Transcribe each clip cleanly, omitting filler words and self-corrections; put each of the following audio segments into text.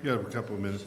You have a couple of minutes.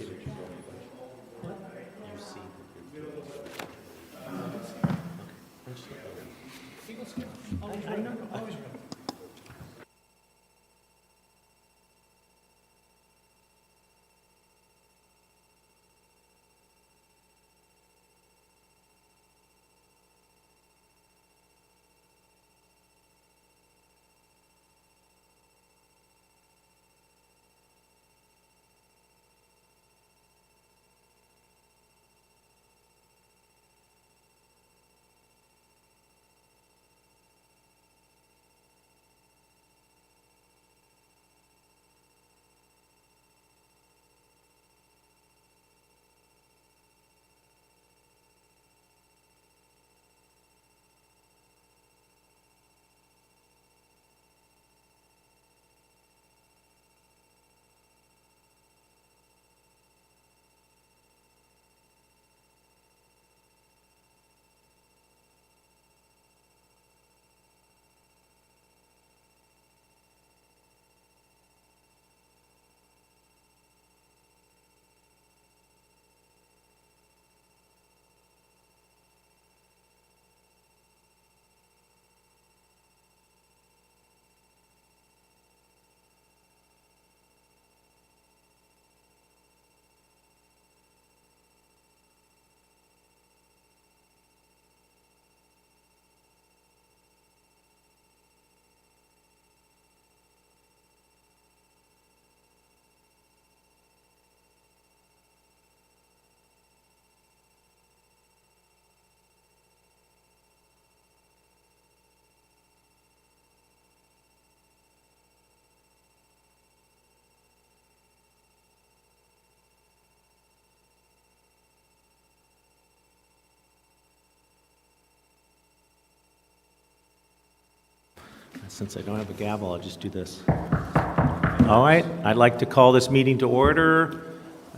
Since I don't have a gavel, I'll just do this. All right, I'd like to call this meeting to order.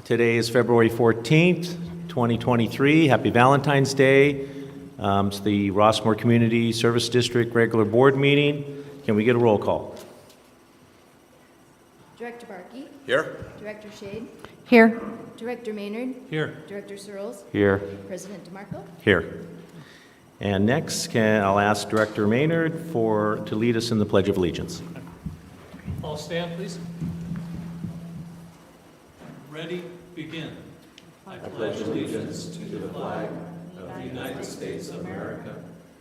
Today is February 14th, 2023. Happy Valentine's Day. It's the Rossmoor Community Service District regular board meeting. Can we get a roll call? Director Barkey. Here. Director Shade. Here. Director Maynard. Here. Director Searles. Here. President DeMarco. Here. And next, I'll ask Director Maynard to lead us in the Pledge of Allegiance. All stand, please. Ready, begin. I pledge allegiance to the flag of the United States of America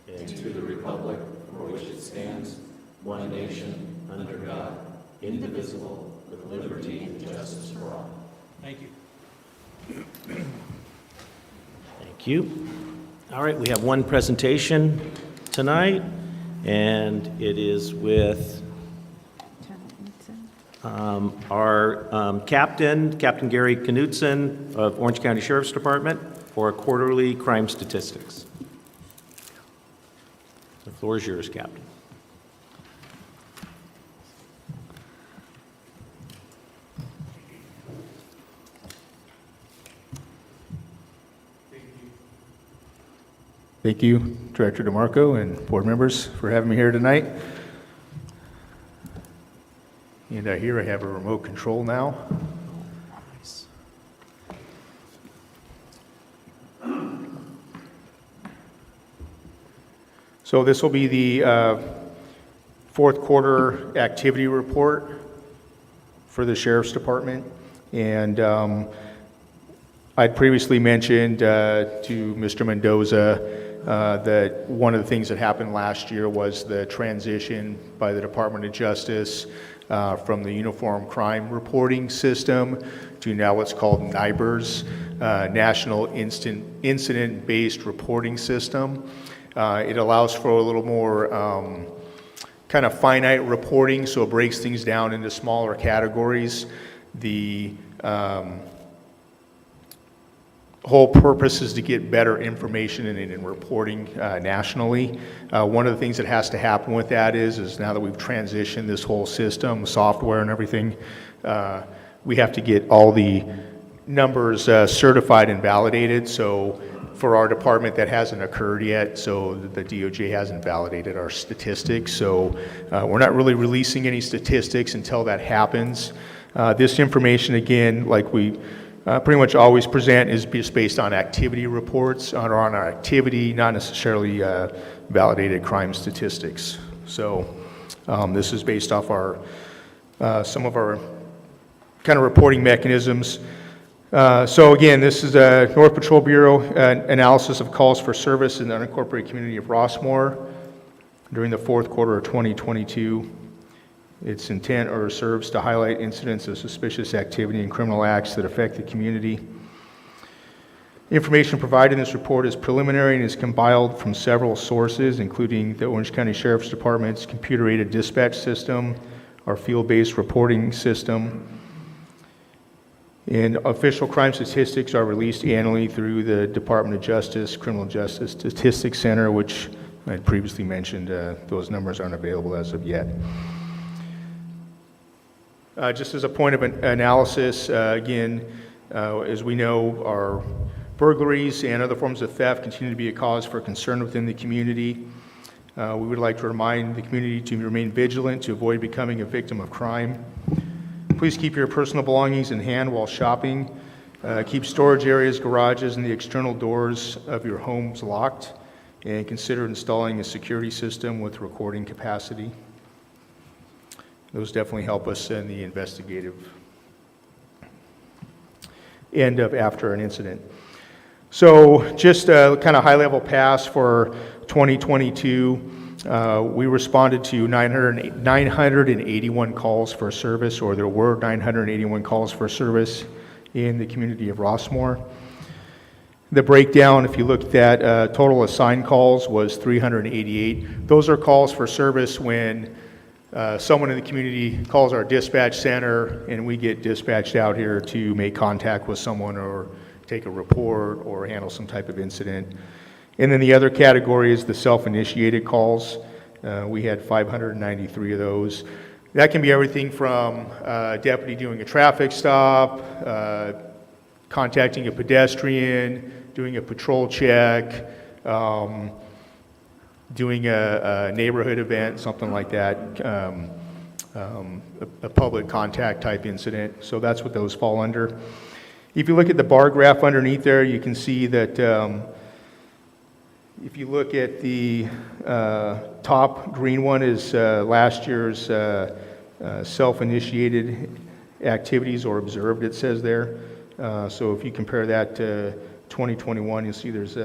and to the republic for which it stands, one nation, under God, indivisible, with liberty and justice for all. Thank you. Thank you. All right, we have one presentation tonight, and it is with our Captain Gary Knutson of Orange County Sheriff's Department for quarterly crime statistics. The floor is yours, Captain. Thank you, Director DeMarco and board members, for having me here tonight. And here I have a remote control now. Nice. So this will be the fourth quarter activity report for the Sheriff's Department. And I'd previously mentioned to Mr. Mendoza that one of the things that happened last year was the transition by the Department of Justice from the Uniform Crime Reporting System to now what's called NIBRS, National Incident-Based Reporting System. It allows for a little more kind of finite reporting, so it breaks things down into smaller categories. The whole purpose is to get better information in reporting nationally. One of the things that has to happen with that is now that we've transitioned this whole system, software and everything, we have to get all the numbers certified and validated. So for our department, that hasn't occurred yet, so the DOJ hasn't validated our statistics. So we're not really releasing any statistics until that happens. This information, again, like we pretty much always present, is just based on activity reports, or on our activity, not necessarily validated crime statistics. So this is based off our some of our kind of reporting mechanisms. So again, this is a North Patrol Bureau analysis of calls for service in the unincorporated community of Rossmoor during the fourth quarter of 2022. Its intent or serves to highlight incidents of suspicious activity and criminal acts that affect the community. Information provided in this report is preliminary and is compiled from several sources, including the Orange County Sheriff's Department's computer-aided dispatch system, our field-based reporting system, and official crime statistics are released annually through the Department of Justice Criminal Justice Statistics Center, which I had previously mentioned. Those numbers aren't available as of yet. Just as a point of analysis, again, as we know, our burglaries and other forms of theft continue to be a cause for concern within the community. We would like to remind the community to remain vigilant to avoid becoming a victim of crime. Please keep your personal belongings in hand while shopping. Keep storage areas, garages, and the external doors of your homes locked, and consider installing a security system with recording capacity. Those definitely help us in the investigative end of after an incident. So just a kind of high-level pass for 2022. We responded to 981 calls for service, or there were 981 calls for service in the community of Rossmoor. The breakdown, if you looked at total assigned calls, was 388. Those are calls for service when someone in the community calls our dispatch center and we get dispatched out here to make contact with someone or take a report or handle some type of incident. And then the other category is the self-initiated calls. We had 593 of those. That can be everything from a deputy doing a traffic stop, contacting a pedestrian, doing a patrol check, doing a neighborhood event, something like that, a public contact type incident. So that's what those fall under. If you look at the bar graph underneath there, you can see that if you look at the top green one is last year's self-initiated activities or observed, it says there. So if you compare that to 2021, you'll see there's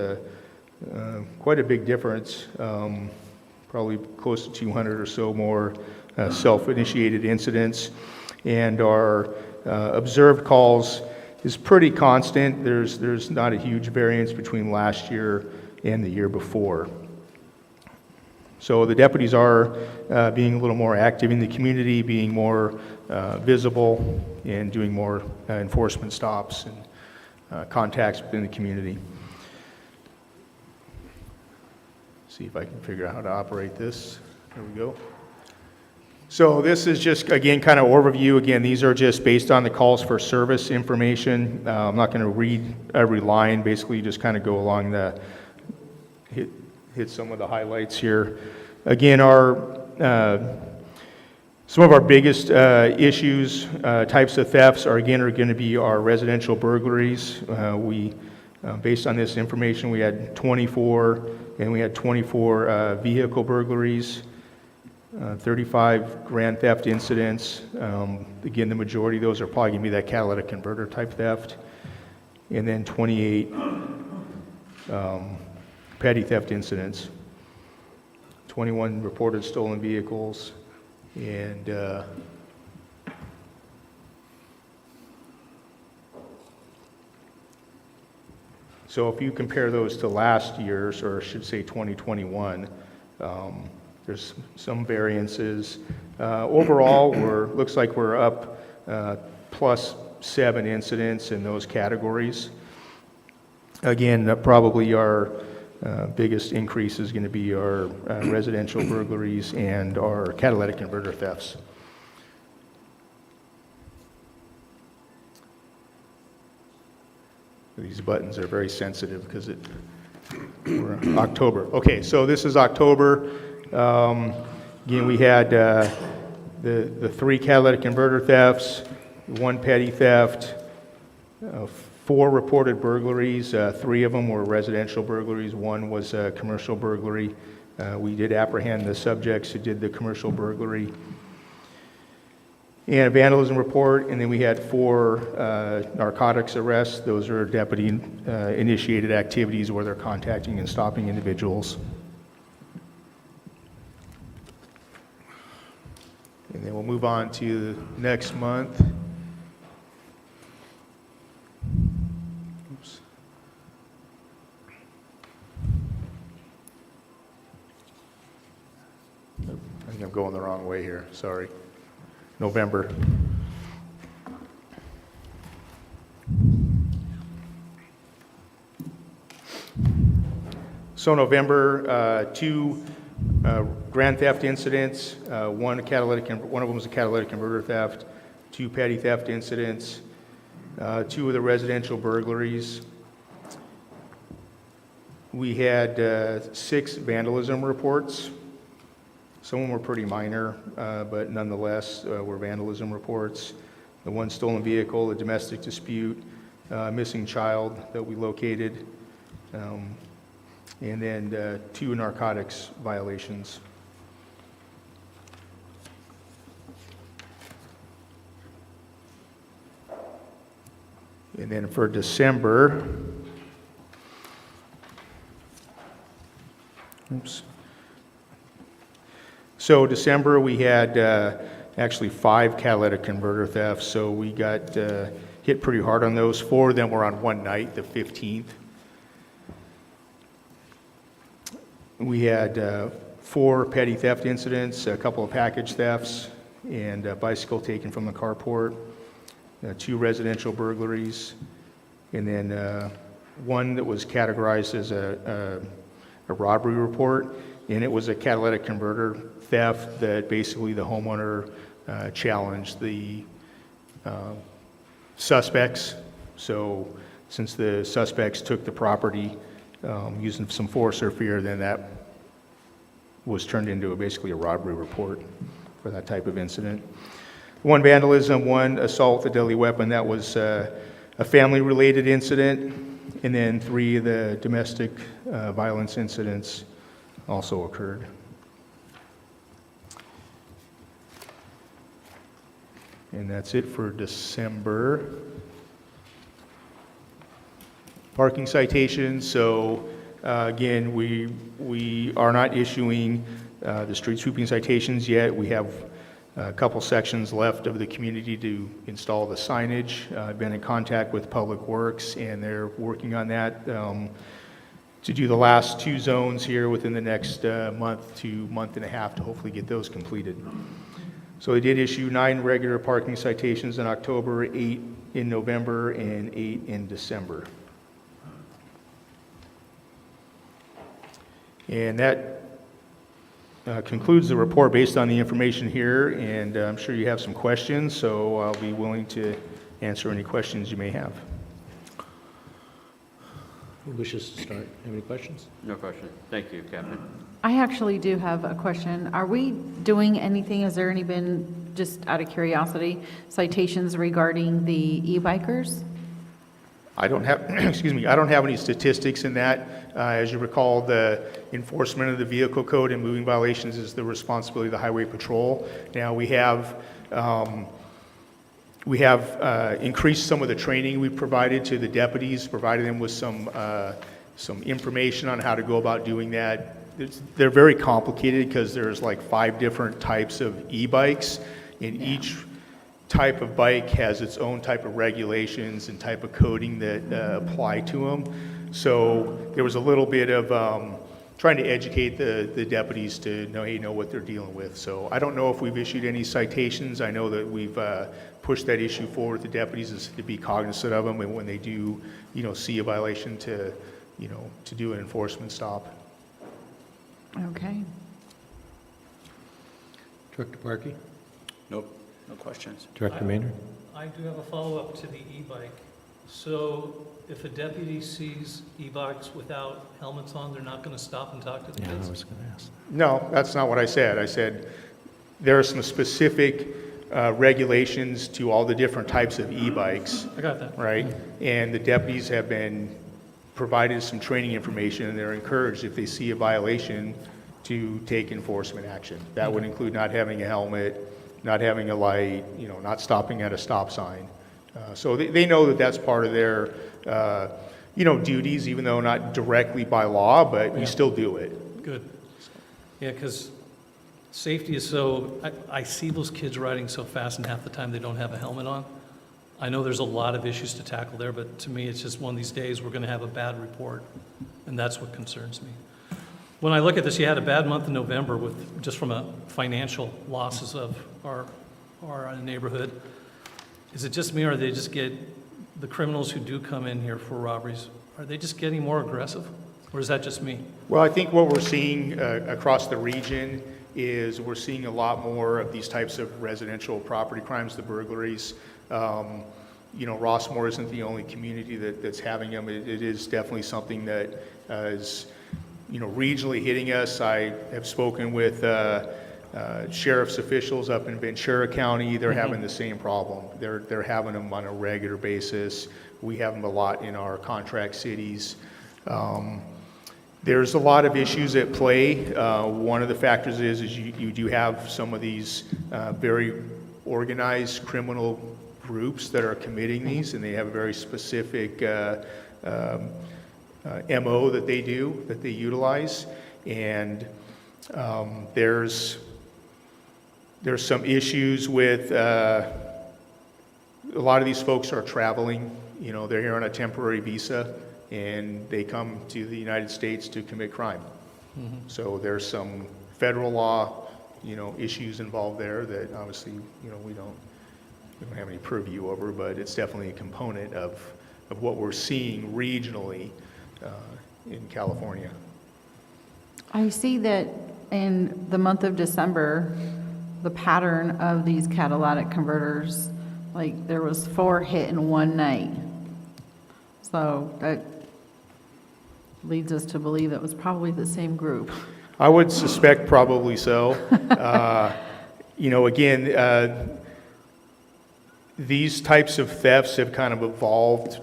quite a big difference, probably close to 200 or so more self-initiated incidents. And our observed calls is pretty constant. There's not a huge variance between last year and the year before. So the deputies are being a little more active in the community, being more visible, and doing more enforcement stops and contacts within the community. See if I can figure out how to operate this. There we go. So this is just, again, kind of overview. Again, these are just based on the calls for service information. I'm not going to read every line. Basically, just kind of go along the, hit some of the highlights here. Again, some of our biggest issues, types of thefts are going to be our residential burglaries. Based on this information, we had 24, and we had 24 vehicle burglaries, 35 grand theft incidents. Again, the majority of those are probably going to be that catalytic converter type theft, and then 28 petty theft incidents, 21 reported stolen vehicles, and so if you compare those to last year's, or I should say 2021, there's some variances. Overall, looks like we're up plus 7 incidents in those categories. Again, probably our biggest increase is going to be our residential burglaries and our catalytic converter thefts. These buttons are very sensitive because we're October. Okay, so this is October. Again, we had the 3 catalytic converter thefts, 1 petty theft, 4 reported burglaries. 3 of them were residential burglaries. 1 was a commercial burglary. We did apprehend the subjects who did the commercial burglary. And a vandalism report, and then we had 4 narcotics arrests. Those are deputy initiated activities where they're contacting and stopping individuals. And then we'll move on to next month. Oops. I think I'm going the wrong way here, sorry. November. So November, 2 grand theft incidents, one of them was a catalytic converter theft, 2 petty theft incidents, 2 of the residential burglaries. We had 6 vandalism reports. Some of them were pretty minor, but nonetheless were vandalism reports. The 1 stolen vehicle, a domestic dispute, missing child that we located, and then 2 narcotics violations. And then for December, oops. So December, we had actually 5 catalytic converter thefts, so we got hit pretty hard on those. 4 of them were on one night, the 15th. We had 4 petty theft incidents, a couple of package thefts, and a bicycle taken from the carport, 2 residential burglaries, and then 1 that was categorized as a robbery report, and it was a catalytic converter theft that basically the homeowner challenged the suspects. So since the suspects took the property using some force or fear, then that was turned into basically a robbery report for that type of incident. 1 vandalism, 1 assault with a deadly weapon. That was a family-related incident, and then 3 of the domestic violence incidents also occurred. And that's it for December. Parking citations. So again, we are not issuing the street sweeping citations yet. We have a couple sections left of the community to install the signage. I've been in contact with Public Works, and they're working on that to do the last 2 zones here within the next month to month and a half to hopefully get those completed. So they did issue 9 regular parking citations in October, 8 in November, and 8 in December. And that concludes the report based on the information here, and I'm sure you have some questions, so I'll be willing to answer any questions you may have. Who wishes to start? Have any questions? No question. Thank you, Captain. I actually do have a question. Are we doing anything, has there any been, just out of curiosity, citations regarding the e-bikers? I don't have, excuse me, I don't have any statistics in that. As you recall, the enforcement of the vehicle code and moving violations is the responsibility of the Highway Patrol. Now, we have increased some of the training we provided to the deputies, provided them with some information on how to go about doing that. They're very complicated because there's like 5 different types of e-bikes, and each type of bike has its own type of regulations and type of coding that apply to them. So there was a little bit of trying to educate the deputies to know what they're dealing with. So I don't know if we've issued any citations. I know that we've pushed that issue forward to deputies to be cognizant of them, and when they do, see a violation to do an enforcement stop. Okay. Director Parkey? Nope. No questions. Director Maynard? I do have a follow-up to the e-bike. So if a deputy sees e-bikes without helmets on, they're not going to stop and talk to the Yeah, kids? I was going to ask. No, that's not what I said. I said there are some specific regulations to all the different types of e-bikes, I got that. right? And the deputies have been provided some training information, and they're encouraged, if they see a violation, to take enforcement action. That would include not having a helmet, not having a light, not stopping at a stop sign. So they know that that's part of their, duties, even though not directly by law, but we still do it. Good. Yeah, because safety is so, I see those kids riding so fast and half the time they don't have a helmet on. I know there's a lot of issues to tackle there, but to me, it's just one of these days we're going to have a bad report, and that's what concerns me. When I look at this, you had a bad month in November with, just from a financial losses of our neighborhood. Is it just me, or they just get, the criminals who do come in here for robberies, are they just getting more aggressive? Or is that just me? Well, I think what we're seeing across the region is we're seeing a lot more of these types of residential property crimes, the burglaries. Rossmoor isn't the only community that's having them. It is definitely something that is, regionally hitting us. I have spoken with sheriff's officials up in Ventura County. They're having the same problem. They're having them on a regular basis. We have them a lot in our contract cities. There's a lot of issues at play. One of the factors is you do have some of these very organized criminal groups that are committing these, and they have a very specific MO that they utilize. And there's some issues with a lot of these folks are traveling. They're here on a temporary visa, and they come to the United States to commit crime. So there's some federal law, issues involved there that obviously, we don't have any purview over, but it's definitely a component of what we're seeing regionally in California. I see that in the month of December, the pattern of these catalytic converters, like there was 4 hit in one night. So that leads us to believe that was probably the same group. I would suspect probably so. Again, these types of thefts have kind of evolved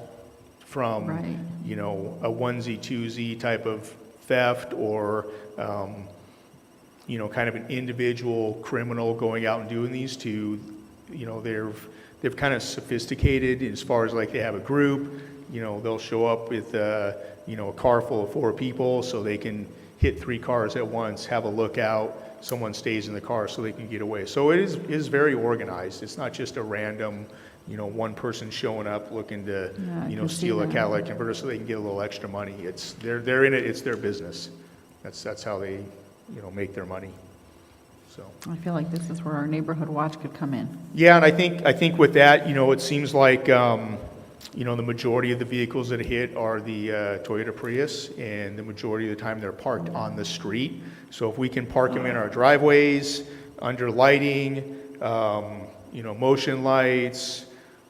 from, Right. A onesie, twosie type of theft, or, kind of an individual criminal going out and doing these, to, they've kind of sophisticated as far as, like, they have a group, they'll show up with, a car full of 4 people, so they can hit 3 cars at once, have a lookout, someone stays in the car so they can get away. So it is very organized. It's not just a random, one person showing up looking to, Yeah, I can see steal a that. catalytic converter so they can get a little extra money. They're in it. It's their business. That's how they, make their money. So. I feel like this is where our neighborhood watch could come in. Yeah, and I think with that, it seems like, the majority of the vehicles that hit are the Toyota Prius, and the majority of the time they're parked on the street. So if we can park them in our driveways, under lighting, motion lights,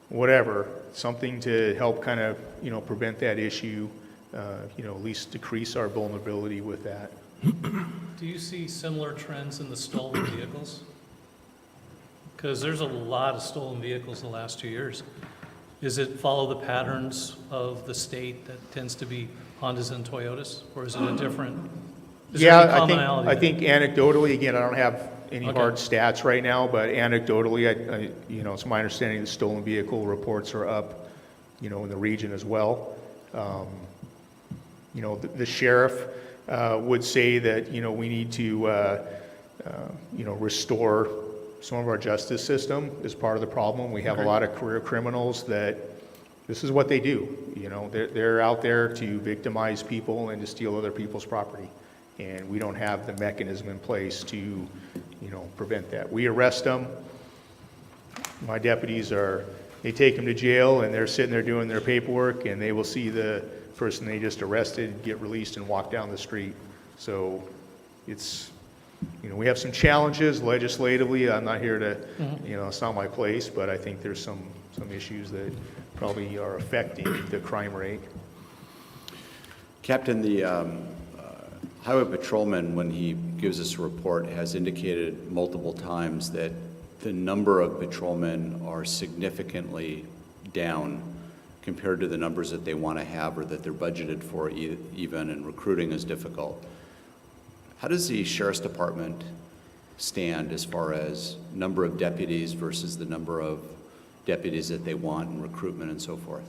whatever, something to help kind of, prevent that issue, at least decrease our vulnerability with that. Do you see similar trends in the stolen vehicles? Because there's a lot of stolen vehicles in the last 2 years. Is it follow the patterns of the state that tends to be Hondas and Toyotas, or is it a different? Is there any commonality I there? think anecdotally, again, I don't have any Okay. hard stats right now, but anecdotally, it's my understanding the stolen vehicle reports are up, in the region as well. The sheriff would say that, we need to, restore some of our justice system is part of the problem. We have a lot of career criminals that this is what they do. They're out there to victimize people and to steal other people's property. And we don't have the mechanism in place to, prevent that. We arrest them. My deputies they take them to jail, and they're sitting there doing their paperwork, and they will see the person they just arrested get released and walk down the street. So it's, we have some challenges legislatively. I'm not here to, it's not my place, but I think there's some issues that probably are affecting the crime rate. Captain, the highway patrolman, when he gives us a report, has indicated multiple times that the number of patrolmen are significantly down compared to the numbers that they want to have or that they're budgeted for even, and recruiting is difficult. How does the Sheriff's Department stand as far as number of deputies versus the number of deputies that they want and recruitment and so forth?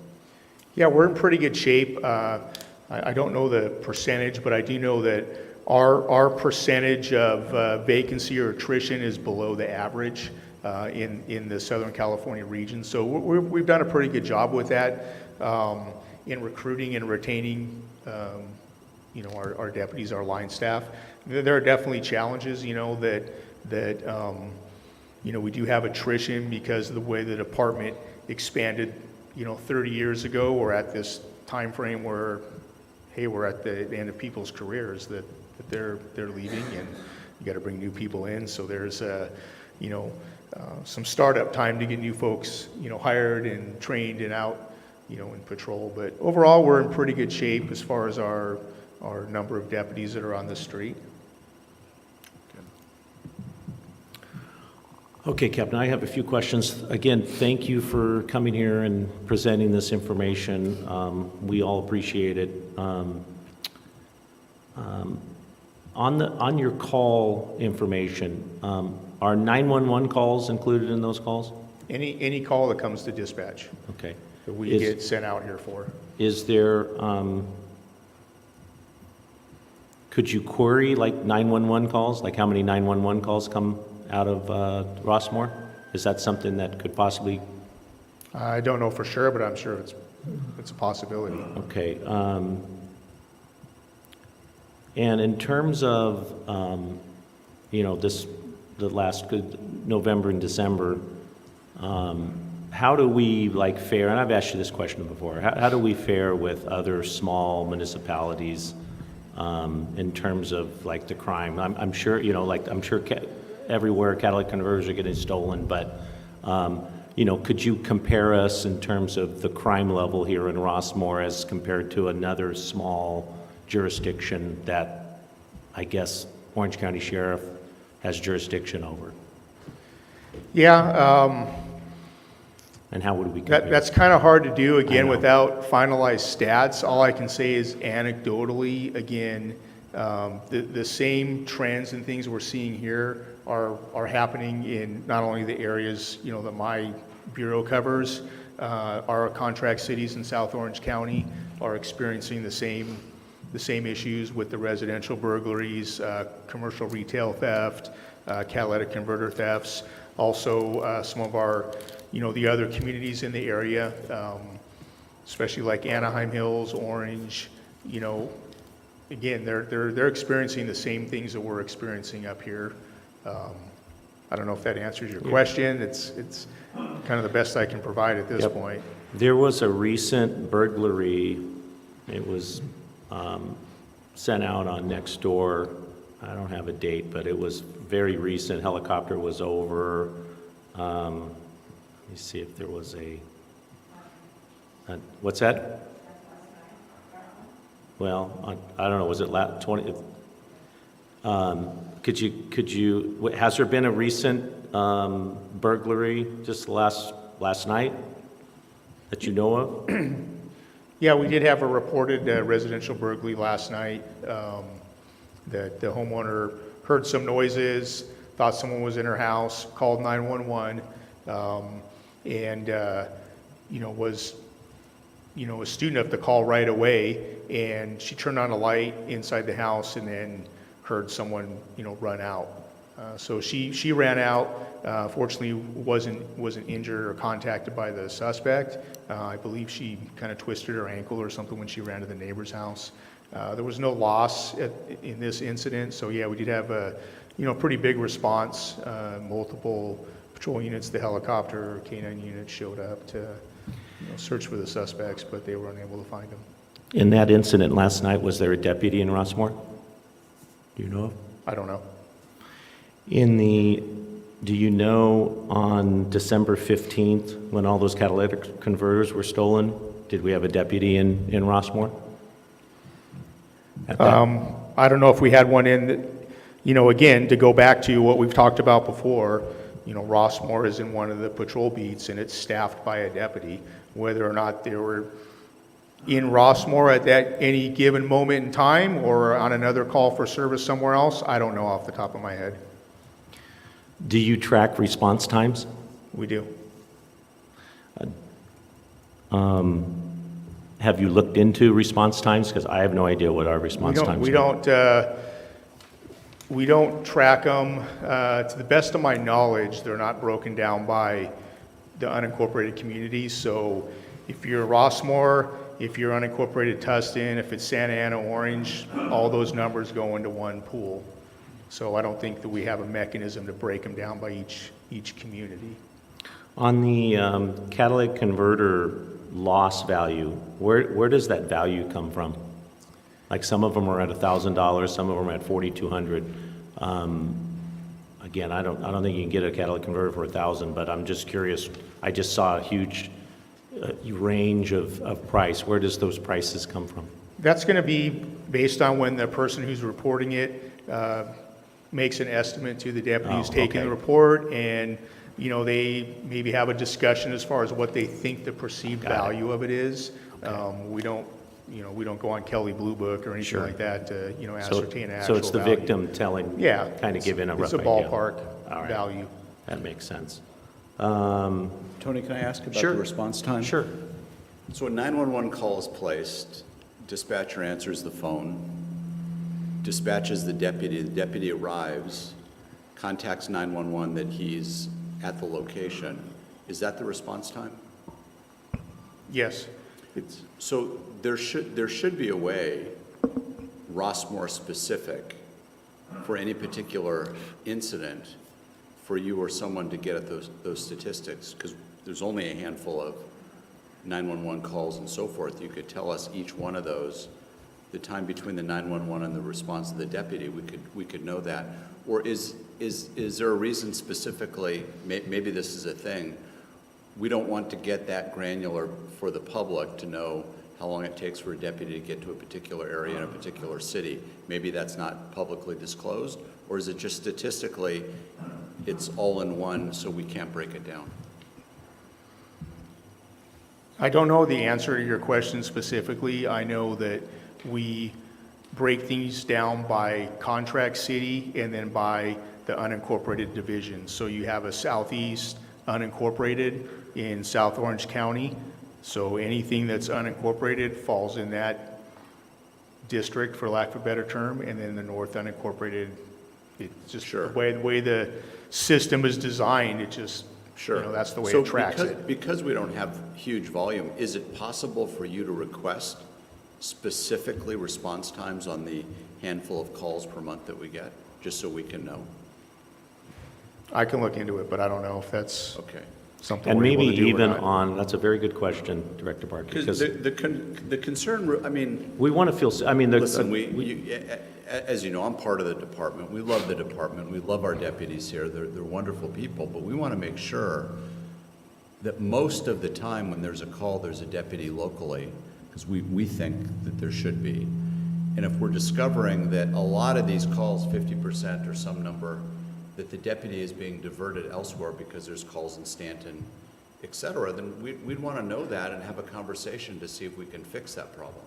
Yeah, we're in pretty good shape. I don't know the percentage, but I do know that our percentage of vacancy or attrition is below the average in the Southern California region. So we've done a pretty good job with that in recruiting and retaining, our deputies, our line staff. There are definitely challenges, that we do have attrition because of the way the department expanded, 30 years ago. We're at this time frame where, hey, we're at the end of people's careers that they're leaving, and you got to bring new people in. So there's some startup time to get new folks, hired and trained and out, in patrol. But overall, we're in pretty good shape as far as our number of deputies that are on the street. Okay, Captain, I have a few questions. Again, thank you for coming here and presenting this information. We all appreciate it. On your call information, are 911 calls included in those calls? Any call that comes to dispatch Okay. that we get sent out here for. Is there, could you query like 911 calls? Like how many 911 calls come out of Rossmoor? Is that something that could possibly? I don't know for sure, but I'm sure it's a possibility. Okay. And in terms of, the last November and December, how do we fare, and I've asked you this question before, how do we fare with other small municipalities in terms of the crime? I'm sure, I'm sure everywhere catalytic converters are getting stolen, but, could you compare us in terms of the crime level here in Rossmoor as compared to another small jurisdiction that I guess Orange County Sheriff has jurisdiction over? Yeah. And how would we compare? That's kind of hard to do, again, without finalized stats. All I can say is anecdotally, again, the same trends and things we're seeing here are happening in not only the areas, that my bureau covers. Our contract cities in South Orange County are experiencing the same issues with the residential burglaries, commercial retail theft, catalytic converter thefts. Also, some of our, the other communities in the area, especially like Anaheim Hills, Orange, again, they're experiencing the same things that we're experiencing up here. I don't know if that answers your question. It's kind of the best I can provide at this point. There was a recent burglary. It was sent out on Nextdoor. I don't have a date, but it was very recent. Helicopter was over. Let me see if there was a what's that? Well, I don't know. Was it 20? Could you? Has there been a recent burglary just last night that you know of? Yeah, we did have a reported residential burglary last night. That the homeowner heard some noises, thought someone was in her house, called 911, and was astute enough to call right away. And she turned on a light inside the house and then heard someone run out. So she ran out. Fortunately, wasn't injured or contacted by the suspect. I believe she kind of twisted her ankle or something when she ran to the neighbor's house. There was no loss in this incident. So yeah, we did have a pretty big response. Multiple patrol units, the helicopter, K-9 units showed up to search for the suspects, but they were unable to find them. In that incident last night, was there a deputy in Rossmoor? Do you know? I don't know. Do you know on December 15th, when all those catalytic converters were stolen, did we have a deputy in Rossmoor? I don't know if we had one in, again, to go back to what we've talked about before, Rossmoor is in one of the patrol beats and it's staffed by a deputy. Whether or not they were in Rossmoor at that any given moment in time or on another call for service somewhere else, I don't know off the top of my head. Do you track response times? We do. Have you looked into response times? Because I have no idea what our response times are. We don't track them. To the best of my knowledge, they're not broken down by the unincorporated communities. So if you're Rossmoor, if you're unincorporated Tustin, if it's Santa Ana, Orange, all those numbers go into one pool. So I don't think that we have a mechanism to break them down by each community. On the catalytic converter loss value, where does that value come from? Like some of them are at $1,000, some of them are at $4,200. Again, I don't think you can get a catalytic converter for $1,000, but I'm just curious. I just saw a huge range of price. Where does those prices come from? That's going to be based on when the person who's reporting it makes an estimate to the deputy who's taking the report, and they maybe have a discussion as far as what they think the perceived value of it is. We don't go on Kelly Blue Book or anything like that to ascertain an actual So it's the value. victim telling, kind of giving a rough It's a idea. ballpark All right. value. That makes sense. Tony, can I ask about Sure. the response time? Sure. So a 911 call is placed, dispatcher answers the phone, dispatches the deputy arrives, contacts 911 that he's at the location. Is that the response time? Yes. So there should be a way, Rossmoor specific, for any particular incident, for you or someone to get at those statistics, because there's only a handful of 911 calls and so forth. You could tell us each one of those, the time between the 911 and the response of the deputy. We could know that. Or is there a reason specifically? Maybe this is a thing. We don't want to get that granular for the public to know how long it takes for a deputy to get to a particular area in a particular city. Maybe that's not publicly disclosed, or is it just statistically, it's all in one, so we can't break it down? I don't know the answer to your question specifically. I know that we break things down by contract city and then by the unincorporated division. So you have a southeast unincorporated in South Orange County. So anything that's unincorporated falls in that district, for lack of a better term, and then the north unincorporated, it's just the way the system is designed, it just, that's the way it tracks it. Because we don't have huge volume, is it possible for you to request specifically response times on the handful of calls per month that we get, just so we can know? I can look into it, but I don't know if that's something And we're maybe able to do or even not. on, that's a very good question, Director Barker. Because the concern, I mean, we want to feel, listen, as you know, I'm part of the department. We love the department. We love our deputies here. They're wonderful people, but we want to make sure that most of the time when there's a call, there's a deputy locally, because we think that there should be. And if we're discovering that a lot of these calls, 50% or some number, that the deputy is being diverted elsewhere because there's calls in Stanton, et cetera, then we'd want to know that and have a conversation to see if we can fix that problem.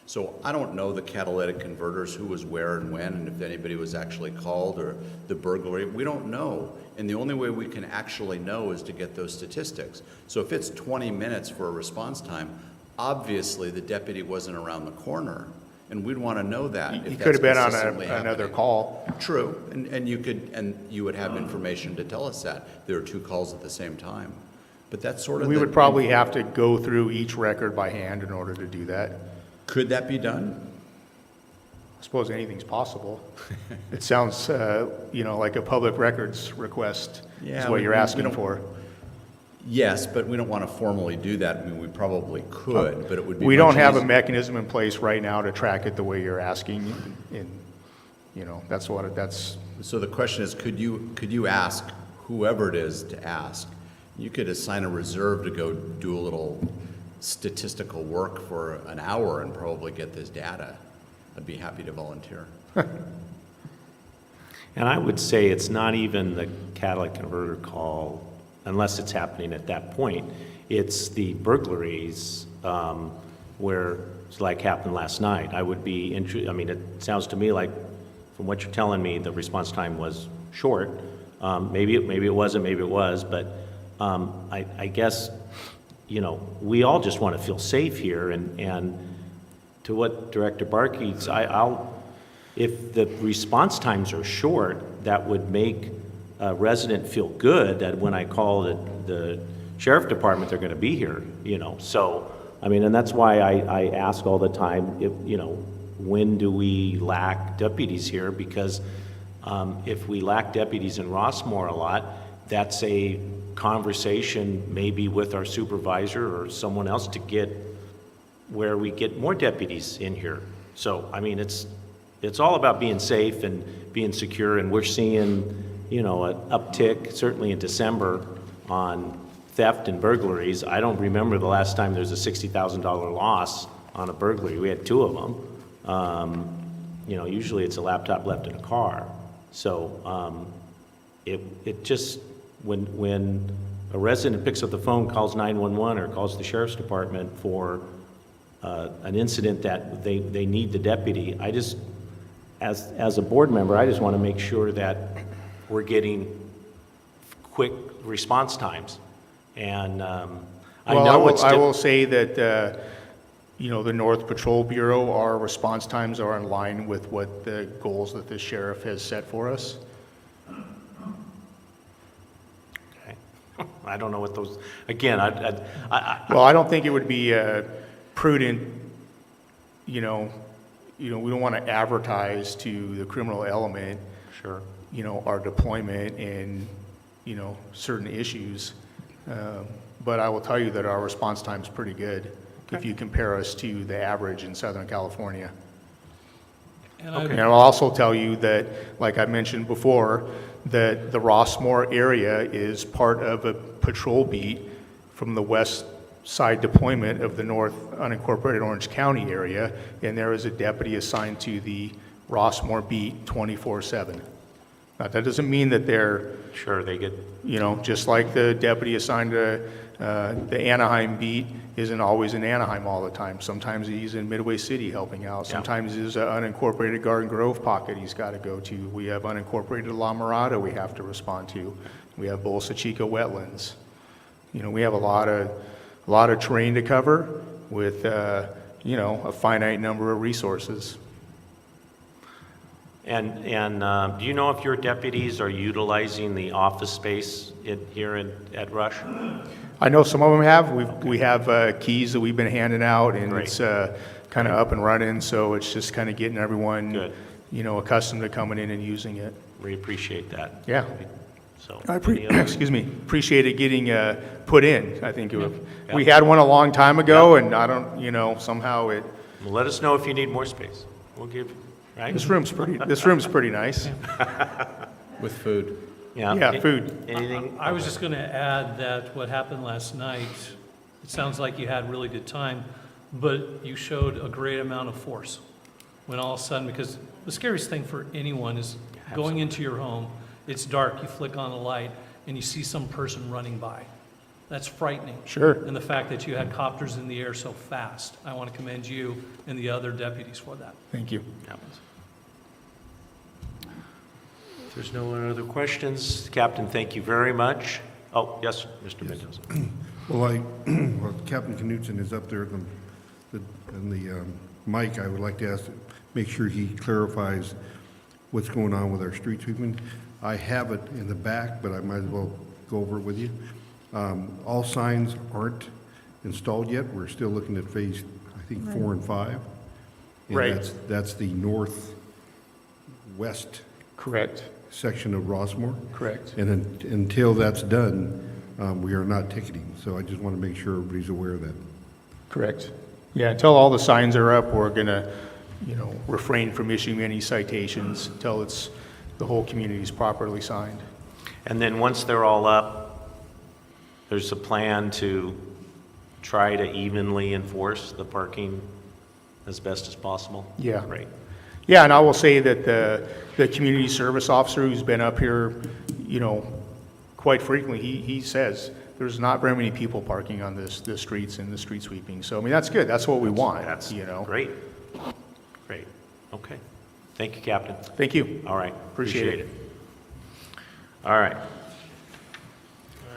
So I don't know the catalytic converters, who was where and when, and if anybody was actually called, or the burglary. We don't know. And the only way we can actually know is to get those statistics. So if it's 20 minutes for a response time, obviously the deputy wasn't around the corner. And we'd want to know that. He if could have been that's on consistently another happening. call. True, and you would have information to tell us that. There are two calls at the same time. But that's sort of We would probably have to go through each record by hand in order to do that. Could that be done? I suppose anything's possible. It sounds, like a public records request is what you're asking for. Yes, but we don't want to formally do that. I mean, we probably could, but it would be We don't much have a easier. mechanism in place right now to track it the way you're asking, and, that's, So the question is, could you ask whoever it is to ask? You could assign a reserve to go do a little statistical work for an hour and probably get this data. I'd be happy to volunteer. And I would say it's not even the catalytic converter call, unless it's happening at that point. It's the burglaries where, it's like happened last night. I would be I mean, it sounds to me like, from what you're telling me, the response time was short. Maybe it wasn't, maybe it was, but I guess, you know, we all just want to feel safe here, and to what Director Barkey's, if the response times are short, that would make a resident feel good that when I call the sheriff department, they're going to be here, you know. So, I mean, and that's why I ask all the time, you know, when do we lack deputies here? Because if we lack deputies in Rossmoor a lot, that's a conversation maybe with our supervisor or someone else to get where we get more deputies in here. So, I mean, it's all about being safe and being secure, and we're seeing, you know, an uptick, certainly in December, on theft and burglaries. I don't remember the last time there's a $60,000 loss on a burglary. We had 2 of them. You know, usually it's a laptop left in a car. So it just, when a resident picks up the phone, calls 911 or calls the sheriff's department for an incident that they need the deputy, I just, as a board member, I just want to make sure that we're getting quick response times. And I know it's... I will say that, you know, the North Patrol Bureau, our response times are in line with what the goals that the sheriff has set for us. Okay. I don't know what those, again, Well, I don't think it would be prudent, you know, we don't want to advertise to the criminal element, Sure. you know, our deployment and, you know, certain issues. But I will tell you that our response time is pretty good if you compare us to the average in Southern California. And And I'll also tell you that, like I mentioned before, that the Rossmoor area is part of a patrol beat from the west side deployment of the North Unincorporated Orange County area, and there is a deputy assigned to the Rossmoor beat 24/7. Now, that doesn't mean that they're, Sure, they get... you know, just like the deputy assigned to the Anaheim beat isn't always in Anaheim all the time. Sometimes he's in Midway City helping out. Sometimes there's an unincorporated Garden Grove pocket he's got to go to. We have unincorporated La Mirada we have to respond to. We have Bolsa Chica wetlands. You know, we have a lot of terrain to cover with, you know, a finite number of resources. And do you know if your deputies are utilizing the office space here at Rush? I know some of them have. We have keys that we've been handing out, and Great. it's kind of up and running, so it's just kind of getting everyone, Good. you know, accustomed to coming in and using it. We appreciate that. Yeah. So, I any other- excuse me, appreciate it getting put in. I think Yeah. we had one a long time ago, and I don't, you know, somehow it, Well, let us know if you need more space. We'll give, right? this room's pretty nice. With food. Yeah, food. Anything? I was just going to add that what happened last night, it sounds like you had really good time, but you showed a great amount of force when all of a sudden, because the scariest thing for anyone is going into your home, it's dark, you flick on a light, and you see some person running by. That's frightening. Sure. And the fact that you had copters in the air so fast, I want to commend you and the other deputies for that. Thank you. If there's no other questions, Captain, thank you very much. Oh, yes, Mr. Mendoza. Well, well, Captain Knutson is up there in the mic. I would like to make sure he clarifies what's going on with our street sweeping. I have it in the back, but I might as well go over it with you. All signs aren't installed yet. We're still looking at phase, I think, 4 and 5. And Right. That's the northwest Correct. section of Rossmoor. Correct. And until that's done, we are not ticketing. So I just want to make sure everybody's aware of that. Correct. Yeah, until all the signs are up, we're going to, you know, refrain from issuing any citations until the whole community is properly signed. And then once they're all up, there's a plan to try to evenly enforce the parking as best as possible? Yeah. Great. Yeah, and I will say that the community service officer who's been up here, you know, quite frequently, he says there's not very many people parking on the streets and the street sweeping. So, I mean, that's good. That's what we want, That's you know. great. Great. Okay. Thank you, Captain. Thank you. All right. Appreciate it. All right.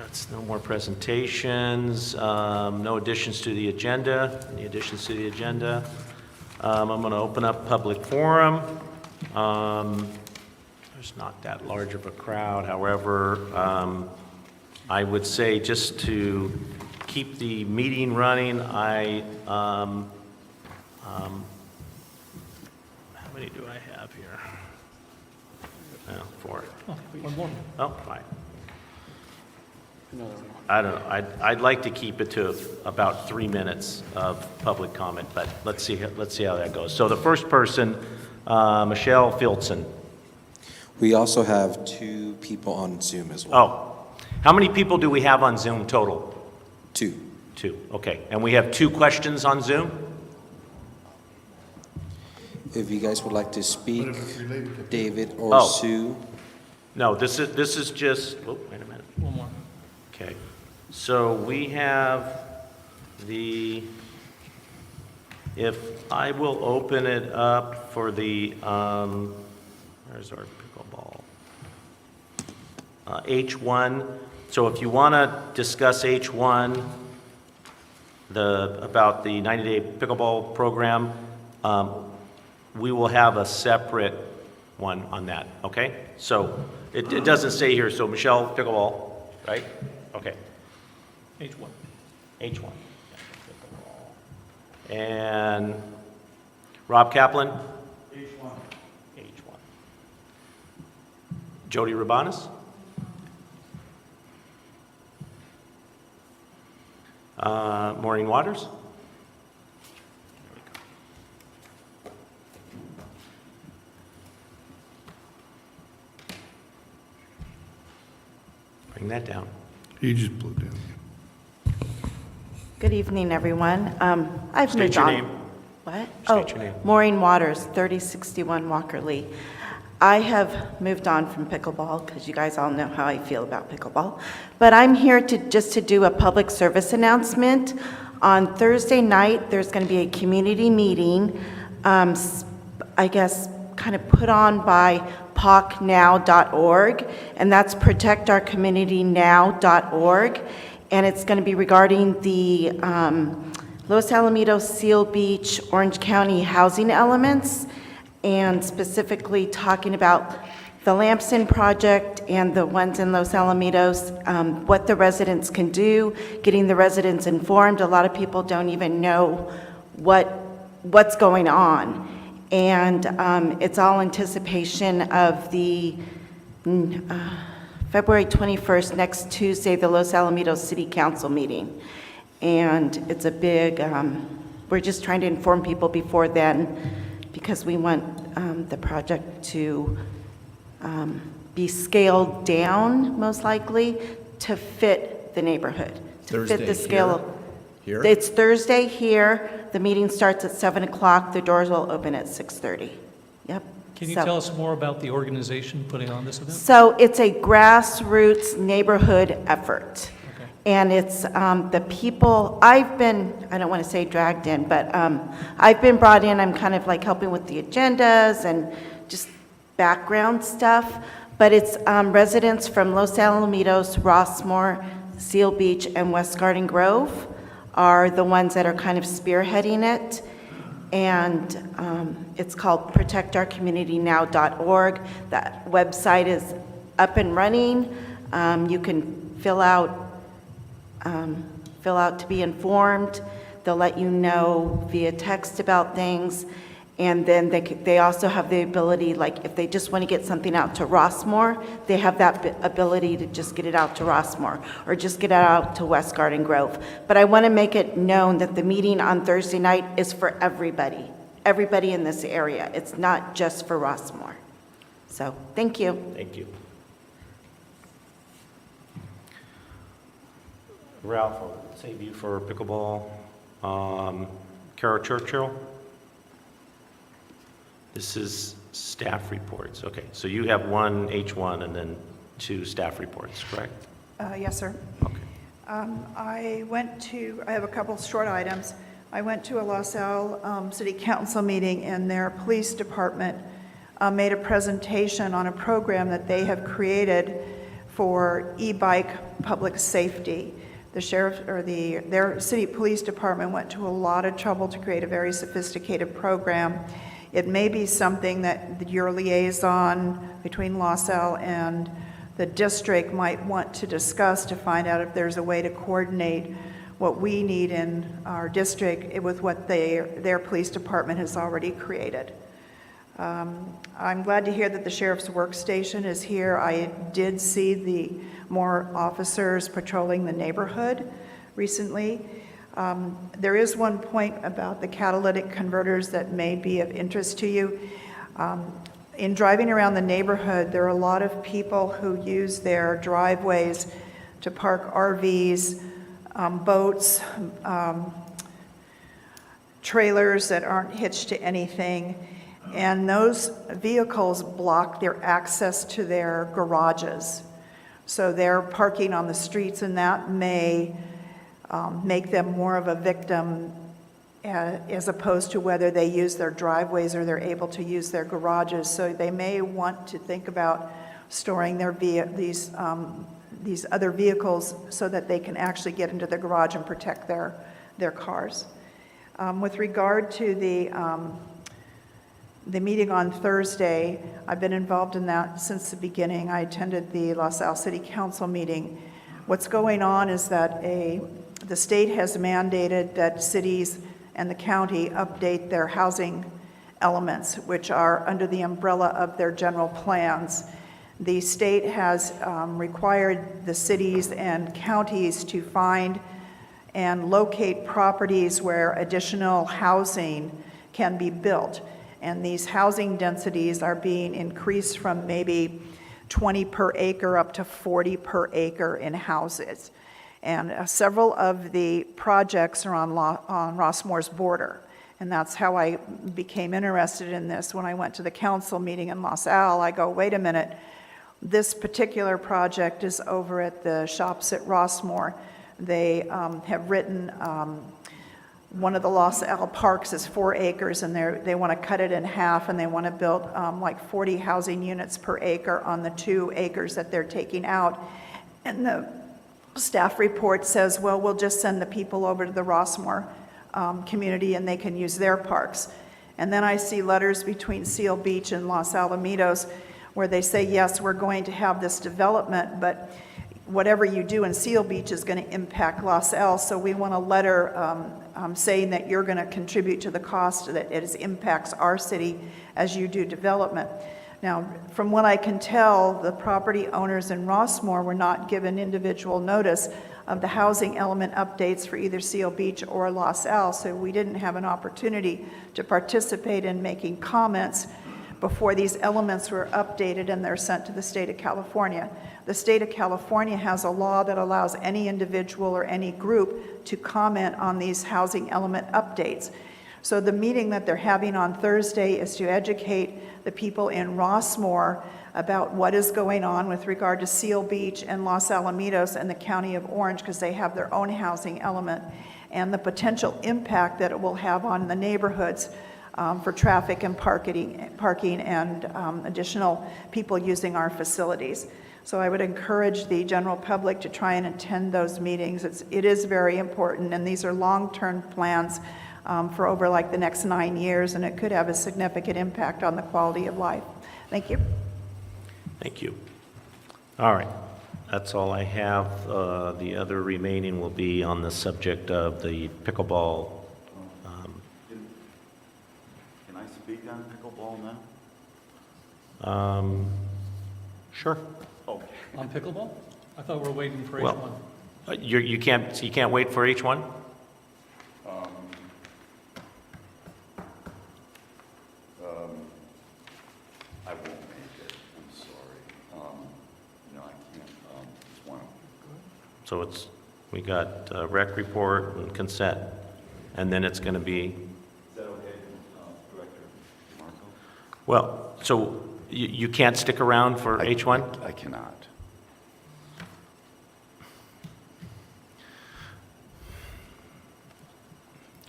That's no more presentations, no additions to the agenda. Any additions to the agenda? I'm going to open up public forum. There's not that large of a crowd. However, I would say just to keep the meeting running, how many do I have here? Oh, 4. One more. Oh, fine. I don't know. I'd like to keep it to about 3 minutes of public comment, but let's see how that goes. So the first person, Michelle Fieldson. We also have 2 people on Zoom as well. Oh, how many people do we have on Zoom total? 2. 2. Okay. And we have 2 questions on Zoom? If you guys would like to speak, But if it's related to- David or Oh. Sue, No, this is just, oh, wait a minute. One more. Okay, so we have if I will open it up for the, where's our pickleball? H1, so if you want to discuss H1, about the 90-day pickleball program, we will have a separate one on that, okay? So it doesn't say here, so Michelle, pickleball, right? Okay, H1. H1. And Rob Kaplan? H1. H1. Jody Rabanis? Maureen Waters? Bring that down. He just blew down. Good evening, everyone. I've State moved your on. name. What? State your name. Maureen Waters, 3061 Walker Lee. I have moved on from pickleball because you guys all know how I feel about pickleball. But I'm here to do a public service announcement. On Thursday night, there's going to be a community meeting, I guess, kind of put on by POCnow.org, and that's protectourcommunitynow.org. And it's going to be regarding the Los Alamitos, Seal Beach, Orange County housing elements, and specifically talking about the Lamson project and the ones in Los Alamitos, what the residents can do, getting the residents informed. A lot of people don't even know what's going on. And it's all anticipation of the February 21st, next Tuesday, the Los Alamitos City Council meeting. And it's a big, we're just trying to inform people before then because we want the project to be scaled down, most likely, to fit the neighborhood. To fit Thursday the scale. Here? It's Thursday here. The meeting starts at 7 o'clock. The doors will open at 6:30. Yep. Can you So- tell us more about the organization putting on this event? So it's a grassroots neighborhood effort. Okay. And it's the people, I've been, I don't want to say dragged in, but I've been brought in, I'm kind of like helping with the agendas and just background stuff. But it's residents from Los Alamitos, Rossmoor, Seal Beach, and West Garden Grove are the ones that are kind of spearheading it. And it's called protectourcommunitynow.org. That website is up and running. You can fill out to be informed. They'll let you know via text about things. And then they also have the ability, like if they just want to get something out to Rossmoor, they have that ability to just get it out to Rossmoor or just get it out to West Garden Grove. But I want to make it known that the meeting on Thursday night is for everybody in this area. It's not just for Rossmoor. So, thank you. Thank you. Ralph, I'll save you for pickleball. Kara Churchill? This is staff reports. Okay, so you have one H1 and then 2 staff reports, correct? Yes, sir. Okay. I have a couple short items. I went to a LaSalle City Council meeting, and their police department made a presentation on a program that they have created for e-bike public safety. The sheriff, or their city police department went to a lot of trouble to create a very sophisticated program. It may be something that your liaison between LaSalle and the district might want to discuss to find out if there's a way to coordinate what we need in our district with what their police department has already created. I'm glad to hear that the sheriff's workstation is here. I did see more officers patrolling the neighborhood recently. There is one point about the catalytic converters that may be of interest to you. In driving around the neighborhood, there are a lot of people who use their driveways to park RVs, boats, trailers that aren't hitched to anything, and those vehicles block their access to their garages. So they're parking on the streets, and that may make them more of a victim as opposed to whether they use their driveways or they're able to use their garages. So they may want to think about storing these other vehicles so that they can actually get into the garage and protect their cars. With regard to the meeting on Thursday, I've been involved in that since the beginning. I attended the LaSalle City Council meeting. What's going on is that the state has mandated that cities and the county update their housing elements, which are under the umbrella of their general plans. The state has required the cities and counties to find and locate properties where additional housing can be built. And these housing densities are being increased from maybe 20 per acre up to 40 per acre in houses. And several of the projects are on Rossmoor's border. And that's how I became interested in this. When I went to the council meeting in LaSalle, I go, wait a minute, this particular project is over at the shops at Rossmoor. They have written, one of the LaSalle parks is 4 acres, and they want to cut it in half, and they want to build like 40 housing units per acre on the 2 acres that they're taking out. And the staff report says, well, we'll just send the people over to the Rossmoor community and they can use their parks. And then I see letters between Seal Beach and Los Alamitos where they say, yes, we're going to have this development, but whatever you do in Seal Beach is going to impact Los Al, so we want a letter saying that you're going to contribute to the cost, that it impacts our city as you do development. Now, from what I can tell, the property owners in Rossmoor were not given individual notice of the housing element updates for either Seal Beach or Los Al, so we didn't have an opportunity to participate in making comments before these elements were updated and they're sent to the state of California. The state of California has a law that allows any individual or any group to comment on these housing element updates. So the meeting that they're having on Thursday is to educate the people in Rossmoor about what is going on with regard to Seal Beach and Los Alamitos and the County of Orange, because they have their own housing element, and the potential impact that it will have on the neighborhoods for traffic and parking and additional people using our facilities. So I would encourage the general public to try and attend those meetings. It is very important, and these are long-term plans for over like the next 9 years, and it could have a significant impact on the quality of life. Thank you. Thank you. All right, that's all I have. The other remaining will be on the subject of the pickleball. Can I speak on pickleball now? Sure. Okay. On pickleball? I thought we were waiting for Well, H1. You can't wait for H1? I won't make it, I'm sorry. No, I can't, just want to. So we got rec report and consent, and then it's going to be, Is that okay, Director Marco? Well, so you can't stick around for H1? I cannot.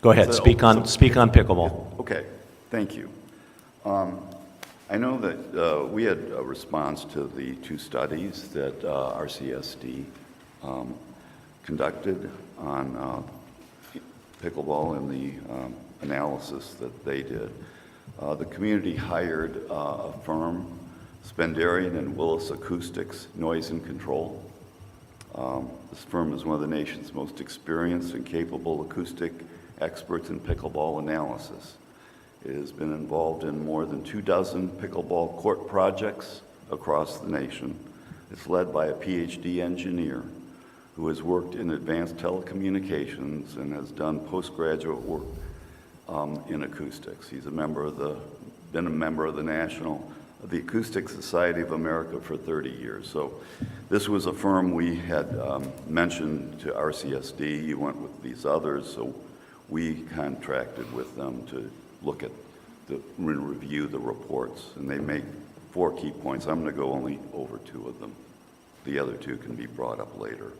Go ahead, speak on pickleball. Okay, thank you. I know that we had a response to the 2 studies that RCSD conducted on pickleball and the analysis that they did. The community hired a firm, Spendarian and Willis Acoustics Noise and Control. This firm is one of the nation's most experienced and capable acoustic experts in pickleball analysis. It has been involved in more than 24 pickleball court projects across the nation. It's led by a PhD engineer who has worked in advanced telecommunications and has done postgraduate work in acoustics. He's been a member of the Acoustic Society of America for 30 years. So this was a firm we had mentioned to RCSD. You went with these others, so we contracted with them to look at review the reports, and they make 4 key points. I'm going to go only over 2 of them. The other 2 can be brought up later.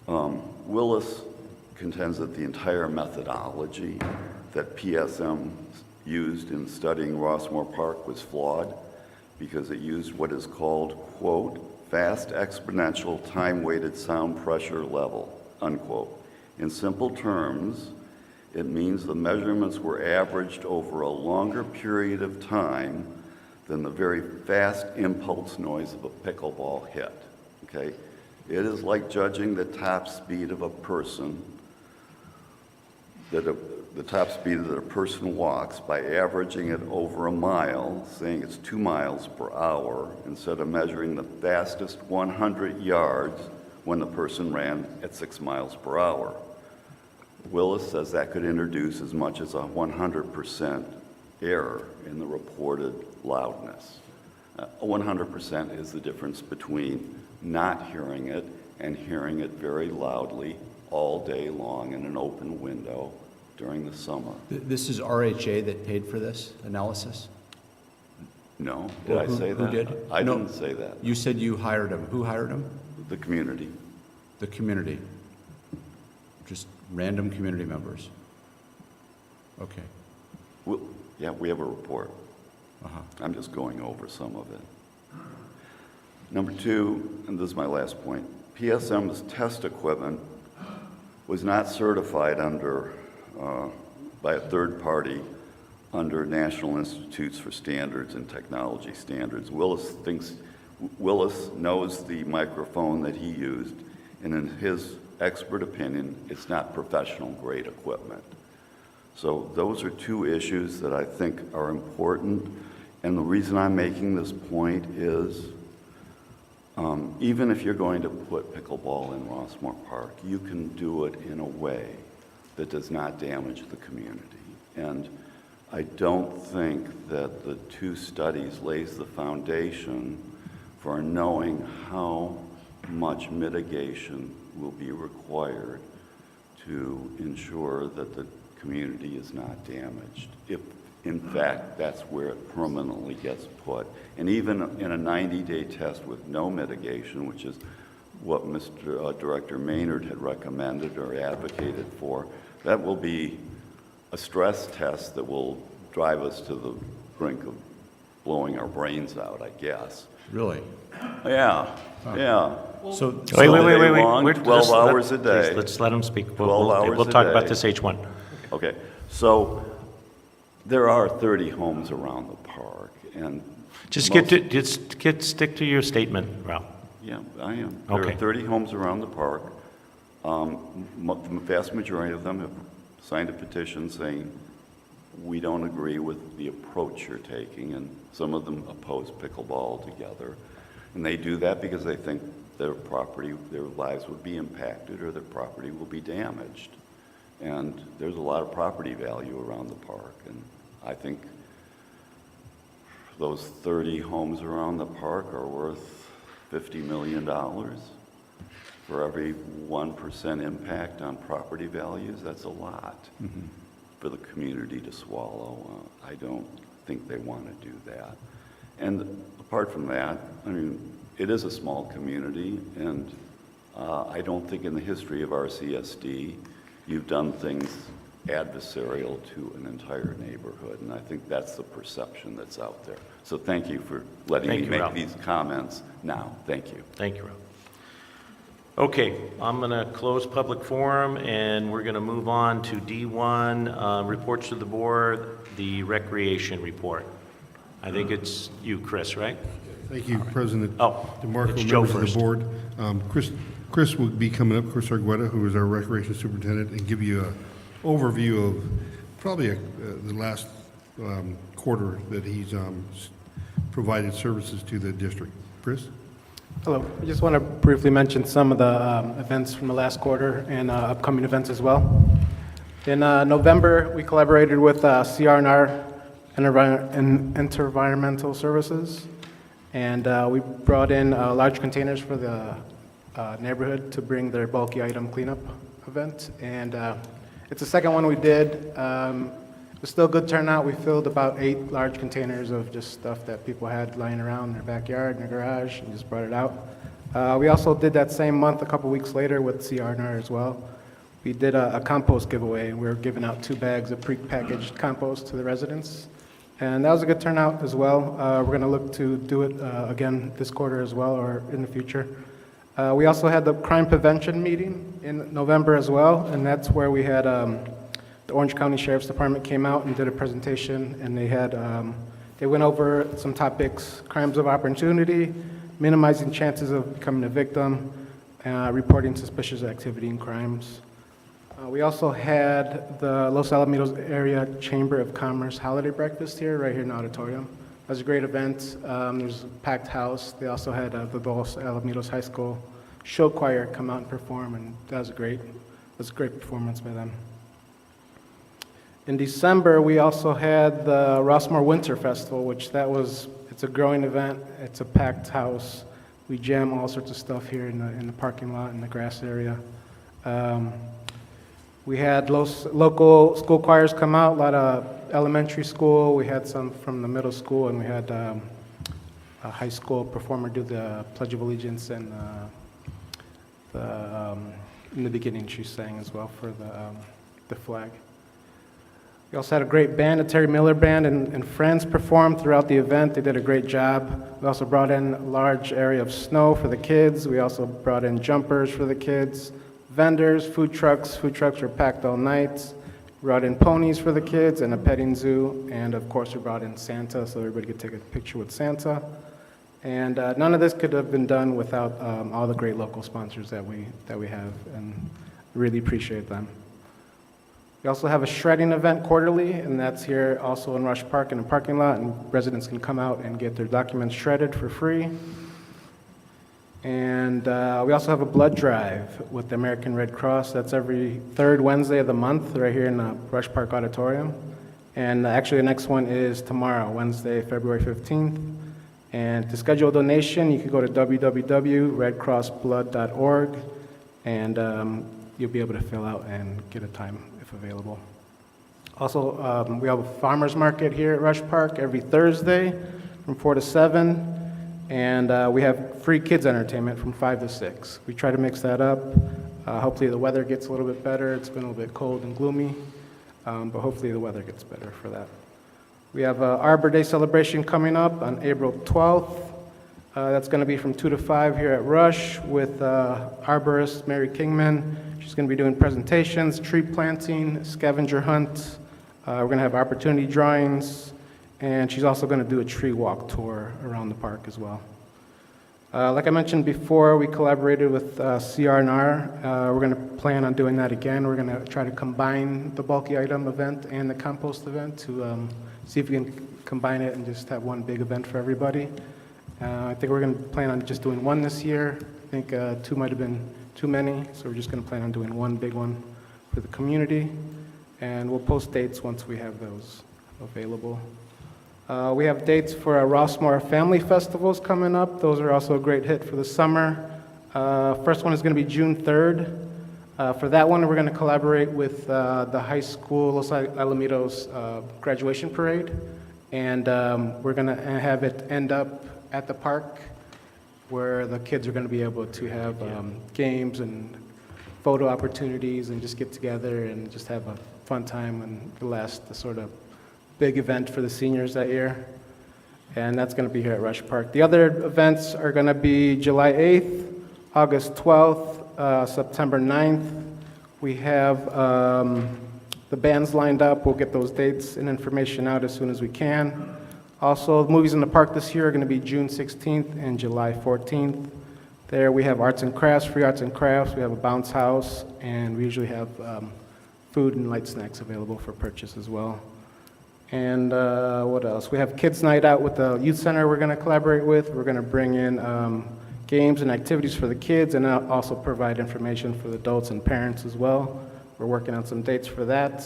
Willis contends that the entire methodology that PSM used in studying Rossmoor Park was flawed because it used what is called, quote, fast exponential time-weighted sound pressure level, unquote. In simple terms, it means the measurements were averaged over a longer period of time than the very fast impulse noise of a pickleball hit, okay? It is like judging the top speed of a person, the top speed that a person walks by averaging it over a mile, saying it's 2 miles per hour, instead of measuring the fastest 100 yards when the person ran at 6 miles per hour. Willis says that could introduce as much as a 100% error in the reported loudness. 100% is the difference between not hearing it and hearing it very loudly all day long in an open window during the summer. This is RHA that paid for this analysis? No, did I say that? Who did? I didn't say that. You said you hired him. Who hired him? The community. The community. Just random community members. Okay. Well, yeah, we have a report. I'm just going over some of it. Number 2, and this is my last point, PSM's test equipment was not certified by a third party under National Institutes for Standards and Technology Standards. Willis knows the microphone that he used, and in his expert opinion, it's not professional grade equipment. So those are 2 issues that I think are important, and the reason I'm making this point is even if you're going to put pickleball in Rossmoor Park, you can do it in a way that does not damage the community. And I don't think that the 2 studies lays the foundation for knowing how much mitigation will be required to ensure that the community is not damaged, if in fact that's where it permanently gets put. And even in a 90-day test with no mitigation, which is what Mr. Director Maynard had recommended or advocated for, that will be a stress test that will drive us to the brink of blowing our brains out, I guess. Really? Yeah, yeah. So Wait. Long, We're 12 hours a day. Please, let's let him speak. 12 hours We'll a talk about day. this H1. Okay, so there are 30 homes around the park, and Just stick to your statement, Ralph. yeah, I am. There Okay. are 30 homes around the park. The vast majority of them have signed a petition saying, we don't agree with the approach you're taking, and some of them oppose pickleball altogether. And they do that because they think their property, their lives would be impacted or their property will be damaged. And there's a lot of property value around the park, and I think those 30 homes around the park are worth $50 million. For every 1% impact on property values, that's a lot for the community to swallow. think they want to do that. And apart from that, I mean, it is a small community, and I don't think in the history of our CSD you've done things adversarial to an entire neighborhood, and I think that's the perception that's out there. So thank you for letting Thank me you, make Ralph. these comments now. Thank you. Thank you, Rob. Okay, I'm going to close public forum, and we're going to move on to D1, reports to the board, the recreation report. I think it's you, Chris, right? Thank you, President Oh, DeMarco, it's Joe members of first. the board. Chris will be coming up, Chris Argueta, who is our recreation superintendent, and give you an overview of probably the last quarter that he's provided services to the district. Chris? Hello. I just want to briefly mention some of the events from the last quarter and upcoming events as well. In November, we collaborated with CR&R Environmental Services, and we brought in large containers for the neighborhood to bring their bulky item cleanup event. And it's the second one we did. It was still a good turnout. We filled about 8 large containers of just stuff that people had lying around in their backyard, in their garage, and just brought it out. We also did that same month, a couple weeks later, with CR&R as well. We did a compost giveaway, and we were giving out 2 bags of pre-packaged compost to the residents. And that was a good turnout as well. We're going to look to do it again this quarter as well, or in the future. We also had the crime prevention meeting in November as well, and that's where we had the Orange County Sheriff's Department came out and did a presentation, and they went over some topics: crimes of opportunity, minimizing chances of becoming a victim, reporting suspicious activity and crimes. We also had the Los Alamitos Area Chamber of Commerce holiday breakfast right here in the auditorium. It was a great event. There's a packed house. They also had the Los Alamitos High School show choir come out and perform, and that was a great performance by them. In December, we also had the Rossmoor Winter Festival, it's a growing event. It's a packed house. We jam all sorts of stuff here in the parking lot, in the grass area. We had local school choirs come out, a lot of elementary school. We had some from the middle school, and we had a high school performer do the Pledge of Allegiance, and in the beginning she sang as well for the flag. We also had a great band, the Terry Miller Band, and friends performed throughout the event. They did a great job. We also brought in a large area of snow for the kids. We also brought in jumpers for the kids, vendors, food trucks. Food trucks were packed all night. We brought in ponies for the kids and a petting zoo. And of course, we brought in Santa so everybody could take a picture with Santa. And none of this could have been done without all the great local sponsors that we have, and really appreciate them. We also have a shredding event quarterly, and that's here also in Rush Park in the parking lot, and residents can come out and get their documents shredded for free. And we also have a blood drive with the American Red Cross. That's every 3rd Wednesday of the month right here in the Rush Park Auditorium. And actually the next one is tomorrow, Wednesday, February 15th. And to schedule a donation, you can go to www.redcrossblood.org, and you'll be able to fill out and get a time if available. Also, we have a farmer's market here at Rush Park every Thursday from 4 to 7, and we have free kids entertainment from 5 to 6. We try to mix that up. Hopefully the weather gets a little bit better. It's been a little bit cold and gloomy, but hopefully the weather gets better for that. We have an Arbor Day celebration coming up on April 12th. That's going to be from 2 to 5 here at Rush with arborist Mary Kingman. She's going to be doing presentations, tree planting, scavenger hunt. We're going to have opportunity drawings, and she's also going to do a tree walk tour around the park as well. Like I mentioned before, we collaborated with CR&R. We're going to plan on doing that again. We're going to try to combine the bulky item event and the compost event to see if we can combine it and just have one big event for everybody. I think we're going to plan on just doing one this year. I think 2 might have been too many, so we're just going to plan on doing one big one for the community. And we'll post dates once we have those available. We have dates for our Rossmoor Family Festivals coming up. Those are also a great hit for the summer. First one is going to be June 3rd. For that one, we're going to collaborate with the high school Los Alamitos graduation parade. And we're going to have it end up at the park where the kids are going to be able to have games and photo opportunities and just get together and just have a fun time and the last sort of big event for the seniors that year. And that's going to be here at Rush Park. The other events are going to be July 8th, August 12th, September 9th. We have the bands lined up. We'll get those dates and information out as soon as we can. Also, the movies in the park this year are going to be June 16th and July 14th. There we have arts and crafts, free arts and crafts. We have a bounce house, and we usually have food and light snacks available for purchase as well. And what else? We have Kids Night Out with the Youth Center we're going to collaborate with. We're going to bring in games and activities for the kids and also provide information for the adults and parents as well. We're working on some dates for that.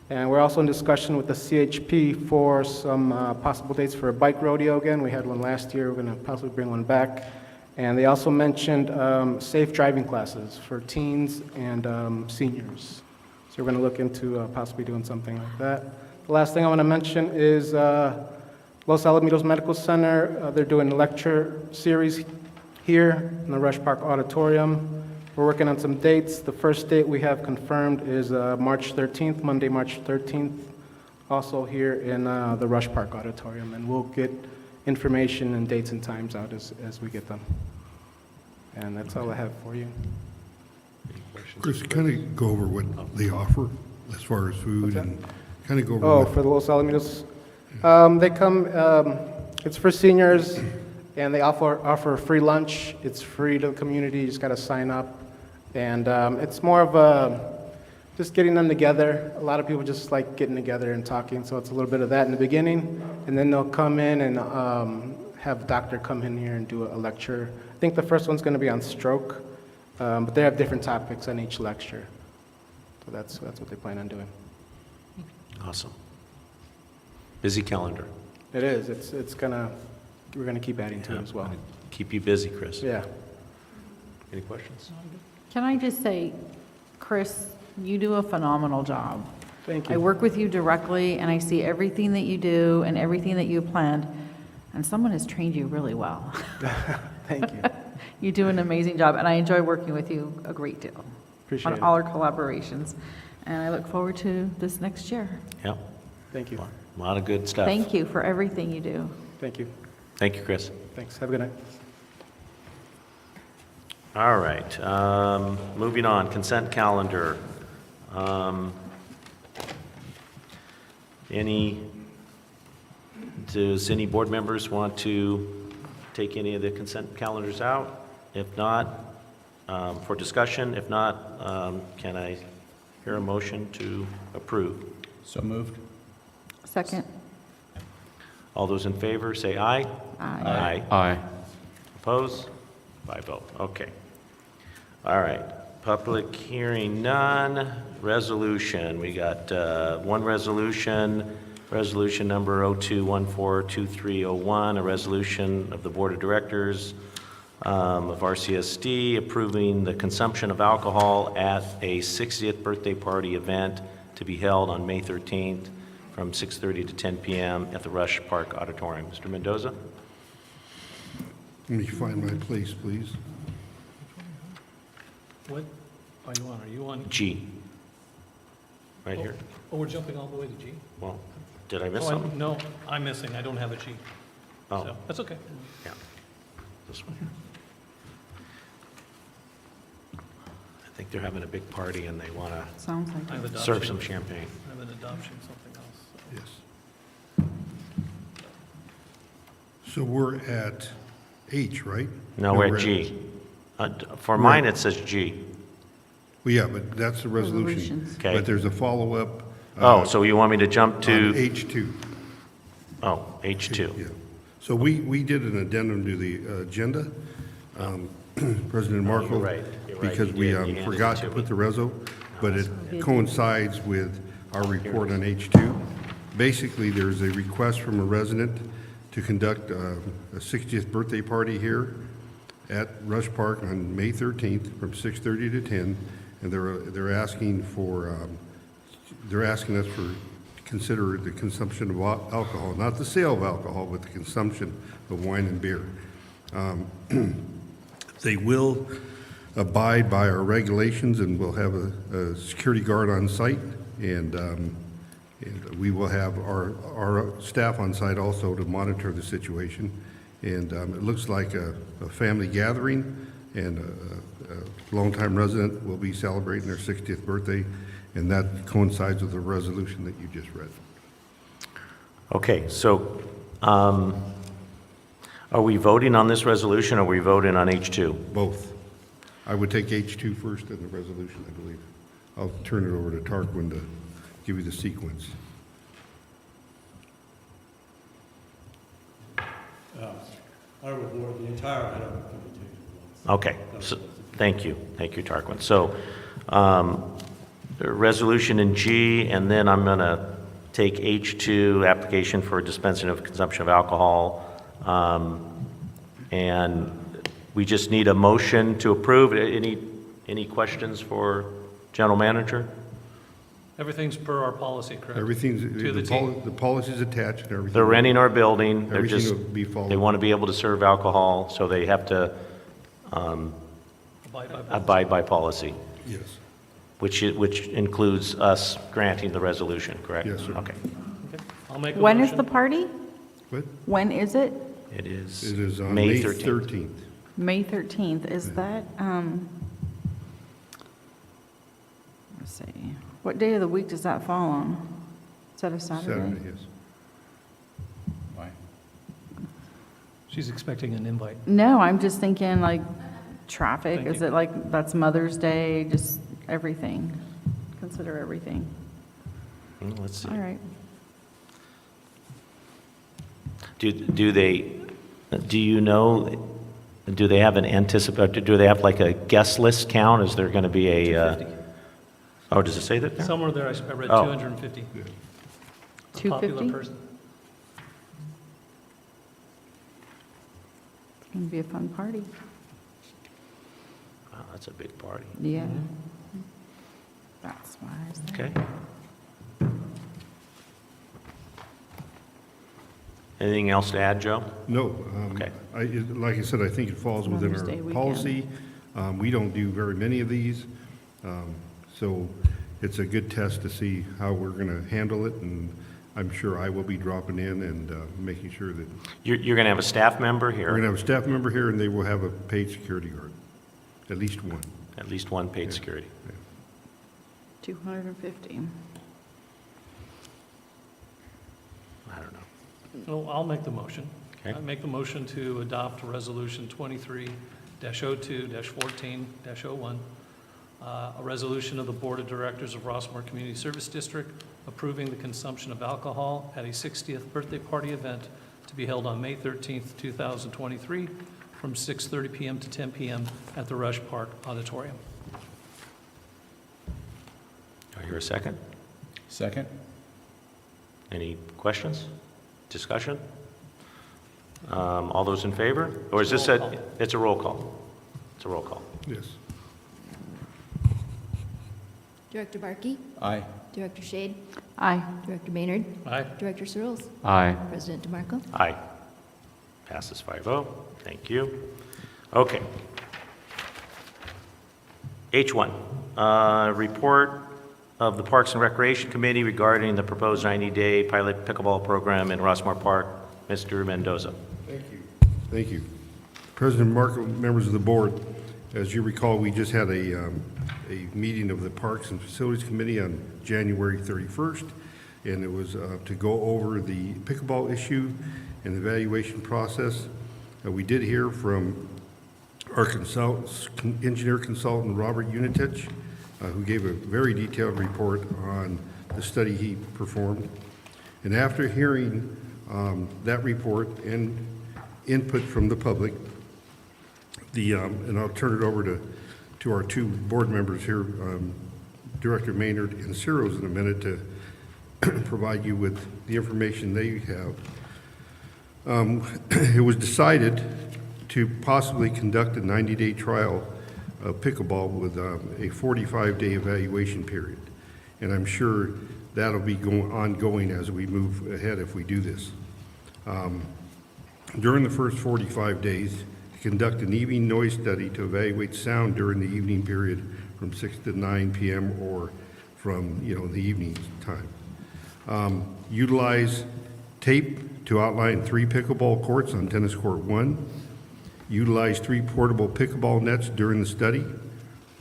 And we're also in discussion with the CHP for some possible dates for a bike rodeo again. We had one last year. We're going to possibly bring one back. And they also mentioned safe driving classes for teens and seniors. So we're going to look into possibly doing something like that. The last thing I want to mention is Los Alamitos Medical Center. They're doing a lecture series here in the Rush Park Auditorium. We're working on some dates. The first date we have confirmed is March 13th, Monday, March 13th, also here in the Rush Park Auditorium. And we'll get information and dates and times out as we get them. And that's all I have for you. Chris, kind of go over what they offer as far as food and kind of go over. Oh, for the Los Alamitos? They come, it's for seniors, and they offer a free lunch. It's free to the community. You just got to sign up. And it's more of just getting them together. A lot of people just like getting together and talking, so it's a little bit of that in the beginning. And then they'll come in and have a doctor come in here and do a lecture. I think the first one's going to be on stroke, but they have different topics on each lecture. So that's what they plan on doing. Awesome. Busy calendar. It is. We're gonna keep adding to it as well. Keep you busy, Chris. Yeah. Any questions? Can I just say, Chris, you do a phenomenal job. Thank you. I work with you directly, and I see everything that you do and everything that you planned, and someone has trained you really well. Thank you. You do an amazing job, and I enjoy working with you a great deal. Appreciate on it. all our collaborations, and I look forward to this next year. Yep. Thank you. A lot of good stuff. Thank you for everything you do. Thank you. Thank you, Chris. Thanks. Have a good night. All right, moving on, consent calendar. Does any board members want to take any of the consent calendars out? If not, for discussion, if not, can I hear a motion to approve? So moved. Second. All those in favor, say aye. Aye. Aye. Opposed? By vote, okay. All right, public hearing, none. Resolution, we got one resolution, resolution number 02142301, a resolution of the Board of Directors of RCSD approving the consumption of alcohol at a 60th birthday party event to be held on May 13th from 6:30 to 10 p.m. at the Rush Park Auditorium. Mr. Mendoza? Let me find my place, please. What are you on? Are you on? G. Right here? Oh, we're jumping all the way to G? Well, did I miss Oh, something? No, I'm missing. I don't have a G. Oh. So, that's okay. Yeah. This one. I think they're having a big party and they want to Sounds like I have it. adoption. serve some champagne. I have an adoption, something else. Yes. So we're at H, right? No, we're at G. For mine, it says G. Well, yeah, but that's the resolution. Resolutions. Okay. But there's a follow-up. Oh, so you want me to jump On to, H2. oh, H2. Yeah. So we did an addendum to the agenda, President Markle. You're right. Because You we did. You handed forgot it to to put me. the reso, but it did. coincides with our report on H2. Basically, there's a request from a resident to conduct a 60th birthday party here at Rush Park on May 13th from 6:30 to 10, and they're asking us for consider the consumption of alcohol, not the sale of alcohol, but the consumption of wine and beer. They will abide by our regulations, and we'll have a security guard on site, and we will have our staff on site also to monitor the situation. And it looks like a family gathering, and a longtime resident will be celebrating their 60th birthday, and that coincides with the resolution that you just read. Okay, so are we voting on this resolution, or are we voting on H2? Both. I would take H2 first and the resolution, I believe. I'll turn it over to Tarquin to give you the sequence. I would award the entire item to be taken. Okay, so, thank you, Tarquin. So, the resolution in G, and then I'm going to take H2, application for dispensing of consumption of alcohol, and we just need a motion to approve. Any questions for General Manager? Everything's per our policy, correct? Everything's, To the T. the policy's attached and everything. They're renting our building, they're Everything just, will be followed. they want to be able to serve alcohol, so they have to abide by policy, Yes. which includes us granting the resolution, correct? Yes, sir. Okay. Okay. I'll make a When is motion. the party? What? When is it? It is It is on May May 13th. 13th. May 13th. Is that, let's see, what day of the week does that fall on? Is that a Saturday? Saturday, yes. Why? She's expecting an invite. No, I'm just thinking like traffic. Thank Is you. it like, that's Mother's Day, just everything? Consider everything. Let's see. All right. Do you know, do they have an do they have like a guest list count? Is there going to be a, 250. oh, does it say that there? Somewhere there, I read Oh. 250. A 250? popular person. It's going to be a fun party. Wow, that's a big party. Yeah. That's why I was there. Okay. Anything else to add, Joe? No. Okay. Like I said, I think it falls within Mother's Day our weekend. policy. We don't do very many of these. So it's a good test to see how we're going to handle it, and I'm sure I will be dropping in and making sure that You're going to have a staff member we're going here, to have a staff member here, and they will have a paid security guard, at least one. at least one paid security. 250. I don't know. Well, I'll make the motion. Okay. I make the motion to adopt Resolution 23-02-14-01, a resolution of the Board of Directors of Rossmoor Community Service District approving the consumption of alcohol at a 60th birthday party event to be held on May 13th, 2023, from 6:30 PM to 10 PM at the Rush Park Auditorium. Do I hear a second? Second? Any questions? Discussion? All those in favor? Or is this Roll call. it's a roll call? It's a roll call. Yes. Director Barkey, Aye. Director Shade, Aye. Director Maynard, Aye. Director Searles, Aye. President DeMarco. Aye. Passes 5-0. Thank you. Okay. H1, report of the Parks and Recreation Committee regarding the proposed 90-day pilot pickleball program in Rossmoor Park. Mr. Mendoza. Thank you. Thank you. President Marco, members of the board, as you recall, we just had a meeting of the Parks and Facilities Committee on January 31st, and it was to go over the pickleball issue and evaluation process. We did hear from our engineer consultant, Robert Unitich, who gave a very detailed report on the study he performed. And after hearing that report and input from the public, and I'll turn it over to our two board members here, Director Maynard and Ciros, in a minute to provide you with the information they have. It was decided to possibly conduct a 90-day trial of pickleball with a 45-day evaluation period. And I'm sure that'll be ongoing as we move ahead if we do this. During the first 45 days, conduct an evening noise study to evaluate sound during the evening period from 6 to 9 p.m. or from, the evening time. Utilize tape to outline 3 pickleball courts on tennis court 1. Utilize 3 portable pickleball nets during the study.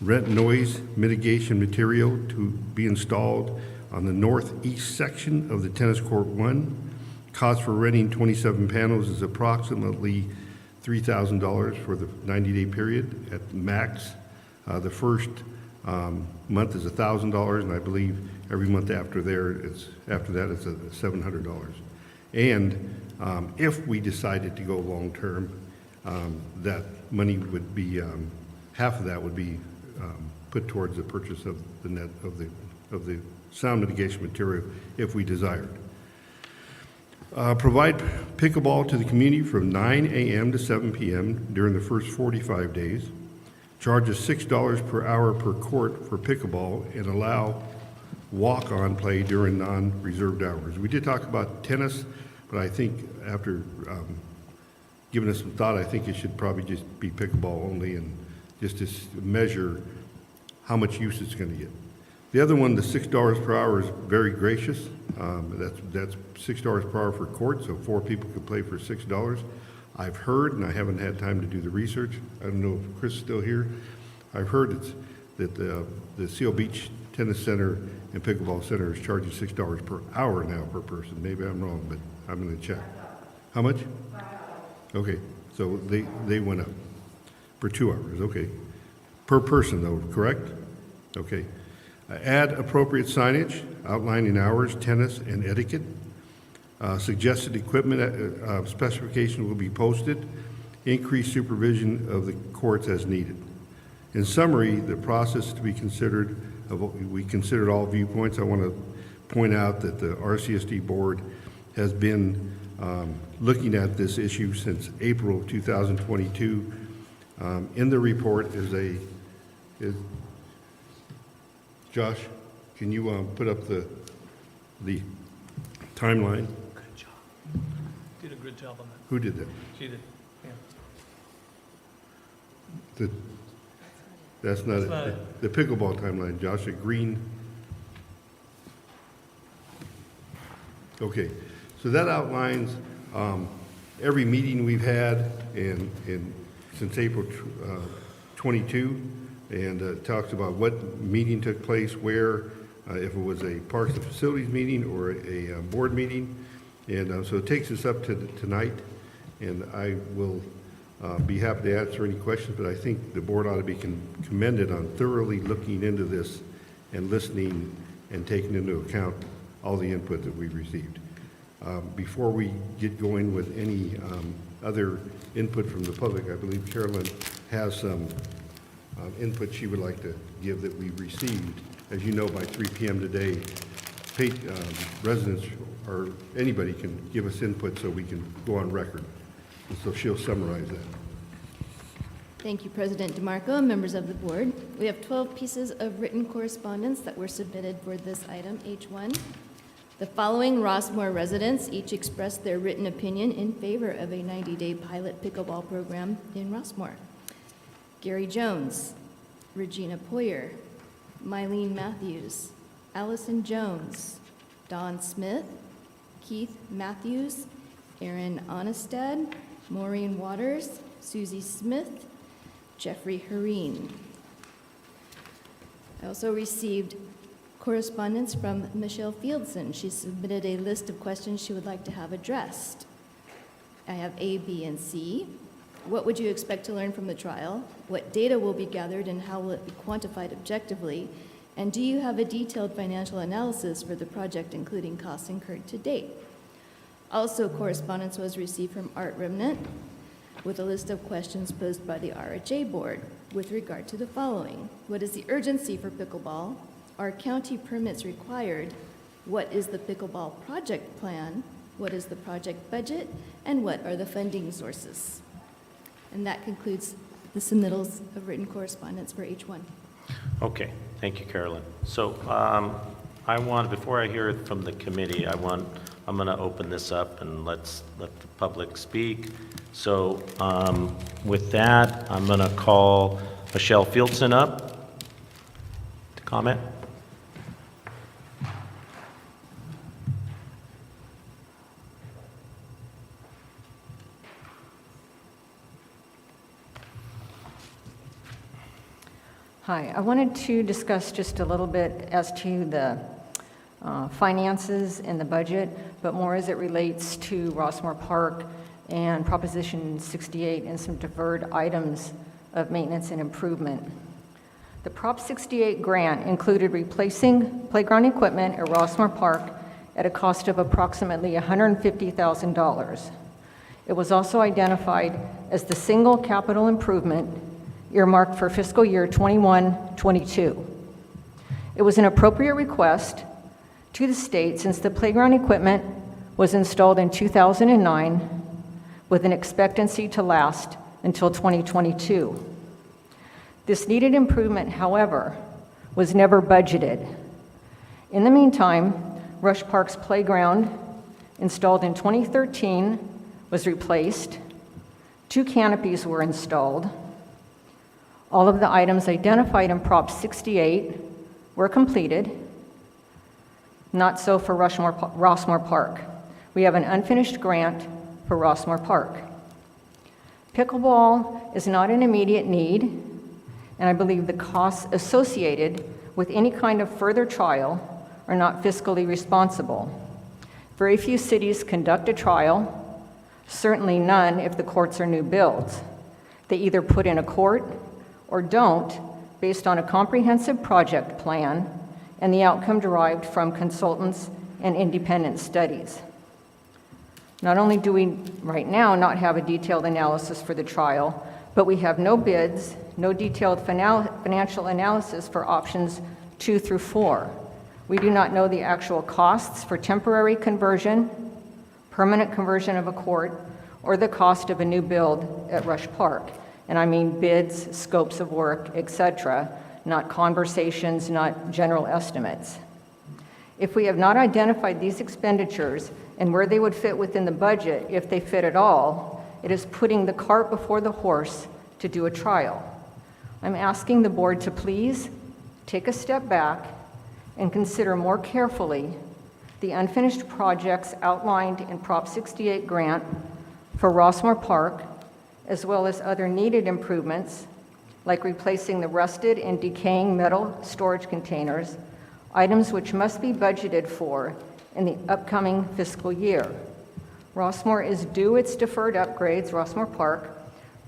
Rent noise mitigation material to be installed on the northeast section of the tennis court 1. Cost for renting 27 panels is approximately $3,000 for the 90-day period at max. The first month is $1,000, and I believe every month after that it's $700. And if we decided to go long-term, that money would be, half of that would be put towards the purchase of the net of the sound mitigation material if we desired. Provide pickleball to the community from 9 a.m. to 7 p.m. during the first 45 days. Charges $6 per hour per court for pickleball and allow walk-on play during non-reserved hours. We did talk about tennis, but I think after giving us some thought, I think it should probably just be pickleball only and just to measure how much use it's going to get. The other one, the $6 per hour, is very gracious. That's $6 per hour for court, so 4 people could play for $6. I've heard, and I haven't had time to do the research, I don't know if Chris is still here, I've heard that the Seal Beach Tennis Center and Pickleball Center is charging $6 per hour now per person. Maybe I'm wrong, but I'm going to check. How much? Okay, so they went up for 2 hours, okay. Per person though, correct? Okay. Add appropriate signage outlining hours, tennis, and etiquette. Suggested equipment specification will be posted. Increase supervision of the courts as needed. In summary, the process to be considered, we considered all viewpoints. I want to point out that the RCSD board has been looking at this issue since April 2022. In the report is Josh, can you put up the timeline? Good job. Did a good job on that. Who did that? She did, yeah. That's not not it. The pickleball timeline, Josh, a green. Okay, so that outlines every meeting we've had since April 22. And talks about what meeting took place, where, if it was a Parks and Facilities meeting or a board meeting. And so it takes us up to tonight, and I will be happy to answer any questions, but I think the board ought to be commended on thoroughly looking into this and listening and taking into account all the input that we've received. Before we get going with any other input from the public, I believe Carolyn has some input she would like to give that we received. As you know, by 3 p.m. today, residents or anybody can give us input so we can go on record. And so she'll summarize that. Thank you, President DeMarco and members of the board. We have 12 pieces of written correspondence that were submitted for this item, H1. The following Rossmoor residents each expressed their written opinion in favor of a 90-day pilot pickleball program in Rossmoor. Gary Jones, Regina Poyer, Mylene Matthews, Allison Jones, Don Smith, Keith Matthews, Aaron Onestad, Maureen Waters, Susie Smith, Jeffrey Hareen. I also received correspondence from Michelle Fieldson. She submitted a list of questions she would like to have addressed. I have A, B, and C. What would you expect to learn from the trial? What data will be gathered and how will it be quantified objectively? And do you have a detailed financial analysis for the project, including costs incurred to date? Also, correspondence was received from Art Remnant with a list of questions posed by the RHA board with regard to the following. What is the urgency for pickleball? Are county permits required? What is the pickleball project plan? What is the project budget? And what are the funding sources? And that concludes the submittals of written correspondence for H1. Okay, thank you, Carolyn. So before I hear it from the committee, I'm going to open this up and let the public speak. So with that, I'm going to call Michelle Fieldson up to comment. Hi, I wanted to discuss just a little bit as to the finances and the budget, but more as it relates to Rossmoor Park and Proposition 68 and some deferred items of maintenance and improvement. The Prop 68 grant included replacing playground equipment at Rossmoor Park at a cost of approximately $150,000. It was also identified as the single capital improvement earmarked for fiscal year 21-22. It was an appropriate request to the state since the playground equipment was installed in 2009 with an expectancy to last until 2022. This needed improvement, however, was never budgeted. In the meantime, Rush Park's playground, installed in 2013, was replaced. 2 canopies were installed. All of the items identified in Prop 68 were completed. Not so for Rossmoor Park. We have an unfinished grant for Rossmoor Park. Pickleball is not an immediate need, and I believe the costs associated with any kind of further trial are not fiscally responsible. Very few cities conduct a trial, certainly none if the courts are new builds. They either put in a court or don't, based on a comprehensive project plan and the outcome derived from consultants and independent studies. Not only do we right now not have a detailed analysis for the trial, but we have no bids, no detailed financial analysis for options 2 through 4. We do not know the actual costs for temporary conversion, permanent conversion of a court, or the cost of a new build at Rush Park. And I mean bids, scopes of work, etc., not conversations, not general estimates. If we have not identified these expenditures and where they would fit within the budget, if they fit at all, it is putting the cart before the horse to do a trial. I'm asking the board to please take a step back and consider more carefully the unfinished projects outlined in Prop 68 grant for Rossmoor Park, as well as other needed improvements, like replacing the rusted and decaying metal storage containers, items which must be budgeted for in the upcoming fiscal year. Rossmoor is due its deferred upgrades, Rossmoor Park,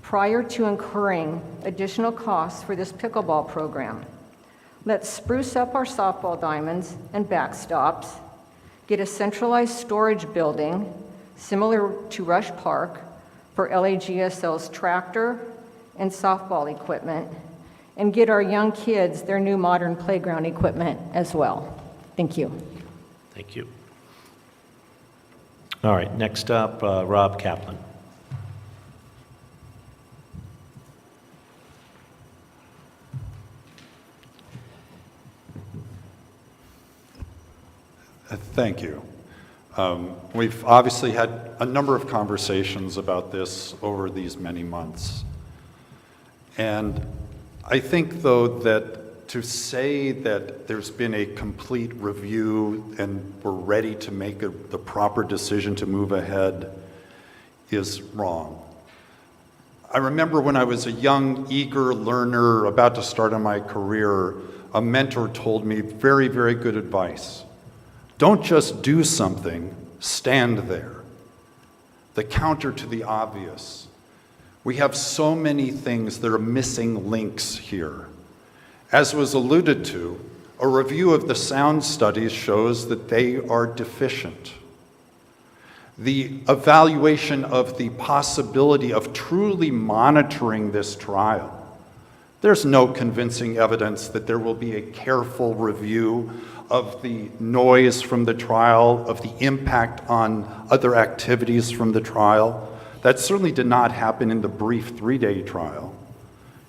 prior to incurring additional costs for this pickleball program. Let's spruce up our softball diamonds and backstops, get a centralized storage building similar to Rush Park for LAGSL's tractor and softball equipment, and get our young kids their new modern playground equipment as well. Thank you. Thank you. All right, next up, Rob Kaplan. Thank you. We've obviously had a number of conversations about this over these many months. And I think, though, that to say that there's been a complete review and we're ready to make the proper decision to move ahead is wrong. I remember when I was a young, eager learner about to start on my career, a mentor told me very, very good advice. Don't just do something, stand there. The counter to the obvious. We have so many things that are missing links here. As was alluded to, a review of the sound studies shows that they are deficient. The evaluation of the possibility of truly monitoring this trial, there's no convincing evidence that there will be a careful review of the noise from the trial, of the impact on other activities from the trial. That certainly did not happen in the brief 3-day trial.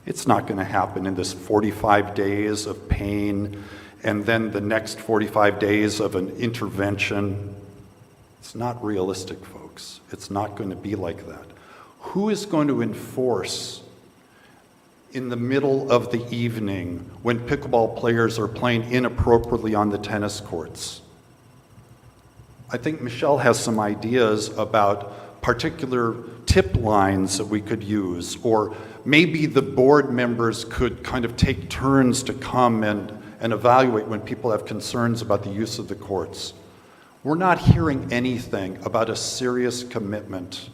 It's not going to happen in this 45 days of pain and then the next 45 days of an intervention. It's not realistic, folks. It's not going to be like that. Who is going to enforce in the middle of the evening when pickleball players are playing inappropriately on the tennis courts? I think Michelle has some ideas about particular tip lines that we could use, or maybe the board members could kind of take turns to come and evaluate when people have concerns about the use of the courts. We're not hearing anything about a serious commitment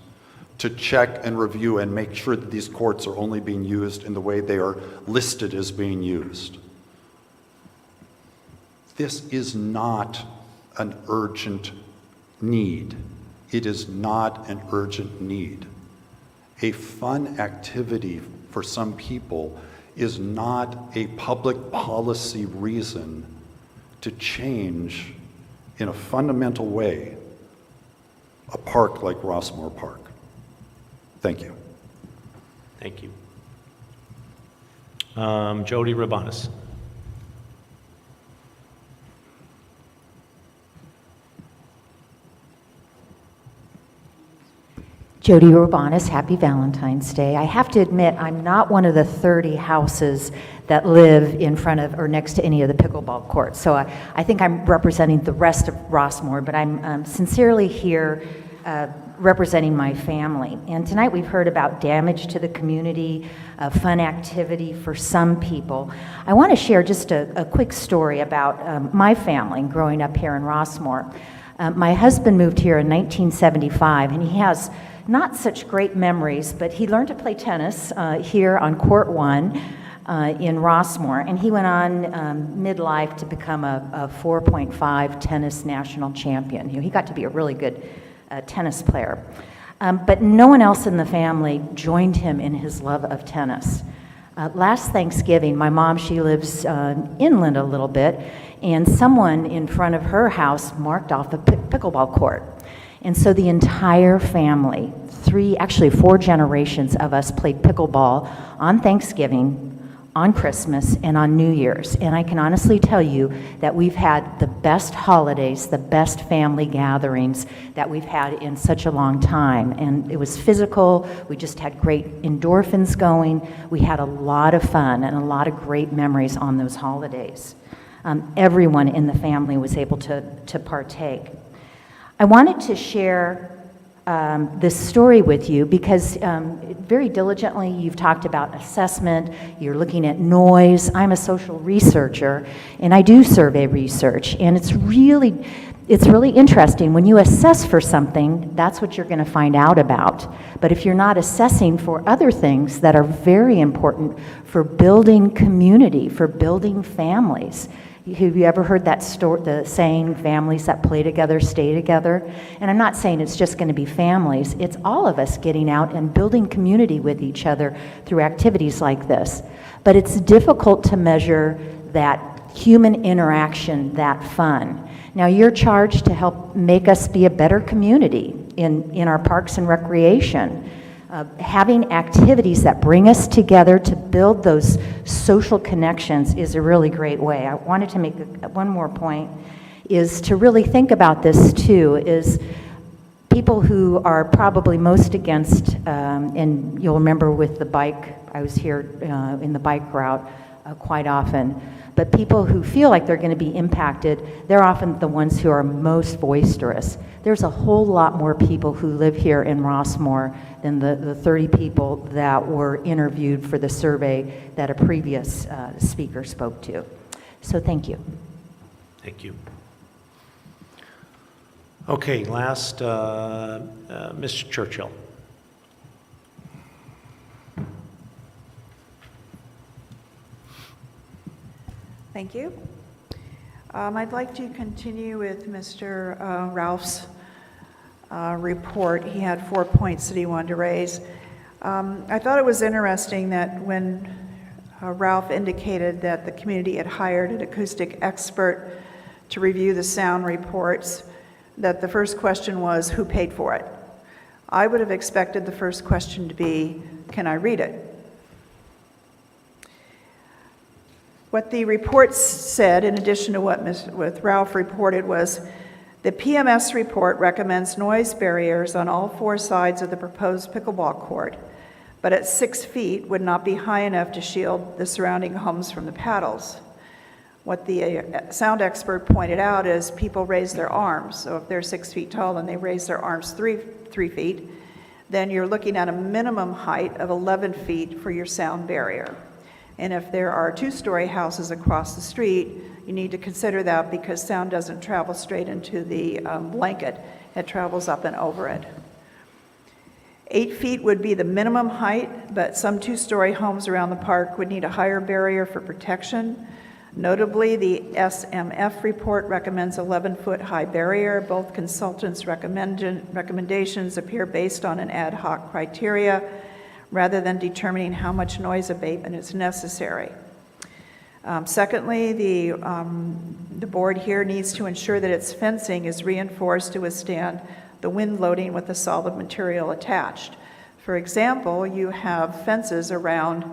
to check and review and make sure that these courts are only being used in the way they are listed as being used. This is not an urgent need. It is not an urgent need. A fun activity for some people is not a public policy reason to change in a fundamental way a park like Rossmoor Park. Thank you. Thank you. Jody Rabanis. Jody Urbanis, happy Valentine's Day. I have to admit, I'm not one of the 30 houses that live in front of or next to any of the pickleball courts. So I think I'm representing the rest of Rossmoor, but I'm sincerely here representing my family. And tonight we've heard about damage to the community, fun activity for some people. I want to share just a quick story about my family growing up here in Rossmoor. My husband moved here in 1975, and he has not such great memories, but he learned to play tennis here on Court 1 in Rossmoor, and he went on midlife to become a 4.5 tennis national champion. He got to be a really good tennis player. But no one else in the family joined him in his love of tennis. Last Thanksgiving, my mom, she lives inland a little bit, and someone in front of her house marked off a pickleball court. And so the entire family, actually 4 generations of us played pickleball on Thanksgiving, on Christmas, and on New Year's. And I can honestly tell you that we've had the best holidays, the best family gatherings that we've had in such a long time. And it was physical, we just had great endorphins going, we had a lot of fun and a lot of great memories on those holidays. Everyone in the family was able to partake. I wanted to share this story with you because very diligently you've talked about assessment, you're looking at noise. I'm a social researcher and I do survey research, and it's really interesting. When you assess for something, that's what you're going to find out about. But if you're not assessing for other things that are very important for building community, for building families. Have you ever heard that the saying, families that play together stay together? And I'm not saying it's just going to be families. It's all of us getting out and building community with each other through activities like this. But it's difficult to measure that human interaction, that fun. Now, you're charged to help make us be a better community in our parks and recreation. Having activities that bring us together to build those social connections is a really great way. I wanted to make one more point, is to really think about this too, is people who are probably most against, and you'll remember with the bike, I was here in the bike route quite often, but people who feel like they're going to be impacted, they're often the ones who are most boisterous. There's a whole lot more people who live here in Rossmoor than the 30 people that were interviewed for the survey that a previous speaker spoke to. So thank you. Thank you. Okay, last, Ms. Churchill. Thank you. I'd like to continue with Mr. Ralph's report. He had 4 points that he wanted to raise. I thought it was interesting that when Ralph indicated that the community had hired an acoustic expert to review the sound reports, that the first question was, who paid for it? I would have expected the first question to be, can I read it? What the report said, in addition to what Ralph reported, was the PMS report recommends noise barriers on all 4 sides of the proposed pickleball court, but at 6 feet would not be high enough to shield the surrounding homes from the paddles. What the sound expert pointed out is people raise their arms. So if they're 6 feet tall and they raise their arms 3 feet, then you're looking at a minimum height of 11 feet for your sound barrier. And if there are 2-story houses across the street, you need to consider that because sound doesn't travel straight into the blanket. It travels up and over it. 8 feet would be the minimum height, but some 2-story homes around the park would need a higher barrier for protection. Notably, the SMF report recommends 11-foot high barrier. Both consultants' recommendations appear based on an ad hoc criteria rather than determining how much noise abatement is necessary. Secondly, the board here needs to ensure that its fencing is reinforced to withstand the wind loading with a solid material attached. For example, you have fences around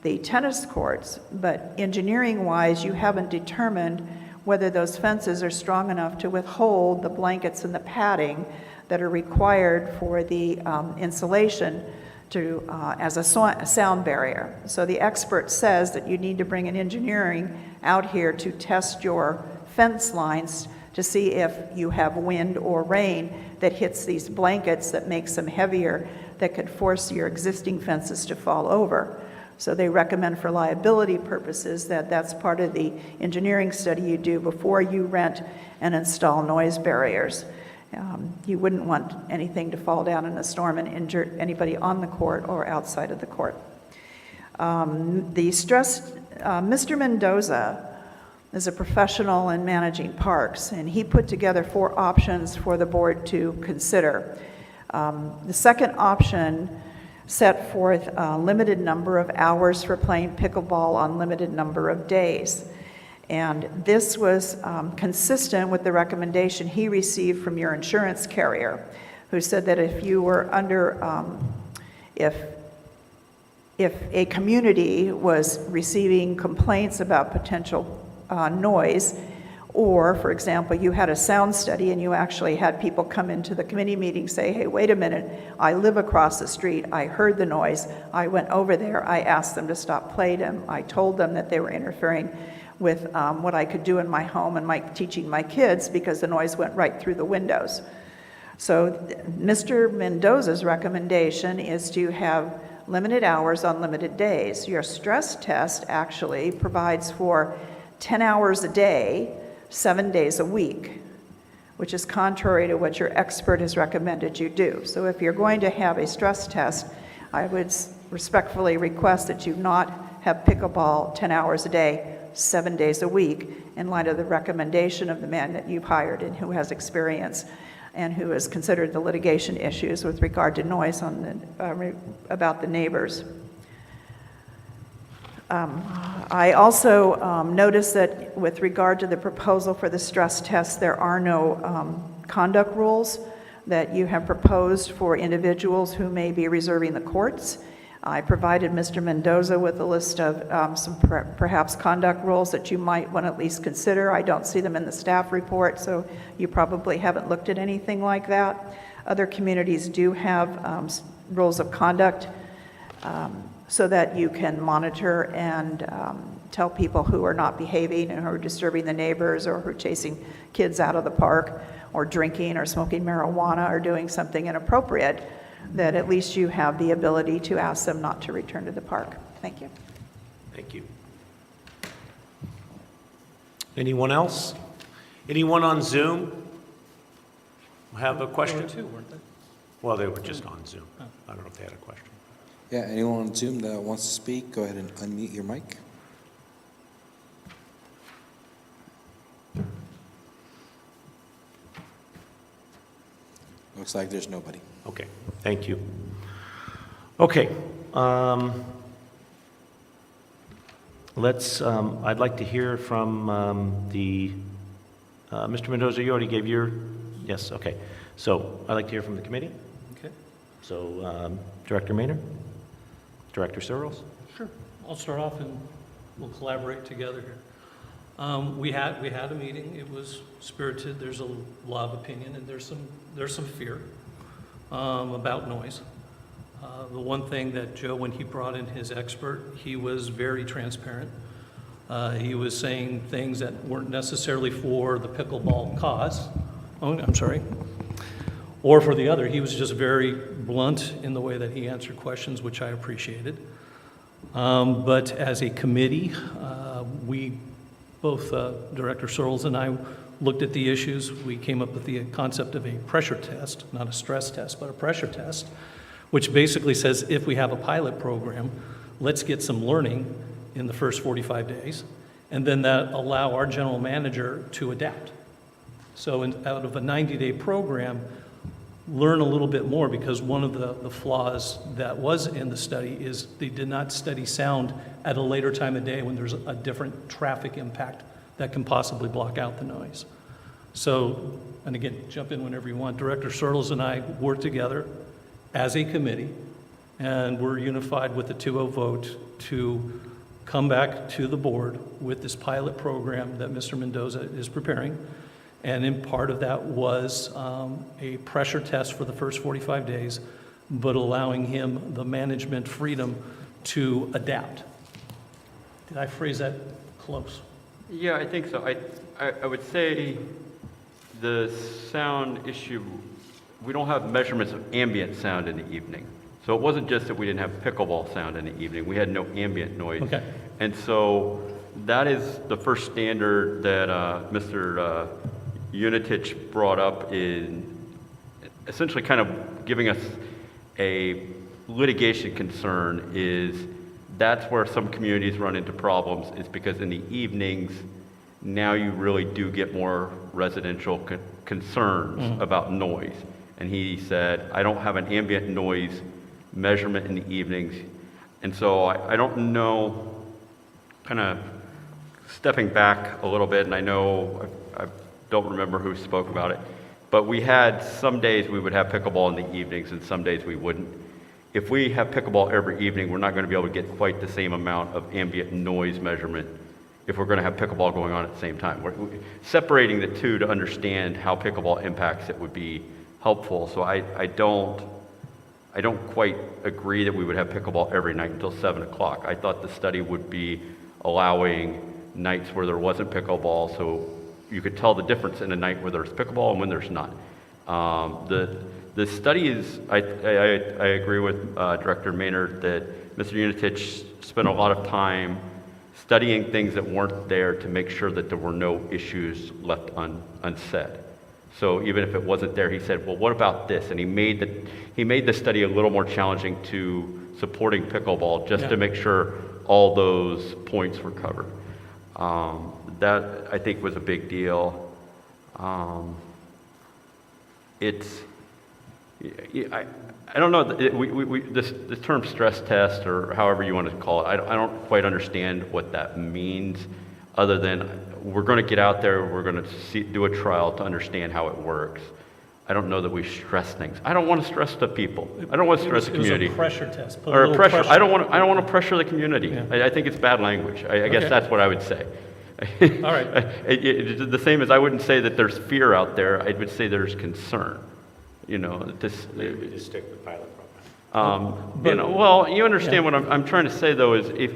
the tennis courts, but engineering-wise, you haven't determined whether those fences are strong enough to withhold the blankets and the padding that are required for the insulation to, as a sound barrier. So the expert says that you need to bring an engineering out here to test your fence lines to see if you have wind or rain that hits these blankets that makes them heavier, that could force your existing fences to fall over. So they recommend for liability purposes that that's part of the engineering study you do before you rent and install noise barriers. You wouldn't want anything to fall down in a storm and injure anybody on the court or outside of the court. Mr. Mendoza is a professional in managing parks, and he put together 4 options for the board to consider. The second option set forth a limited number of hours for playing pickleball on limited number of days. And this was consistent with the recommendation he received from your insurance carrier, who said that if you were under, if a community was receiving complaints about potential noise, or, for example, you had a sound study and you actually had people come into the committee meeting say, hey, wait a minute, I live across the street, I heard the noise, I went over there, I asked them to stop playing, I told them that they were interfering with what I could do in my home and teaching my kids because the noise went right through the windows. So Mr. Mendoza's recommendation is to have limited hours on limited days. Your stress test actually provides for 10 hours a day, 7 days a week, which is contrary to what your expert has recommended you do. So if you're going to have a stress test, I would respectfully request that you not have pickleball 10 hours a day, 7 days a week, in light of the recommendation of the man that you've hired and who has experience and who has considered the litigation issues with regard to noise about the neighbors. I also noticed that with regard to the proposal for the stress test, there are no conduct rules that you have proposed for individuals who may be reserving the courts. I provided Mr. Mendoza with a list of some perhaps conduct rules that you might want to at least consider. I don't see them in the staff report, so you probably haven't looked at anything like that. Other communities do have rules of conduct so that you can monitor and tell people who are not behaving and who are disturbing the neighbors or who are chasing kids out of the park or drinking or smoking marijuana or doing something inappropriate, that at least you have the ability to ask them not to return to the park. Thank you. Thank you. Anyone else? Anyone on Zoom have a question? There were 2, weren't there? Well, they were just on Zoom. I don't know if they had a question. Yeah, anyone on Zoom that wants to speak, go ahead and unmute your mic. Looks like there's nobody. Okay, thank you. Okay, I'd like to hear from Mr. Mendoza, you already gave your, yes, okay. So I'd like to hear from the committee. Okay. So Director Maynard, Director Searles. Sure. I'll start off and we'll collaborate together here. We had a meeting. It was spirited. There's a lot of opinion, and there's some fear about noise. The one thing that Joe, when he brought in his expert, he was very transparent. He was saying things that weren't necessarily for the pickleball cause. Oh, I'm sorry. Or for the other. He was just very blunt in the way that he answered questions, which I appreciated. But as a committee, we, both Director Searles and I, looked at the issues. We came up with the concept of a pressure test, not a stress test, but a pressure test, which basically says if we have a pilot program, let's get some learning in the first 45 days, and then that allow our general manager to adapt. So out of a 90-day program, learn a little bit more, because one of the flaws that was in the study is they did not study sound at a later time of day when there's a different traffic impact that can possibly block out the noise. So, and again, jump in whenever you want. Director Searles and I worked together as a committee, and we're unified with a 2-0 vote to come back to the board with this pilot program that Mr. Mendoza is preparing. And in part of that was a pressure test for the first 45 days, but allowing him the management freedom to adapt. Did I phrase that close? Yeah, I think so. I would say the sound issue, we don't have measurements of ambient sound in the evening. So it wasn't just that we didn't have pickleball sound in the evening. We had no ambient noise. Okay. And so that is the first standard that Mr. Unitich brought up, in essentially kind of giving us a litigation concern. Is that's where some communities run into problems, is because in the evenings, now you really do get more residential concerns about noise. And he said, I don't have an ambient noise measurement in the evenings. And so I don't know, kind of stepping back a little bit, and I know I don't remember who spoke about it, but we had some days we would have pickleball in the evenings and some days we wouldn't. If we have pickleball every evening, we're not going to be able to get quite the same amount of ambient noise measurement if we're going to have pickleball going on at the same time. Separating the two to understand how pickleball impacts it would be helpful. So I don't quite agree that we would have pickleball every night until 7 o'clock. I thought the study would be allowing nights where there wasn't pickleball, so you could tell the difference in a night where there's pickleball and when there's not. The study is, I agree with Director Maynard that Mr. Unitich spent a lot of time studying things that weren't there to make sure that there were no issues left unsaid. So even if it wasn't there, he said, well, what about this? And he made the study a little more challenging to supporting pickleball, just to make sure all those points were covered. That, I think, was a big deal. I don't know, the term stress test, or however you want to call it, I don't quite understand what that means, other than we're going to get out there, we're going to do a trial to understand how it works. I don't know that we stress things. I don't want to stress the people. I don't want to stress the community. It was a pressure test. Or a pressure. I don't want to pressure the community. Yeah. I think it's bad language. I guess that's what I would say. All right. The same as I wouldn't say that there's fear out there. I would say there's concern. You know, Maybe we just stick with pilot program. Well, you understand what I'm trying to say, though, is if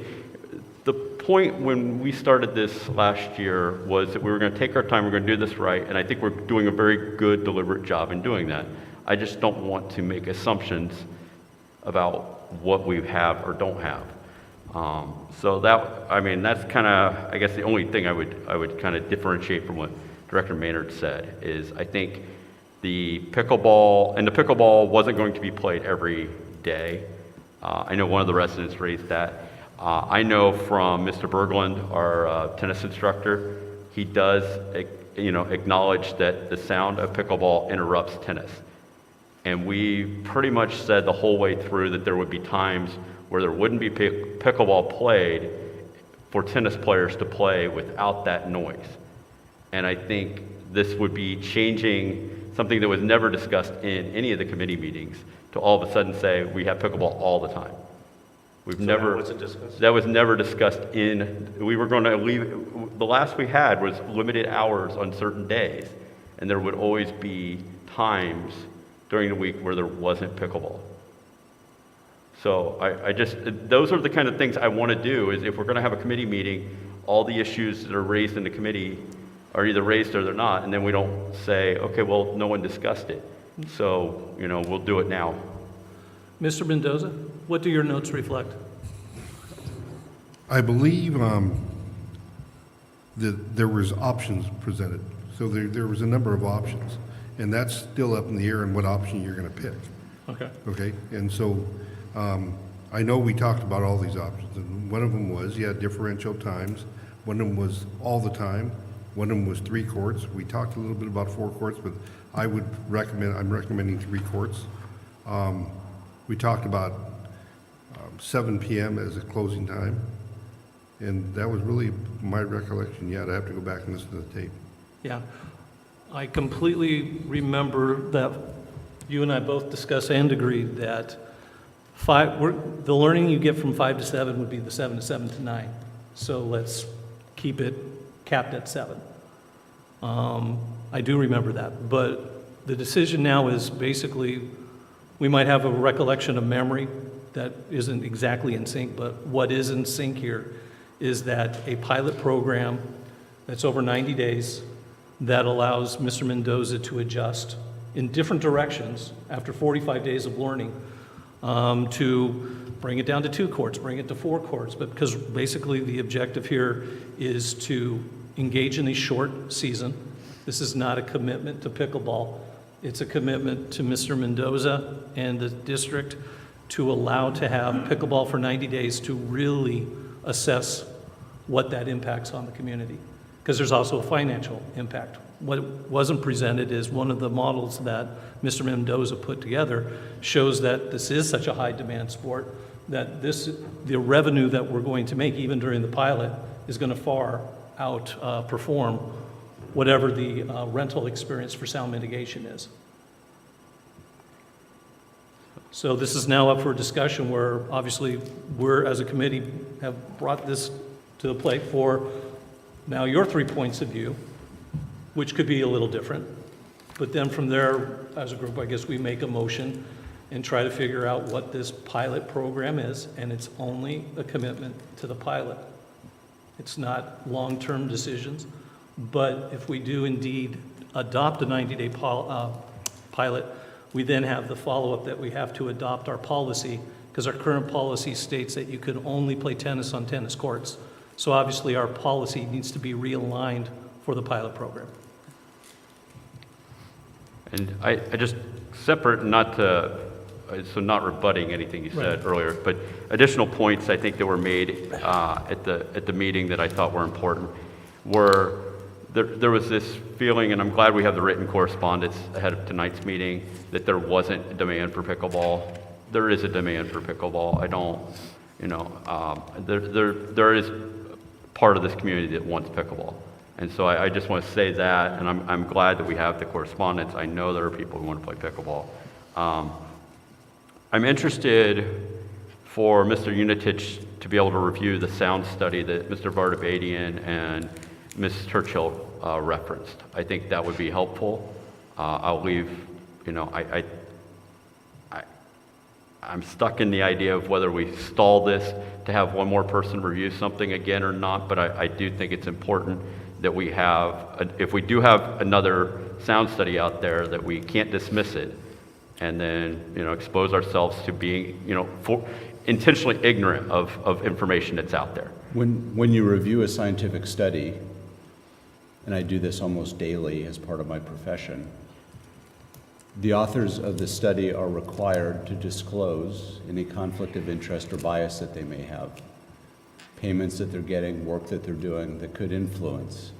the point when we started this last year was that we were going to take our time, we're going to do this right, and I think we're doing a very good, deliberate job in doing that. I just don't want to make assumptions about what we have or don't have. So that's kind of, I guess, the only thing I would kind of differentiate from what Director Maynard said is I think the pickleball wasn't going to be played every day. I know one of the residents raised that. I know from Mr. Berglund, our tennis instructor, he does acknowledge that the sound of pickleball interrupts tennis. And we pretty much said the whole way through that there would be times where there wouldn't be pickleball played for tennis players to play without that noise. And I think this would be changing something that was never discussed in any of the committee meetings to all of a sudden say we have pickleball all the time. We've So that never. wasn't discussed? That was never discussed we were going to leave, the last we had was limited hours on certain days, and there would always be times during the week where there wasn't pickleball. So I just, those are the kind of things I want to do, is if we're going to have a committee meeting, all the issues that are raised in the committee are either raised or they're not, and then we don't say, okay, well, no one discussed it. So, we'll do it now. Mr. Mendoza, what do your notes reflect? I believe that there was options presented. So there was a number of options, and that's still up in the air on what option you're going to pick. Okay. Okay, and so I know we talked about all these options, and one of them was, differential times. One of them was all the time. One of them was 3 courts. We talked a little bit about 4 courts, but I'm recommending 3 courts. We talked about 7 p.m. as a closing time, and that was really my recollection. I'd have to go back and listen to the tape. Yeah. I completely remember that you and I both discussed and agreed that the learning you get from 5 to 7 would be the 7 to 7 to 9. So let's keep it capped at 7. I do remember that. But the decision now is basically, we might have a recollection of memory that isn't exactly in sync, but what is in sync here is that a pilot program that's over 90 days that allows Mr. Mendoza to adjust in different directions after 45 days of learning, to bring it down to 2 courts, bring it to 4 courts, but because basically the objective here is to engage in a short season. This is not a commitment to pickleball. It's a commitment to Mr. Mendoza and the district to allow to have pickleball for 90 days to really assess what that impacts on the community. Because there's also a financial impact. What wasn't presented is one of the models that Mr. Mendoza put together shows that this is such a high demand sport that the revenue that we're going to make even during the pilot is going to far outperform whatever the rental experience for sound mitigation is. So this is now up for discussion where obviously we're, as a committee, have brought this to the plate for now your 3 points of view, which could be a little different. But then from there, as a group, I guess we make a motion and try to figure out what this pilot program is, and it's only a commitment to the pilot. It's not long-term decisions, but if we do indeed adopt a 90-day pilot, we then have the follow-up that we have to adopt our policy, because our current policy states that you can only play tennis on tennis courts. So obviously our policy needs to be realigned for the pilot program. And I just, separate, not rebutting anything you said earlier, but additional points I think that were made at the meeting that I thought were important were, there was this feeling, and I'm glad we have the written correspondence ahead of tonight's meeting, that there wasn't a demand for pickleball. There is a demand for pickleball. There is part of this community that wants pickleball. And so I just want to say that, and I'm glad that we have the correspondence. I know there are people who want to play pickleball. I'm interested for Mr. Unitich to be able to review the sound study that Mr. Vardabadian and Ms. Churchill referenced. I think that would be helpful. I'll leave, I'm stuck in the idea of whether we stall this to have one more person review something again or not, but I do think it's important that we have, if we do have another sound study out there, that we can't dismiss it and then, expose ourselves to being, intentionally ignorant of information that's out there. When you review a scientific study, and I do this almost daily as part of my profession, the authors of the study are required to disclose any conflict of interest or bias that they may have, payments that they're getting, work that they're doing that could influence.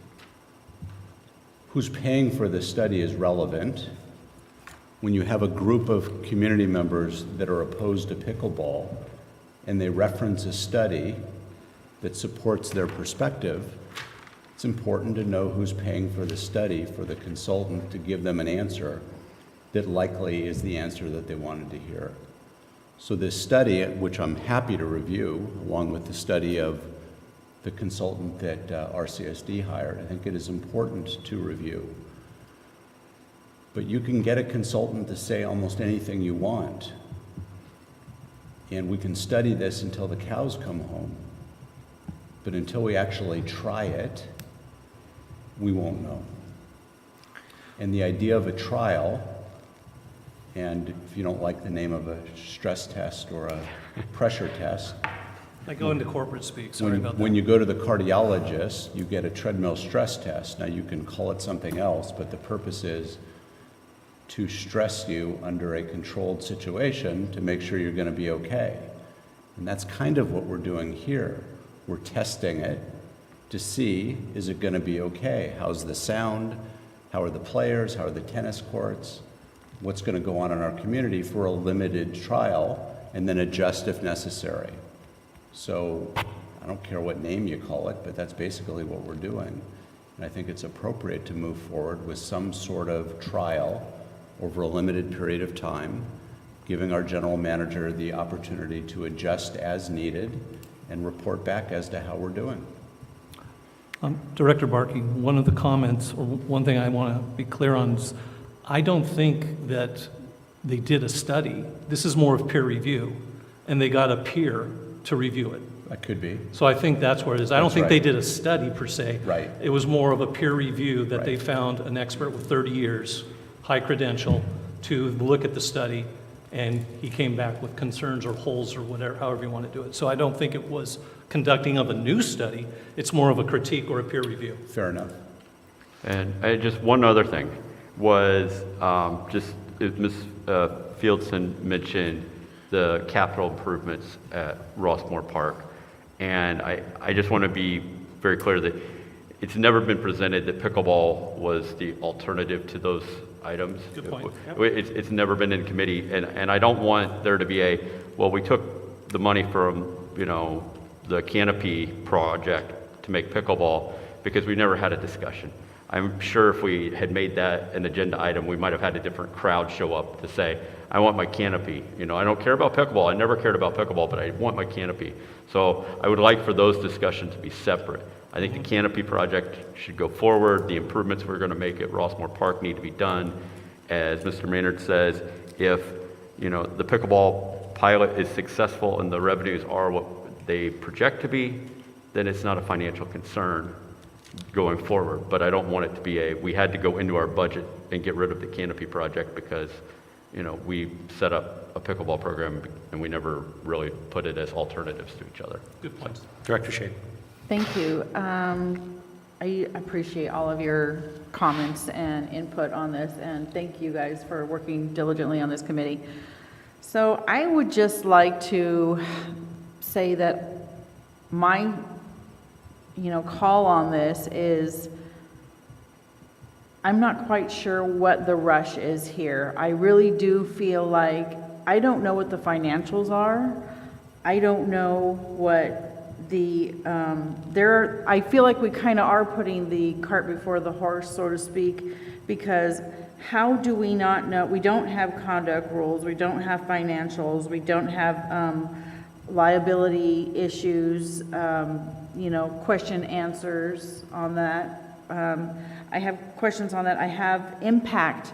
Who's paying for this study is relevant. When you have a group of community members that are opposed to pickleball and they reference a study that supports their perspective, it's important to know who's paying for the study for the consultant to give them an answer that likely is the answer that they wanted to hear. So this study, which I'm happy to review, along with the study of the consultant that RCSD hired, I think it is important to review. But you can get a consultant to say almost anything you want. And we can study this until the cows come home. But until we actually try it, we won't know. And the idea of a trial, and if you don't like the name of a stress test or a pressure test, I go into corporate speak, sorry about that. when you go to the cardiologist, you get a treadmill stress test. Now, you can call it something else, but the purpose is to stress you under a controlled situation to make sure you're going to be okay. And that's kind of what we're doing here. We're testing it to see, is it going to be okay? How's the sound? How are the players? How are the tennis courts? What's going to go on in our community for a limited trial, and then adjust if necessary. So I don't care what name you call it, but that's basically what we're doing. And I think it's appropriate to move forward with some sort of trial over a limited period of time, giving our general manager the opportunity to adjust as needed and report back as to how we're doing. Director Barkey, one of the comments, or one thing I want to be clear on is, I don't think that they did a study. This is more of peer review, and they got a peer to review it. That could be. So I think that's where it is. I don't That's think right. they did a study per se. Right. It was more of a peer review that they Right. found an expert with 30 years, high credential, to look at the study, and he came back with concerns or holes or whatever, however you want to do it. So I don't think it was conducting of a new study. It's more of a critique or a peer review. Fair enough. And just one other thing was just Ms. Fieldson mentioned the capital improvements at Rossmoor Park. And I just want to be very clear that it's never been presented that pickleball was the alternative to those items. Good point. It's never been in committee, and I don't want there to be well, we took the money from, the canopy project to make pickleball, because we never had a discussion. I'm sure if we had made that an agenda item, we might have had a different crowd show up to say, I want my canopy. I don't care about pickleball. I never cared about pickleball, but I want my canopy. So I would like for those discussions to be separate. I think the canopy project should go forward. The improvements we're going to make at Rossmoor Park need to be done. As Mr. Maynard says, if the pickleball pilot is successful and the revenues are what they project to be, then it's not a financial concern going forward. But I don't want it to be we had to go into our budget and get rid of the canopy project because we set up a pickleball program and we never really put it as alternatives to each other. Good point. Director Shade. Thank you. I appreciate all of your comments and input on this, and thank you guys for working diligently on this committee. So I would just like to say that my, call on this is, I'm not quite sure what the rush is here. I really do feel like, I don't know what the financials are. I don't know what I feel like we kind of are putting the cart before the horse, so to speak, because how do we not know? We don't have conduct rules, we don't have financials, we don't have liability issues, question answers on that. I have questions on that. I have impact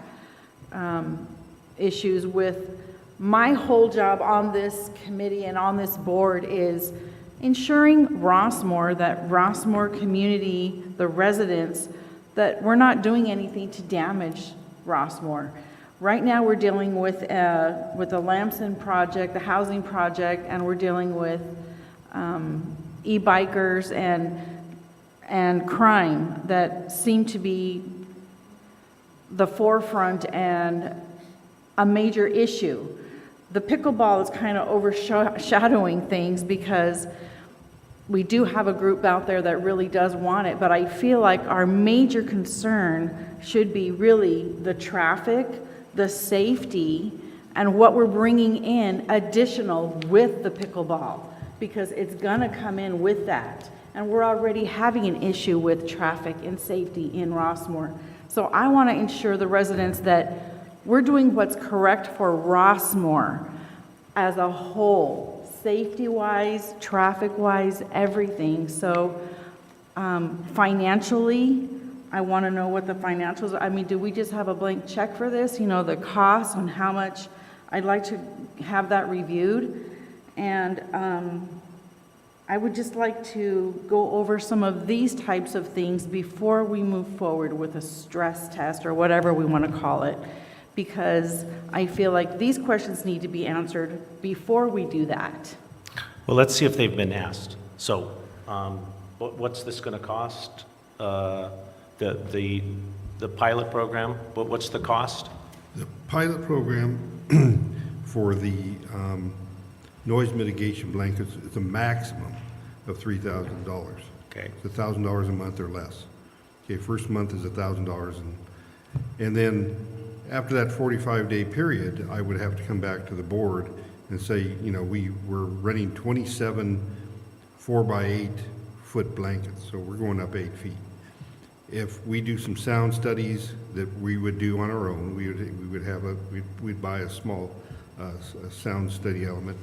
issues with my whole job on this committee and on this board is ensuring Rossmoor, that Rossmoor community, the residents, that we're not doing anything to damage Rossmoor. Right now we're dealing with the Lamson project, the housing project, and we're dealing with e-bikers and crime that seem to be the forefront and a major issue. The pickleball is kind of overshadowing things because we do have a group out there that really does want it, but I feel like our major concern should be really the traffic, the safety, and what we're bringing in additional with the pickleball, because it's gonna come in with that. And we're already having an issue with traffic and safety in Rossmoor. So I want to ensure the residents that we're doing what's correct for Rossmoor. as a whole, safety-wise, traffic-wise, everything. So financially, I want to know what the financials are. I mean, do we just have a blank check for this? You know, the cost and how much? I'd like to have that reviewed. And I would just like to go over some of these types of things before we move forward with a stress test or whatever we want to call it, because I feel like these questions need to be answered before we do that. Well, let's see if they've been asked. So, what's this going to cost? The pilot program, what's the cost? The pilot program for the noise mitigation blankets is a maximum of $3,000. Okay. It's $1,000 a month or less. Okay, first month is $1,000, and then after that 45-day period, I would have to come back to the board and say, you know, we're renting 27 4x8 foot blankets, so we're going up 8 feet. If we do some sound studies that we would do on our own, we'd buy a small sound study element,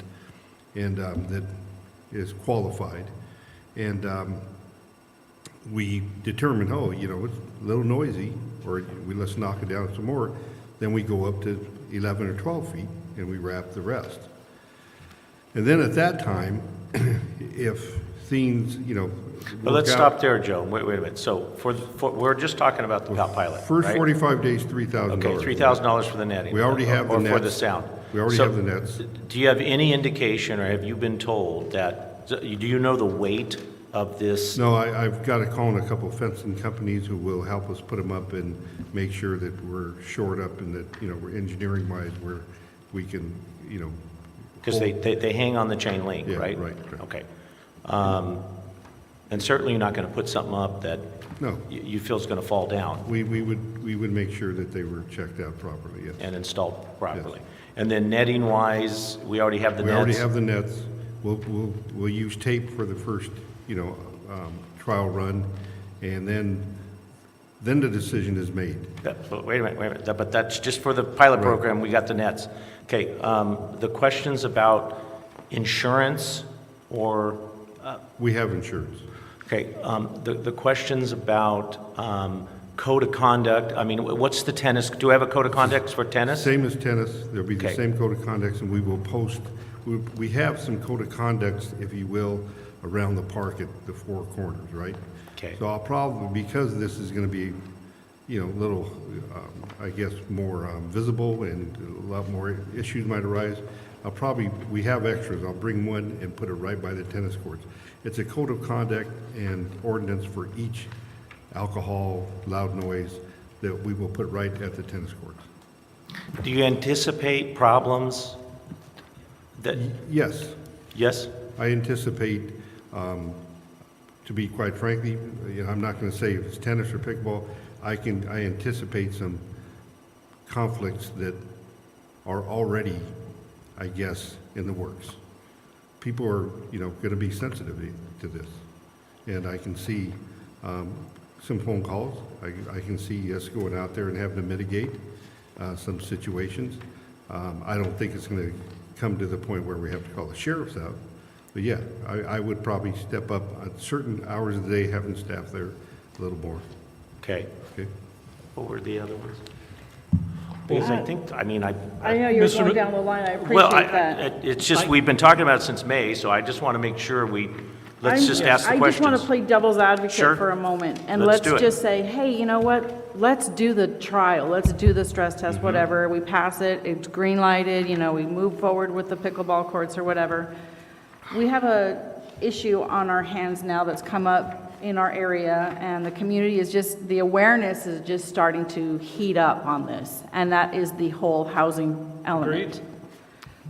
and that is qualified, and we determine, oh, you know, it's a little noisy, or let's knock it down some more. Then we go up to 11 or 12 feet, and we wrap the rest. And then at that time, if things, you know, Well, let's stop there, Joe. Wait a minute. So we're just talking about the pilot, first right? 45 days, $3,000. Okay, $3,000 for the netting. We already have the Or for nets. the sound. We already have the nets. Do you have any indication, or have you been told that, do you know the weight of this? No, I've got to call in a couple of fencing companies who will help us put them up and make sure that we're shored up and that, you know, we're engineering-wise, where we can, you know. Because they hang on the chain link, Yeah, right? right. Okay. And certainly you're not going to put something up that No. you feel is going to fall down. We would make sure that they were checked out properly, yes. And installed properly. And then netting-wise, we already have the nets? We already have the nets. We'll use tape for the first, you know, trial run, and then the decision is made. But wait a minute. But that's just for the pilot Right. program, we got the nets. Okay, the questions about insurance or? We have insurance. Okay, the questions about code of conduct, I mean, what's the tennis, do we have a code of conduct for tennis? Same as tennis, there'll be the Okay. same code of conducts, and we will post, we have some code of conducts, if you will, around the park at the four corners, right? Okay. So I'll probably, because this is gonna be, you know, a little, I guess, more visible and a lot more issues might arise, we have extras, I'll bring one and put it right by the tennis courts. It's a code of conduct and ordinance for each alcohol, loud noise, that we will put right at the tennis courts. Do you anticipate problems that? Yes. Yes? I anticipate, to be quite frankly, you know, I'm not going to say if it's tennis or pickleball, I anticipate some conflicts that are already, I guess, in the works. People are, you know, going to be sensitive to this, and I can see some phone calls. I can see us going out there and having to mitigate some situations. I don't think it's going to come to the point where we have to call the sheriffs out, but yeah, I would probably step up at certain hours of the day, having staff there a little more. Okay. Okay. What were the other ones? Because I think, I mean, I know you're going down the line, I appreciate that. It's just, we've been talking about it since May, so I just want to make sure let's just ask the I just want questions. to play devil's advocate Sure. for a moment. And Let's let's do it. just say, hey, you know what? Let's do the trial. Let's do the stress test, Mm-hmm. whatever. We pass it, it's green lighted, you know, we move forward with the pickleball courts or whatever. We have a issue on our hands now that's come up in our area, and the community is just, the awareness is just starting to heat up on this. And that is the whole housing element. Agreed.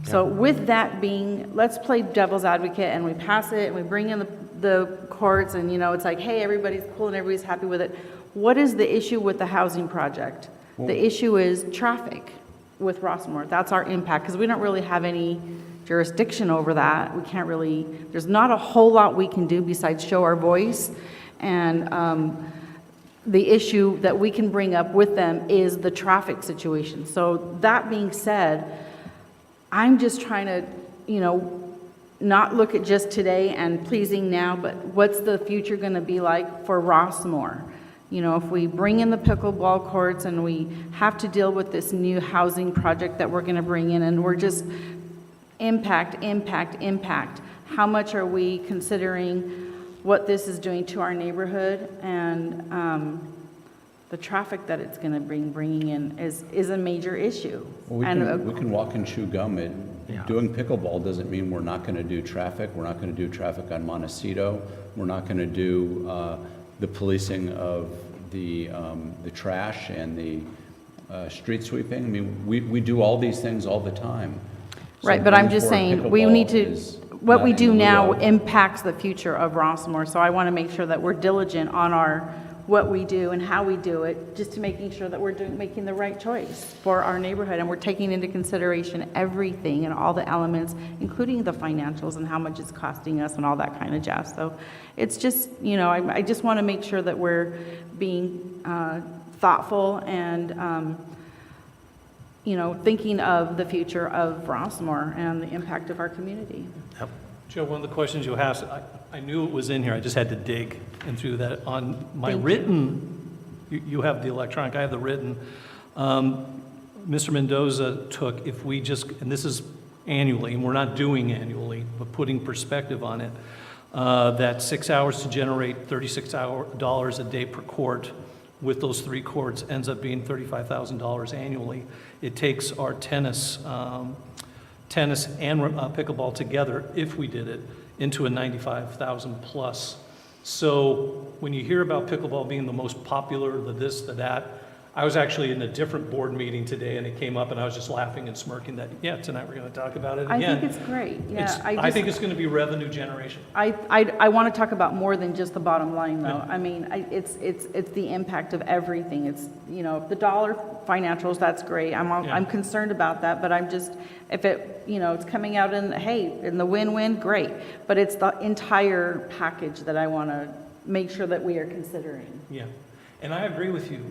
So with that being, let's play devil's advocate, and we pass it, and we bring in the courts, and, you know, it's like, hey, everybody's cool and everybody's happy with it. What is the issue with the housing project? The issue is traffic with Rossmoor. That's our impact, because we don't really have any jurisdiction over that. We can't really, there's not a whole lot we can do besides show our voice. And the issue that we can bring up with them is the traffic situation. So that being said, I'm just trying to, not look at just today and pleasing now, but what's the future going to be like for Rossmoor? If we bring in the pickleball courts and we have to deal with this new housing project that we're going to bring in, and we're just impact. How much are we considering what this is doing to our neighborhood, and the traffic that it's going to bringing in is a major issue. Well, we can walk and chew gum. Doing pickleball doesn't mean we're not going to do traffic. We're not going to do traffic on Montecito. We're not going to do the policing of the trash and the street sweeping. I mean, we do all these things all the time. So right, but I'm just bringing saying, forward we need pickleball to, is what not we in do lieu now of- impacts the future of Rossmoor, so I want to make sure that we're diligent on what we do and how we do it, just to making sure that we're making the right choice for our neighborhood, and we're taking into consideration everything and all the elements, including the financials and how much it's costing us and all that kind of jazz. So it's just, I just want to make sure that we're being thoughtful and, thinking of the future of Rossmoor and the impact of our community. Yep. Joe, one of the questions you asked, I knew it was in here, I just had to dig and through that. On my Thank you. written, you have the electronic, I have the written. Mr. Mendoza took, if we just, and this is annually, and we're not doing annually, but putting perspective on it, that 6 hours to generate $36 a day per court, with those 3 courts ends up being $35,000 annually. It takes our tennis and pickleball together, if we did it, into a 95,000 plus. So when you hear about pickleball being the most popular, the this, the that, I was actually in a different board meeting today, and it came up, and I was just laughing and smirking that, tonight we're going to talk about it again. I think it's great, yeah. I think it's going to be revenue generation. I want to talk about more than just the bottom line, though. Yeah. I mean, it's the impact of everything. It's, the dollar financials, that's great. I'm concerned about that, but I'm just, if it, it's coming out in the win-win, great. But it's the entire package that I want to make sure that we are considering. Yeah, and I agree with you.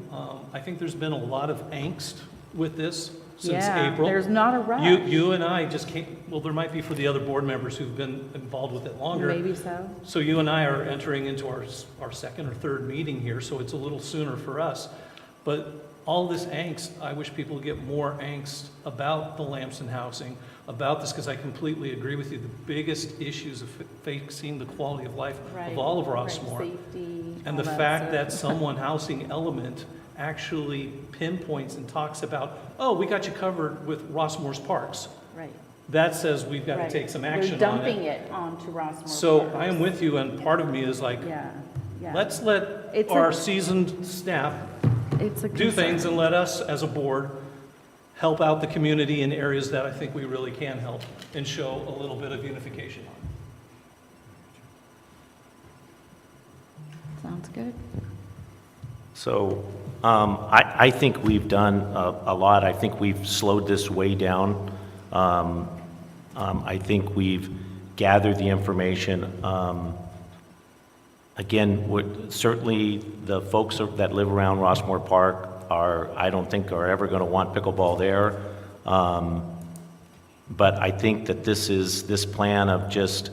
I think there's been a lot of angst with this since April. There's not a rush. You and I just can't, well, there might be for the other board members who've been involved with it longer. Maybe so. So you and I are entering into our second or third meeting here, so it's a little sooner for us. But all this angst, I wish people would get more angst about the Lamson housing, about this, because I completely agree with you. The biggest issues of facing the quality of life of all of Rossmoor. Right, safety, And all the that fact stuff. that someone housing element actually pinpoints and talks about, oh, we got you covered with Rossmoor's parks. Right. That says we've got to Right. take some action They're on dumping it. it onto Rossmoor. So Parks. I am with you, and part of me is like, Yeah. let's let It's our a- seasoned staff It's a do concern. things, and let us, as a board, help out the community in areas that I think we really can help and show a little bit of unification on. Sounds good. So I think we've done a lot. I think we've slowed this way down. I think we've gathered the information. Again, certainly the folks that live around Rossmoor Park I don't think are ever going to want pickleball there. But I think that this plan of just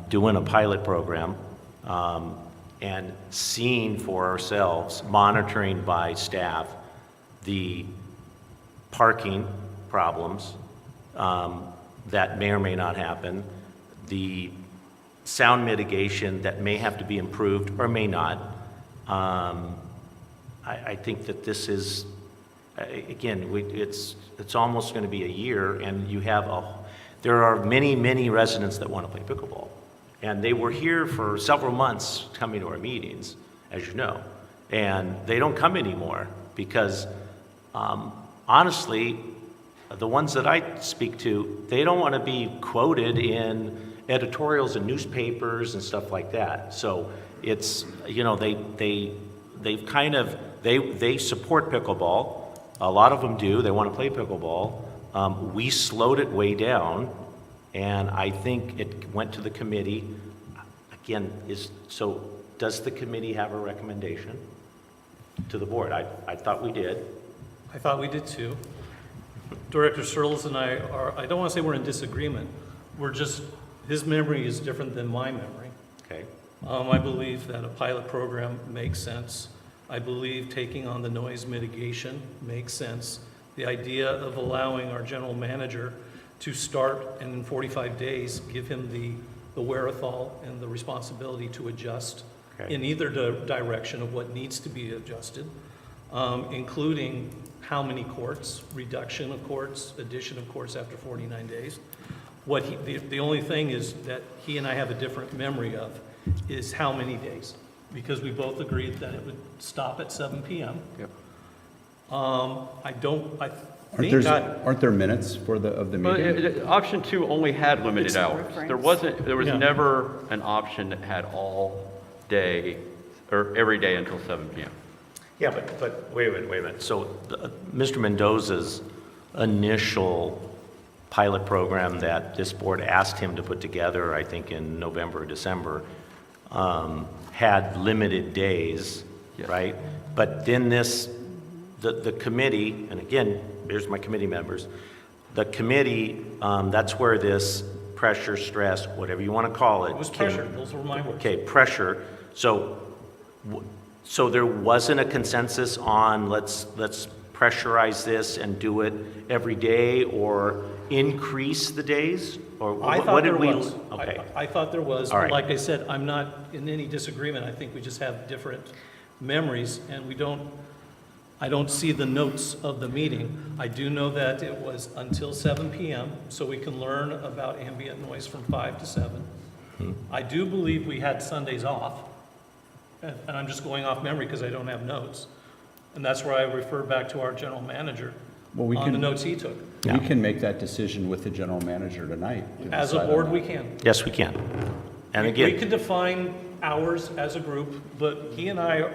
doing a pilot program and seeing for ourselves, monitoring by staff, the parking problems that may or may not happen, the sound mitigation that may have to be improved or may not. I think that this is, again, it's almost going to be a year, and there are many, many residents that want to play pickleball. And they were here for several months coming to our meetings, as you know. And they don't come anymore because, honestly, the ones that I speak to, they don't want to be quoted in editorials in newspapers and stuff like that. So it's, they support pickleball. A lot of them do. They want to play pickleball. We slowed it way down. And I think it went to the committee. Again, so does the committee have a recommendation to the board? I thought we did. I thought we did too. Director Searles and I are, I don't want to say we're in disagreement. We're just, his memory is different than my memory. Okay. I believe that a pilot program makes sense. I believe taking on the noise mitigation makes sense. The idea of allowing our general manager to start and in 45 days give him the wherewithal and the responsibility to adjust in either direction of what needs to be adjusted, including how many courts, reduction of courts, addition of courts after 49 days. What the only thing is that he and I have a different memory of is how many days, because we both agreed that it would stop at 7 p.m. Yep. Aren't there minutes for of the meeting? Option 2 only had limited It's a hours. reference. There was never an option that had all day, or every day until 7 p.m. Yeah, but wait a minute. So Mr. Mendoza's initial pilot program that this board asked him to put together, I think in November or December, had limited days, right? But then the committee, and again, here's my committee members, the committee, that's where this pressure, stress, whatever you want to call it. It was pressure, those were my words. Okay, pressure. So there wasn't a consensus on let's pressurize this and do it every day or increase the days? Or I thought there was. Okay. I thought there was. All right. Like I said, I'm not in any disagreement. I think we just have different memories, and I don't see the notes of the meeting. I do know that it was until 7 p.m., so we can learn about ambient noise from 5 to 7. I do believe we had Sundays off, and I'm just going off memory because I don't have notes. And that's where I refer back to our general manager on the notes he took. We can make that decision with the general manager tonight. As a board, we can. Yes, we can. And again, We can define hours as a group, but he and I,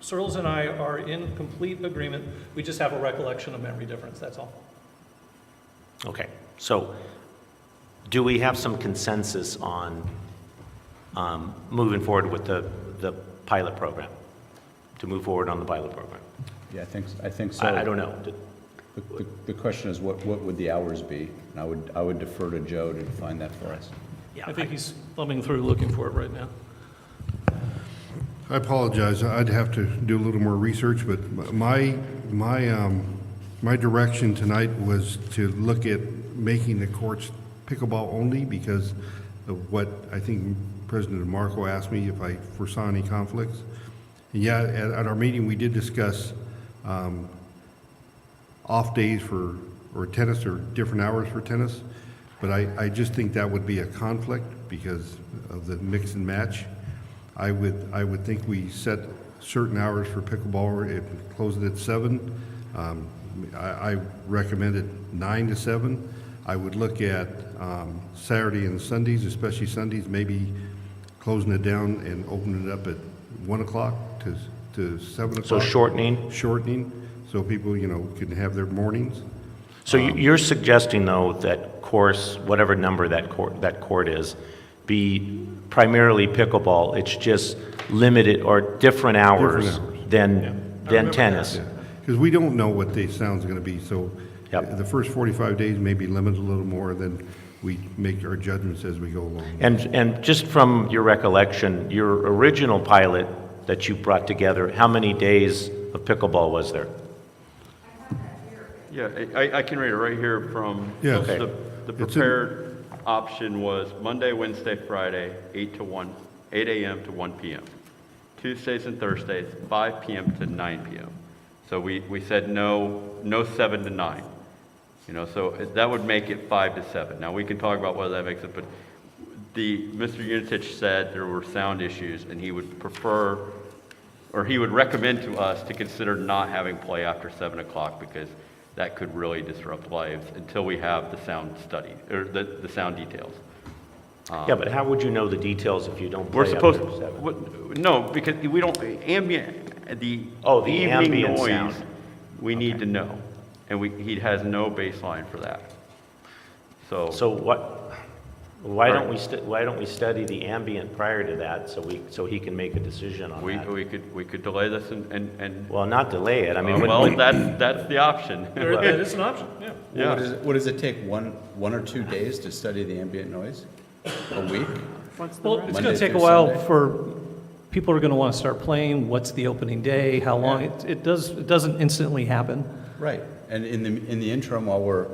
Searles and I are in complete agreement. We just have a recollection of memory difference, that's all. okay. So do we have some consensus on moving forward with the pilot program? To move forward on the pilot program? Yeah, I think so. I don't know. The question is, what would the hours be? And I would defer to Joe to define that for us. Yeah, I think he's thumbing through looking for it right now. I apologize, I'd have to do a little more research, but my direction tonight was to look at making the courts pickleball only because of what I think President Marco asked me if I foresaw any conflicts. Yeah, at our meeting, we did discuss off days or tennis or different hours for tennis, but I just think that would be a conflict because of the mix and match. I would think we set certain hours for pickleball and close it at 7. I recommended 9 to 7. I would look at Saturday and Sundays, especially Sundays, maybe closing it down and opening it up at 1 o'clock to 7 o'clock. So shortening? Shortening, so people, can have their mornings. So you're suggesting, though, that course, whatever number that court is, be primarily pickleball. It's just limited or different hours than tennis. Because we don't know what the sound's going to be, so the first 45 days may be limited a little more, then we make our judgments as we go along. And just from your recollection, your original pilot that you brought together, how many days of pickleball was there? Yeah, I can read it right here from the prepared option was Monday, Wednesday, Friday, 8 a.m. to 1 p.m. Tuesdays and Thursdays, 5 p.m. to 9 p.m. So we said no 7 to 9. So that would make it 5 to 7. Now we can talk about whether that makes it, but Mr. Unitich said there were sound issues and he would prefer, or he would recommend to us to consider not having play after 7 o'clock because that could really disrupt lives until we have the sound study, or the sound details. Yeah, but how would you know the details if you don't play We're supposed after 7? no, because we don't, the evening ambient noise, sound. we need to know. And he has no baseline for that. So what, Why don't we study the ambient prior to that, so he can make a decision on that? We could delay this and. Well, not delay it, I mean. Well, that's the option. That is an option, yeah. Yeah. What does it take, one or 2 days to study the ambient noise? A week? Well, it's going Monday to take a through while Sunday? for, people are going to want to start playing, what's the opening day, how long, it doesn't instantly happen. Right, and in the interim, while we're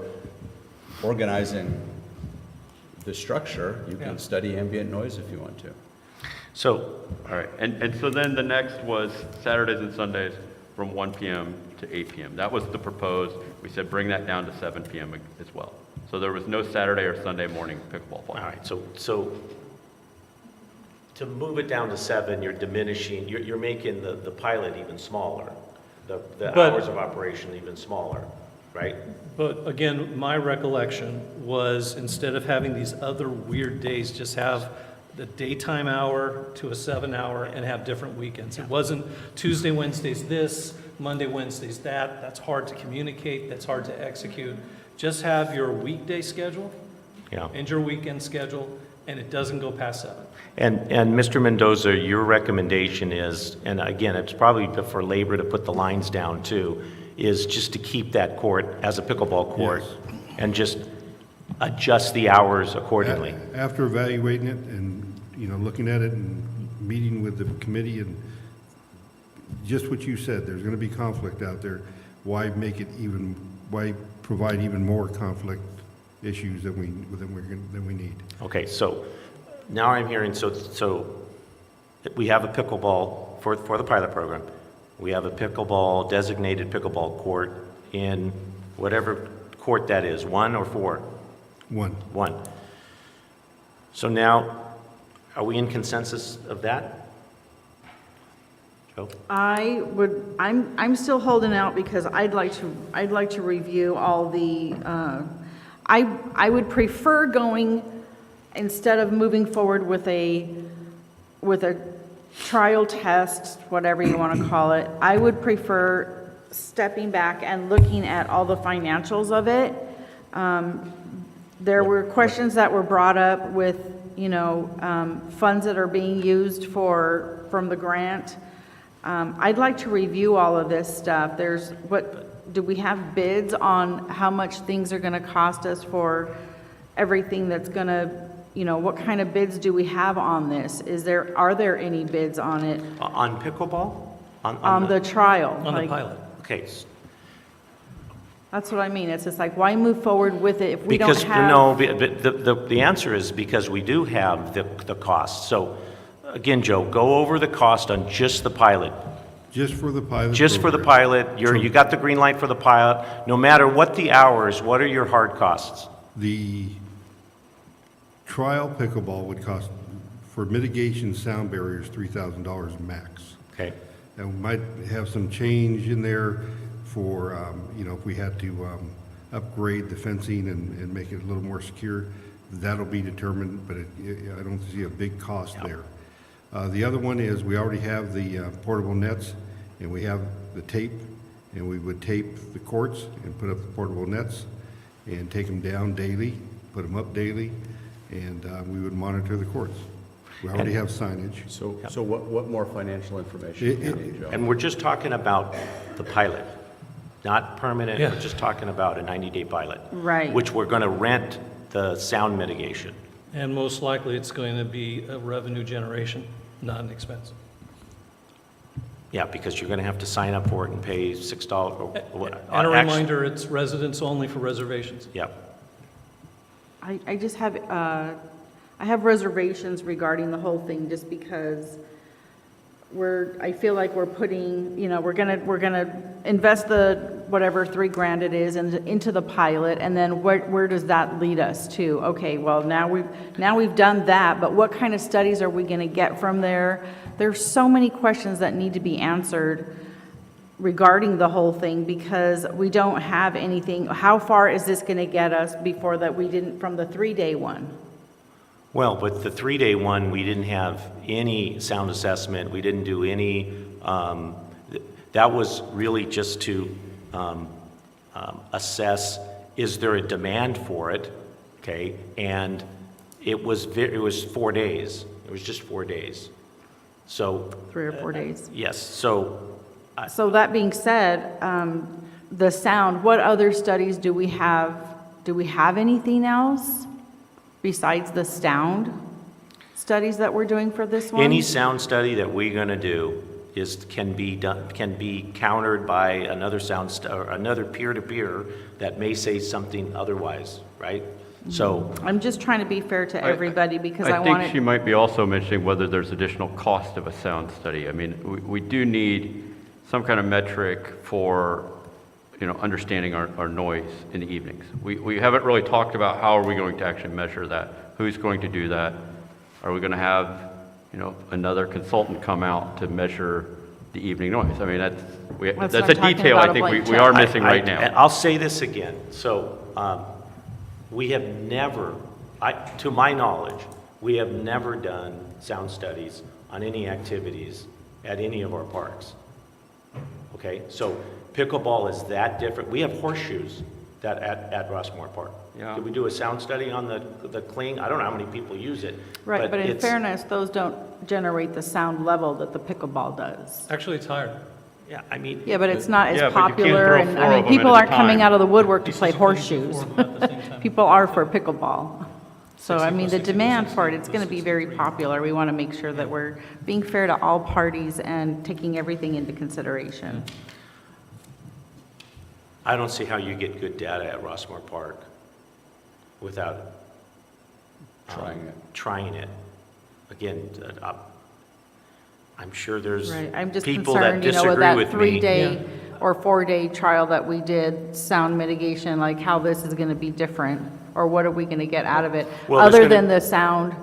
organizing the structure, you can study ambient noise if you want to. So, All right, and so then the next was Saturdays and Sundays from 1 p.m. to 8 p.m. That was the proposed. We said bring that down to 7 p.m. as well. So there was no Saturday or Sunday morning pickleball play. all right, so to move it down to 7, you're diminishing, you're making the pilot even smaller, the But- hours of operation even smaller, right? But again, my recollection was instead of having these other weird days, just have the daytime hour to a 7-hour and have different weekends. It wasn't Tuesday, Wednesdays this, Monday, Wednesdays that. That's hard to communicate, that's hard to execute. Just have your weekday schedule and your weekend schedule, and it doesn't go past 7. And Mr. Mendoza, your recommendation is, and again, it's probably for labor to put the lines down too, is just to keep that court as a pickleball court and just adjust the hours accordingly. After evaluating it and, looking at it and meeting with the committee and just what you said, there's going to be conflict out there. Why provide even more conflict issues than we need? Okay, so now I'm hearing, so we have a pickleball for the pilot program. We have a designated pickleball court in whatever court that is, 1 or 4? 1. 1. So now, are we in consensus of that? Joe? I'm still holding out because I'd like to review all the, I would prefer going, instead of moving forward with a trial test, whatever you want to call it, I would prefer stepping back and looking at all the financials of it. There were questions that were brought up with, funds that are being used from the grant. I'd like to review all of this stuff. Do we have bids on how much things are going to cost us for everything that's going to, what kind of bids do we have on this? Are there any bids on it? On pickleball? On the trial? On the pilot. Okay. That's what I mean. It's just like, why move forward with it if we don't Because, have? no, the answer is because we do have the cost. So, again, Joe, go over the cost on just the pilot. Just for the pilot? Just for the pilot. You got the green light for the pilot. No matter what the hours, what are your hard costs? The trial pickleball would cost, for mitigation sound barriers, $3,000 max. Okay. And we might have some change in there for, if we had to upgrade the fencing and make it a little more secure. That'll be determined, but I don't see a big cost there. The other one is we already have the portable nets, and we have the tape, and we would tape the courts and put up the portable nets and take them down daily, put them up daily, and we would monitor the courts. We already have signage. So what more financial information do you need, Joe? And we're just talking about the pilot, not permanent. Yeah. We're just talking about a 90-day pilot. Right. Which we're going to rent the sound mitigation. And most likely, it's going to be a revenue generation, not an expense. Yeah, because you're going to have to sign up for it and pay $6 or what? And a reminder, it's residents only for reservations. Yep. I just have, I have reservations regarding the whole thing just because I feel like we're putting, we're gonna invest the whatever $3,000 it is into the pilot, and then where does that lead us to? Okay, well, now we've done that, but what kind of studies are we gonna get from there? There's so many questions that need to be answered regarding the whole thing because we don't have anything. How far is this gonna get us before that we didn't, from the 3-day one? Well, but the 3-day one, we didn't have any sound assessment. We didn't do any, that was really just to assess, is there a demand for it, okay? And It was 4 days. It was just 4 days. So, 3 or 4 days. yes, so, So that being said, the sound, what other studies do we have? Do we have anything else besides the sound studies that we're doing for this one? any sound study that we're going to do can be countered by another or another peer-to-peer that may say something otherwise, right? So, I'm just trying to be fair to everybody because I want think she might be also mentioning whether there's additional cost of a sound study. I mean, we do need some kind of metric for, understanding our noise in the evenings. We haven't really talked about how are we going to actually measure that? Who's going to do that? Are we going to have, another consultant come out to measure the evening noise? I mean, that's what a I'm talking detail about, I a think blank we check. are missing right now. I'll say this again. So, we have never, to my knowledge, we have never done sound studies on any activities at any of our parks. Okay, so pickleball is that different. We have horseshoes at Rossmoor Park. Yeah. Did we do a sound study on the cling? I don't know how many people use it. Right, but in it's- fairness, those don't generate the sound level that the pickleball does. Actually, it's higher. Yeah, I mean. Yeah, but it's not as Yeah, but you can't popular, throw and, four I of mean, them people at a aren't coming time. out of the woodwork to play Just because horseshoes. you can do 4 of them at the same time. People are for pickleball. So, I 60 mean, plus the 60 demand plus for it, 60 it's gonna be 60 very plus popular. We wanna make sure that we're being fair to all parties and taking everything into consideration. I don't see how you get good data at Rossmoor Park without trying it. Again, I'm sure there's Right, I'm just people that concerned, with disagree that with me. 3-day or 4-day trial that we did, sound mitigation, like how this is gonna be different, or what are we gonna get out of it? Well, there's Other gonna- than the sound,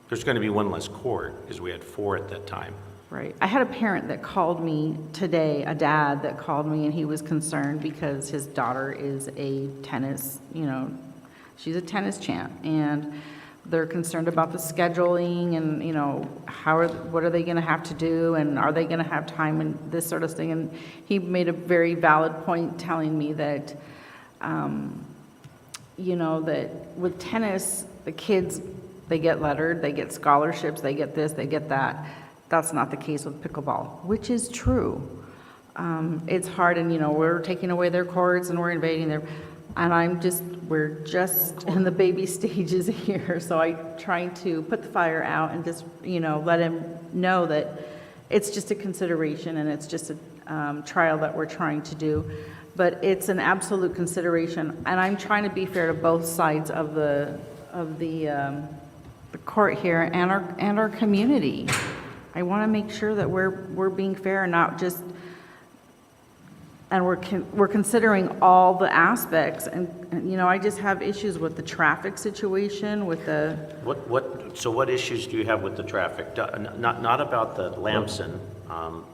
There's going to be one less court because we had 4 at that time. right. I had a parent that called me today, a dad that called me, and he was concerned because his daughter is a tennis, she's a tennis champ, and they're concerned about the scheduling and, what are they going to have to do, and are they going to have time, and this sort of thing. And he made a very valid point telling me that, that with tennis, the kids, they get lettered, they get scholarships, they get this, they get that. That's not the case with pickleball, which is true. It's hard, and, we're taking away their courts and we're invading their, and we're just in the baby stages here. So I'm trying to put the fire out and just, let him know that it's just a consideration and it's just a trial that we're trying to do. But it's an absolute consideration, and I'm trying to be fair to both sides of the court here and our community. I want to make sure that we're being fair and not just, and we're considering all the aspects. And I just have issues with the traffic situation, with the. So what issues do you have with the traffic? Not about the Lamson.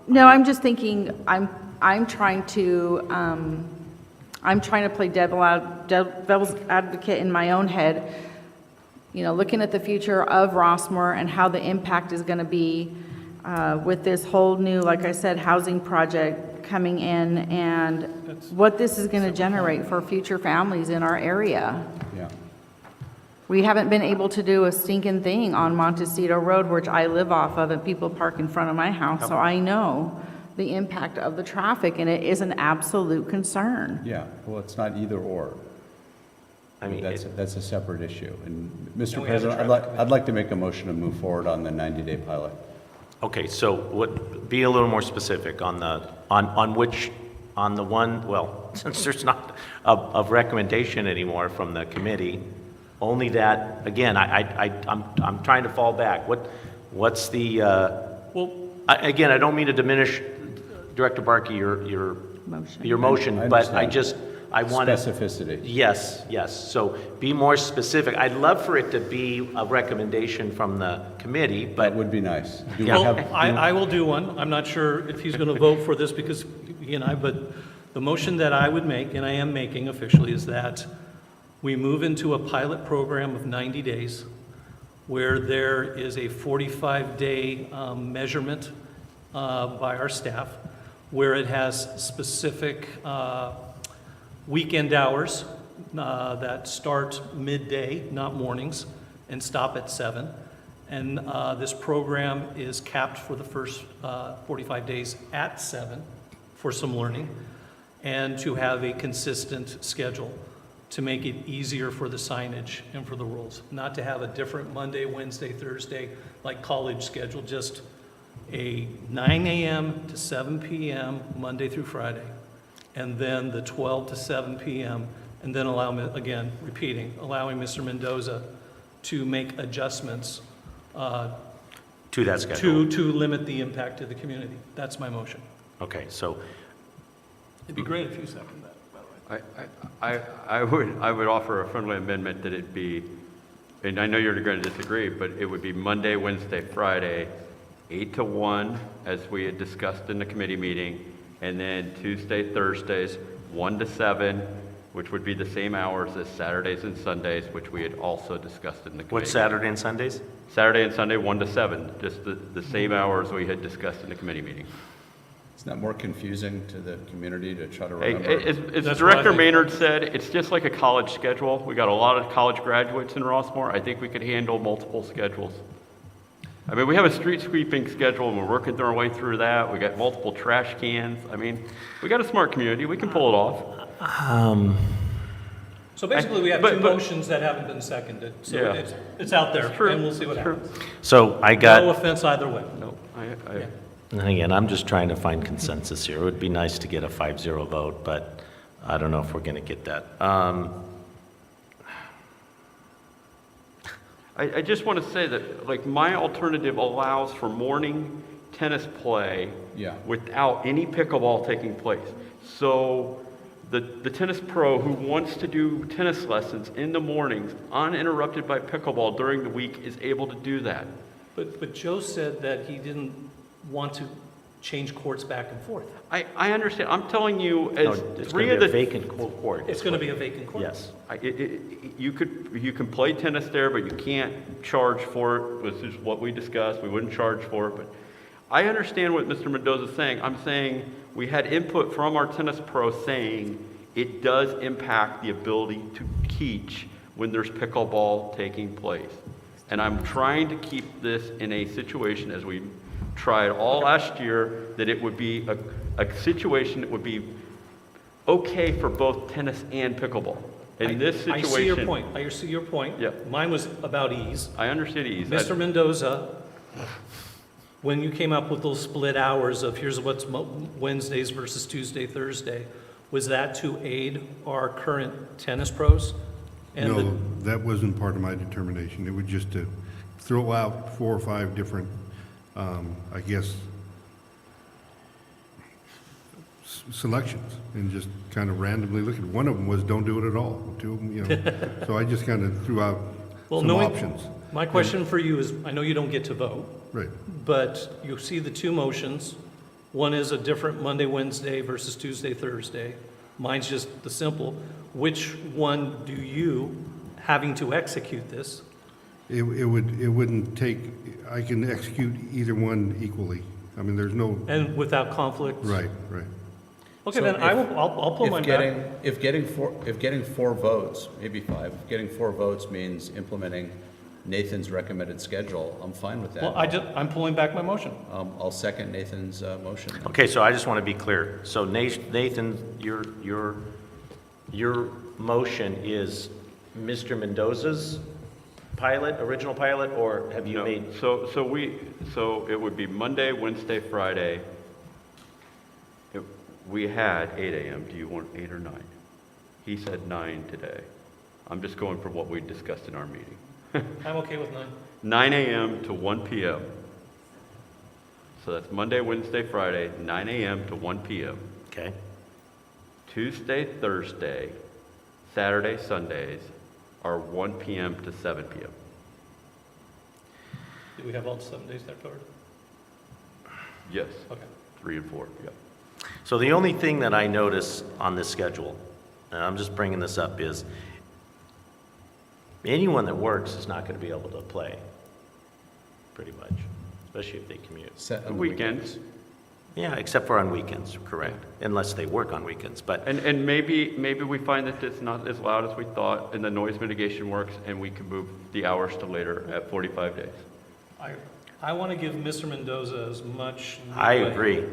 No, I'm just thinking, I'm trying to play devil's advocate in my own head, looking at the future of Rossmoor and how the impact is going to be with this whole new, like I said, housing project coming in, and what this is going to generate for future families in our area. Yeah. We haven't been able to do a stinking thing on Montecito Road, which I live off of, and people park in front of my house, so I know the impact of the traffic, and it is an absolute concern. Yeah, well, it's not either or. I mean, That's a separate issue. And Mr. And we have a President, traffic I'd like to make a motion to move forward on the 90-day pilot. Okay, so be a little more specific on the one, well, since there's not of recommendation anymore from the committee, only that, again, I'm trying to fall back. What's the, again, I don't mean to diminish, Director Barkey, your motion, but I want Specificity. Yes. So be more specific. I'd love for it to be a recommendation from the committee, but. That would be nice. Do we Well, have- I will do one. I'm not sure if he's going to vote for this because but the motion that I would make, and I am making officially, is that we move into a pilot program of 90 days where there is a 45-day measurement by our staff, where it has specific weekend hours that start midday, not mornings, and stop at 7. And this program is capped for the first 45 days at 7 for some learning, and to have a consistent schedule to make it easier for the signage and for the rules. Not to have a different Monday, Wednesday, Thursday, like college schedule, just a 9 a.m. to 7 p.m. Monday through Friday, and then the 12 to 7 p.m., and then allowing Mr. Mendoza to make adjustments To that schedule? to limit the impact to the community. That's my motion. Okay, so It'd be great if you second that, by the way. I would offer a friendly amendment that it be, and I know you're going to disagree, but it would be Monday, Wednesday, Friday, 8 to 1, as we had discussed in the committee meeting, and then Tuesday, Thursdays, 1 to 7, which would be the same hours as Saturdays and Sundays, which we had also discussed in the committee. what's Saturday and Sundays? Saturday and Sunday, 1 to 7, just the same hours we had discussed in the committee meeting. It's not more confusing to the community to try to Hey, remember? as Director Maynard said, it's just like a college schedule. We got a lot of college graduates in Rossmoor. I think we could handle multiple schedules. I mean, we have a street sweeping schedule, and we're working our way through that. We got multiple trash cans. I mean, we got a smart community. We can pull it off. So basically, we have two motions that haven't been seconded, so Yeah. it's out there, It's true. and we'll see what It's true. happens. So I got. No offense either way. No, And again, I'm just trying to find consensus here. It would be nice to get a 5-0 vote, but I don't know if we're going to get that. I just want to say that, like, my alternative allows for morning tennis play without any pickleball taking place. So the tennis pro who wants to do tennis lessons in the mornings, uninterrupted by pickleball during the week, is able to do that. But Joe said that he didn't want to change courts back and forth. I understand. I'm telling you, No, as it's three going of to be the a vacant court. It's going to be a vacant court? Yes. you can play tennis there, but you can't charge for it, which is what we discussed. We wouldn't charge for it, but I understand what Mr. Mendoza is saying. I'm saying we had input from our tennis pro saying it does impact the ability to teach when there's pickleball taking place. And I'm trying to keep this in a situation, as we tried all last year, that it would be a situation that would be okay for both tennis and pickleball. In this situation... I see your point. I see your point. Yeah. Mine was about ease. I understand ease. Mr. Mendoza, when you came up with those split hours of here's what's Wednesdays versus Tuesday, Thursday, was that to aid our current tennis pros? And No, that wasn't part of my determination. It was just to throw out 4 or 5 different, I guess, selections and just kind of randomly look at. One of them was don't do it at all. 2 of them, you know. So I just kind of threw out some options. My question for you is, I know you don't get to vote. Right. But you see the two motions. One is a different Monday, Wednesday versus Tuesday, Thursday. Mine's just the simple. Which one do you, having to execute this? It wouldn't take, I can execute either one equally. I mean, there's no. And without conflict? Right. Okay, then I'll pull mine back. If getting 4 votes, maybe 5, if getting 4 votes means implementing Nathan's recommended schedule, I'm fine with that. Well, I'm pulling back my motion. I'll second Nathan's motion. Okay, so I just want to be clear. So Nathan, your motion is Mr. Mendoza's original pilot, or have you made? So it would be Monday, Wednesday, Friday. We had 8 a.m. Do you want 8 or 9? He said 9 today. I'm just going for what we discussed in our meeting. I'm okay with 9. 9 a.m. to 1 p.m. So that's Monday, Wednesday, Friday, 9 a.m. to 1 p.m. Okay. Tuesday, Thursday, Saturday, Sundays are 1 p.m. to 7 p.m. Do we have all 7 days there covered? Yes. Okay. 3 and 4, yeah. So the only thing that I notice on this schedule, and I'm just bringing this up, is anyone that works is not going to be able to play, pretty much, especially if they commute. Weekends. Yeah, except for on weekends, correct, unless they work on weekends, but. And maybe we find that it's not as loud as we thought, and the noise mitigation works, and we can move the hours to later at 45 days. I want to give Mr. Mendoza as much I leeway agree.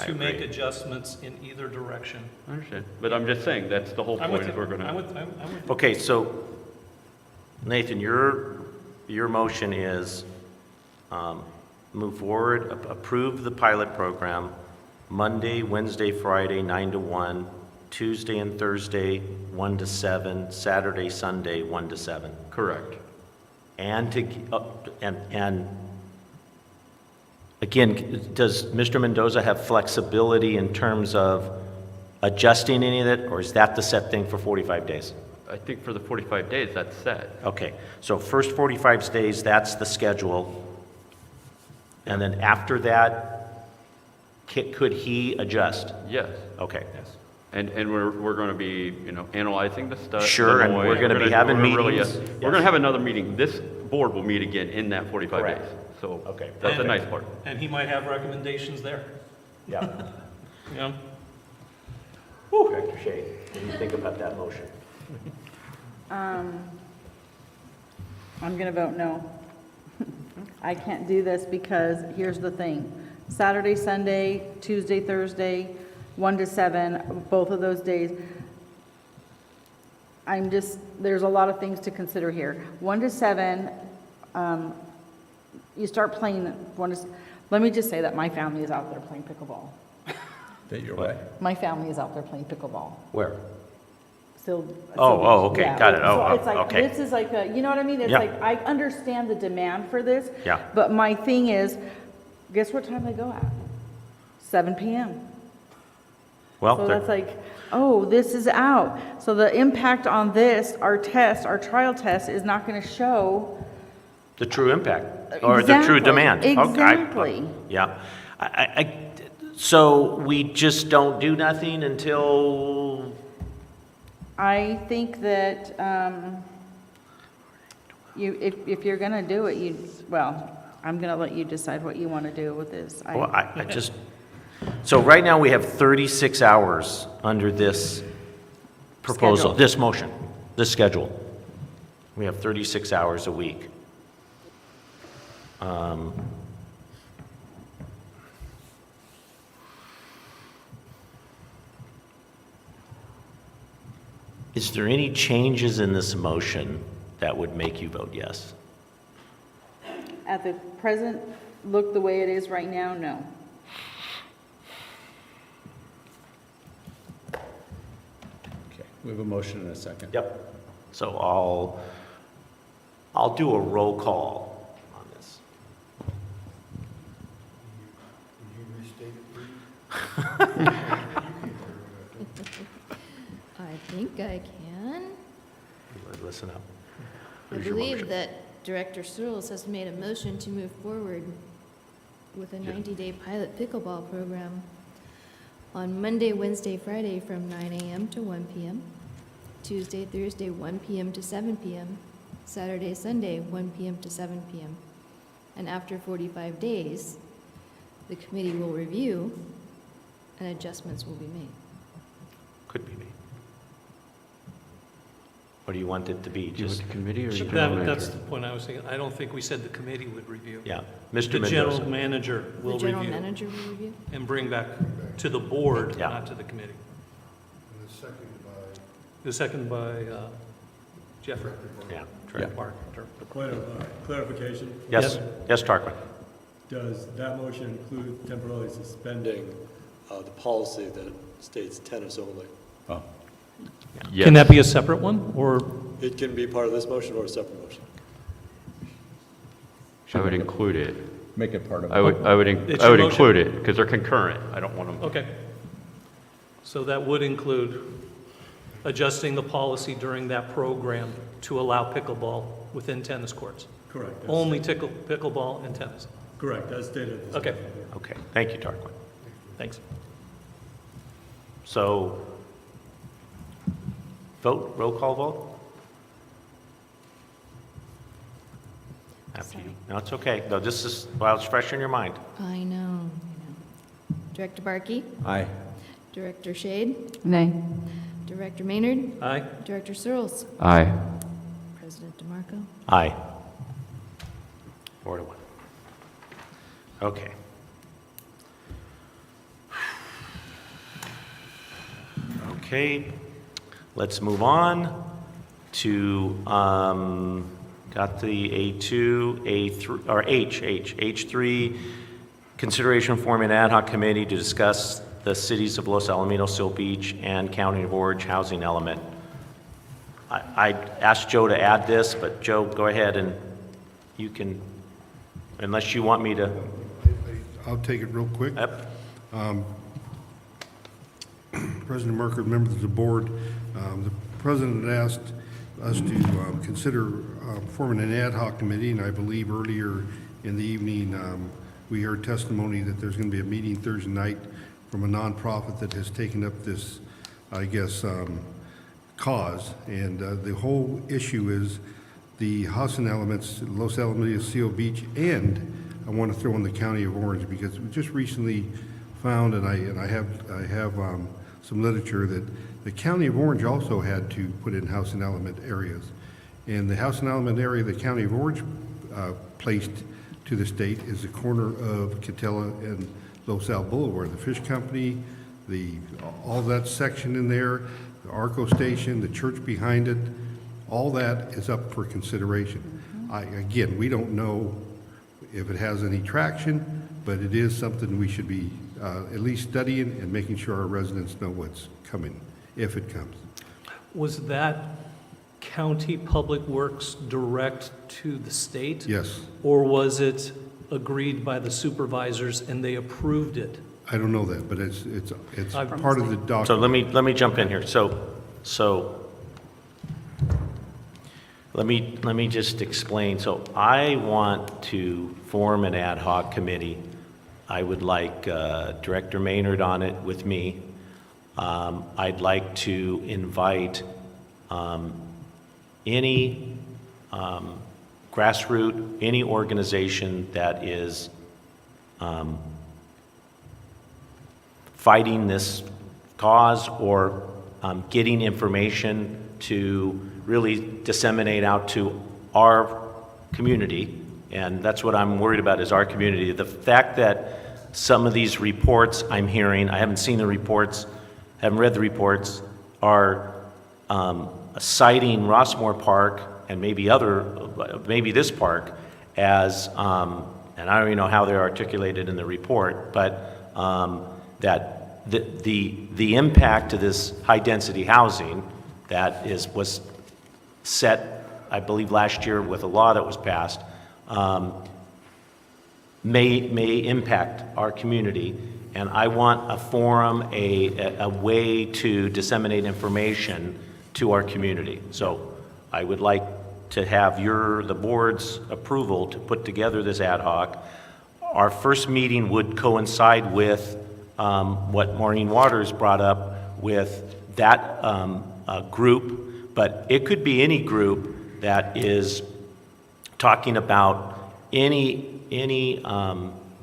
to make adjustments in either direction. I understand, but I'm just saying, that's the whole I'm with point, is you. we're gonna. I'm with you. Okay, so Nathan, your motion is move forward, approve the pilot program Monday, Wednesday, Friday, 9 to 1, Tuesday and Thursday, 1 to 7, Saturday, Sunday, 1 to 7. Correct. And again, does Mr. Mendoza have flexibility in terms of adjusting any of it, or is that the set thing for 45 days? I think for the 45 days, that's set. Okay, so first 45 days, that's the schedule. And then after that, could he adjust? Yes. Okay. Yes. And we're going to be, analyzing the stuff. Sure, and we're gonna be having meetings. We're going to have another meeting. This board will meet again in that 45 Correct. days. So Okay. that's the nice part. And he might have recommendations there. Yeah. You know? Director Shea, what do you think about that motion? I'm going to vote no. I can't do this because here's the thing. Saturday, Sunday, Tuesday, Thursday, 1 to 7, both of those days. There's a lot of things to consider here. 1 to 7, you start playing, let me just say that my family is out there playing pickleball. That you're what? My family is out there playing pickleball. Where? Okay, yeah. Got it. So it's like, okay. this is like you know what I mean? It's Yeah. like, I understand the demand for this. Yeah. But my thing is, guess what time they go at? 7 p.m. Well, So that's like, oh, this is out. So the impact on this, our trial test is not going to show. the true impact, or the true Exactly. demand. Exactly. Yeah. So we just don't do nothing until, I think that if you're going to do it, I'm going to let you decide what you want to do with this. so right now we have 36 hours under this proposal, Schedule. this motion, this schedule. We have 36 hours a week. Is there any changes in this motion that would make you vote yes? At the present look the way it is right now, no. Okay, we have a motion and a second. Yep. So I'll do a roll call on this. I think I can. Listen up. I Who's your believe motion? that Director Searles has made a motion to move forward with a 90-day pilot pickleball program on Monday, Wednesday, Friday from 9 a.m. to 1 p.m., Tuesday, Thursday, 1 p.m. to 7 p.m., Saturday, Sunday, 1 p.m. to 7 p.m. And after 45 days, the committee will review and adjustments will be made. Could be me. What do you want it to be? You want Just, the committee or you general That's manager? the point I was thinking. I don't think we said the committee would review. yeah, Mr. The general Mendoza. manager will The general review manager will review? and bring back to the board, Yeah. not to the committee. And the second by The second by Jeffrey. Yeah. Park. Point of clarification. Yes, yes, Tarquin. Does that motion include temporarily suspending the policy that states tennis only? Oh, Yes. Can that be a separate one, or? It can be part of this motion or a separate motion. I would include it. make it part of. I would It's your include it, because they're concurrent. I don't want them. Okay. So that would include adjusting the policy during that program to allow pickleball within tennis courts? Correct. Only pickleball and tennis? Correct, as stated. Okay, Okay, thank you, Tarquin. thanks. So, vote, roll call vote? After you. Sorry. No, it's okay. No, this is, while it's fresh in your mind. I know. Director Barkey, Aye. Director Shade, Nay. Director Maynard, Aye. Director Searles, Aye. President DeMarco. Aye. 4-1. Okay. Okay, let's move on to, got the A2, A3, or H3, consideration forming an ad hoc committee to discuss the cities of Los Alamitos, Seal Beach, and County of Orange housing element. I asked Joe to add this, but Joe, go ahead and you can, unless you want me to. I'll take it real quick. Yep. President Merker, members of the board, the president had asked us to consider forming an ad hoc committee, and I believe earlier in the evening we heard testimony that there's going to be a meeting Thursday night from a nonprofit that has taken up this, I guess, cause. And the whole issue is the housing elements, Los Alamitos, Seal Beach, and I want to throw in the County of Orange, because we just recently found, and I have some literature that the County of Orange also had to put in housing element areas. And the housing element area the County of Orange placed to the state is the corner of Catella and Los Al Boulevard. The fish company, all that section in there, the Arco station, the church behind it, all that is up for consideration. Again, we don't know if it has any traction, but it is something we should be at least studying and making sure our residents know what's coming, if it comes. Was that county public works direct to the state? Yes. Or was it agreed by the supervisors and they approved it? I don't know that, but it's I've- part of the document. So let me jump in here. So let me just explain. So I want to form an ad hoc committee. I would like Director Maynard on it with me. I'd like to invite any grassroots, any organization that is fighting this cause or getting information to really disseminate out to our community. And that's what I'm worried about, is our community. The fact that some of these reports I'm hearing, I haven't seen the reports, haven't read the reports, are citing Rossmoor Park and maybe this park as, and I don't even know how they're articulated in the report, but that the impact to this high-density housing that was set, I believe, last year with a law that was passed, may impact our community. And I want a forum, a way to disseminate information to our community. So I would like to have the board's approval to put together this ad hoc. Our first meeting would coincide with what Maureen Waters brought up with that group, but it could be any group that is talking about any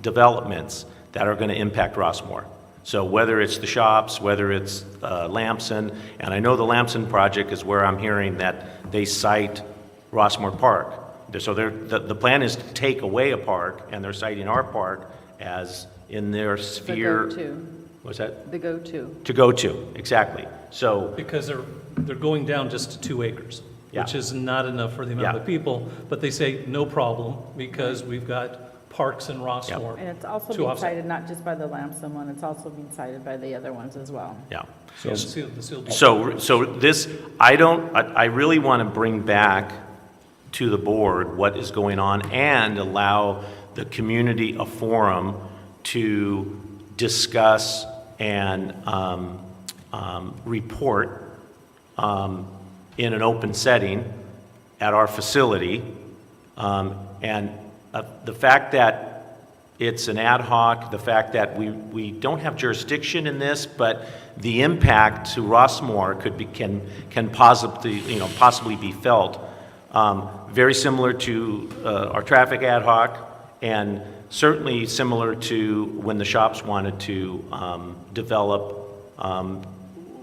developments that are going to impact Rossmoor. So whether it's the shops, whether it's Lamson, and I know the Lamson project is where I'm hearing that they cite Rossmoor Park. So the plan is to take away a park, and they're citing our park as in their sphere. The go-to. What's that? The go-to. To go to, exactly. So Because they're going down just to 2 acres, Yeah. which is not enough for the amount Yeah. of people, but they say, no problem, because we've got parks in Rossmoor. And it's also to being offset. cited not just by the Lamson one, it's also being cited by the other ones as well. yeah. Yeah, the seal beach. So this, I really want to bring back to the board what is going on and allow the community a forum to discuss and report in an open setting at our facility. And the fact that it's an ad hoc, the fact that we don't have jurisdiction in this, but the impact to Rossmoor can possibly be felt. Very similar to our traffic ad hoc, and certainly similar to when the shops wanted to develop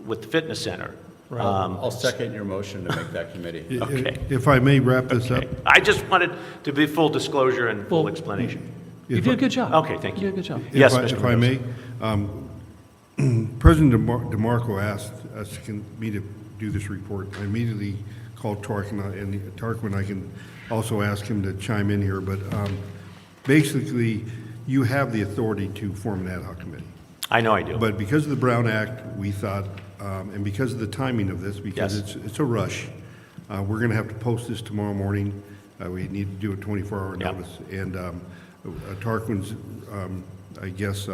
with the fitness center. I'll second your motion to make that committee. Okay. If I may wrap this up. I just wanted to be full disclosure and full explanation. You did a good job. Okay, thank you. You did a good job. Yes, If Mr. I Mendoza. may, President DeMarco asked me to do this report. I immediately called Tarquin, and Tarquin, I can also ask him to chime in here, but basically, you have the authority to form an ad hoc committee. I know I do. But because of the Brown Act, we thought, and because of the timing of this, because it's a rush, we're going to have to post this tomorrow morning. We need to do a 24-hour notice. And Tarquin's, I guess,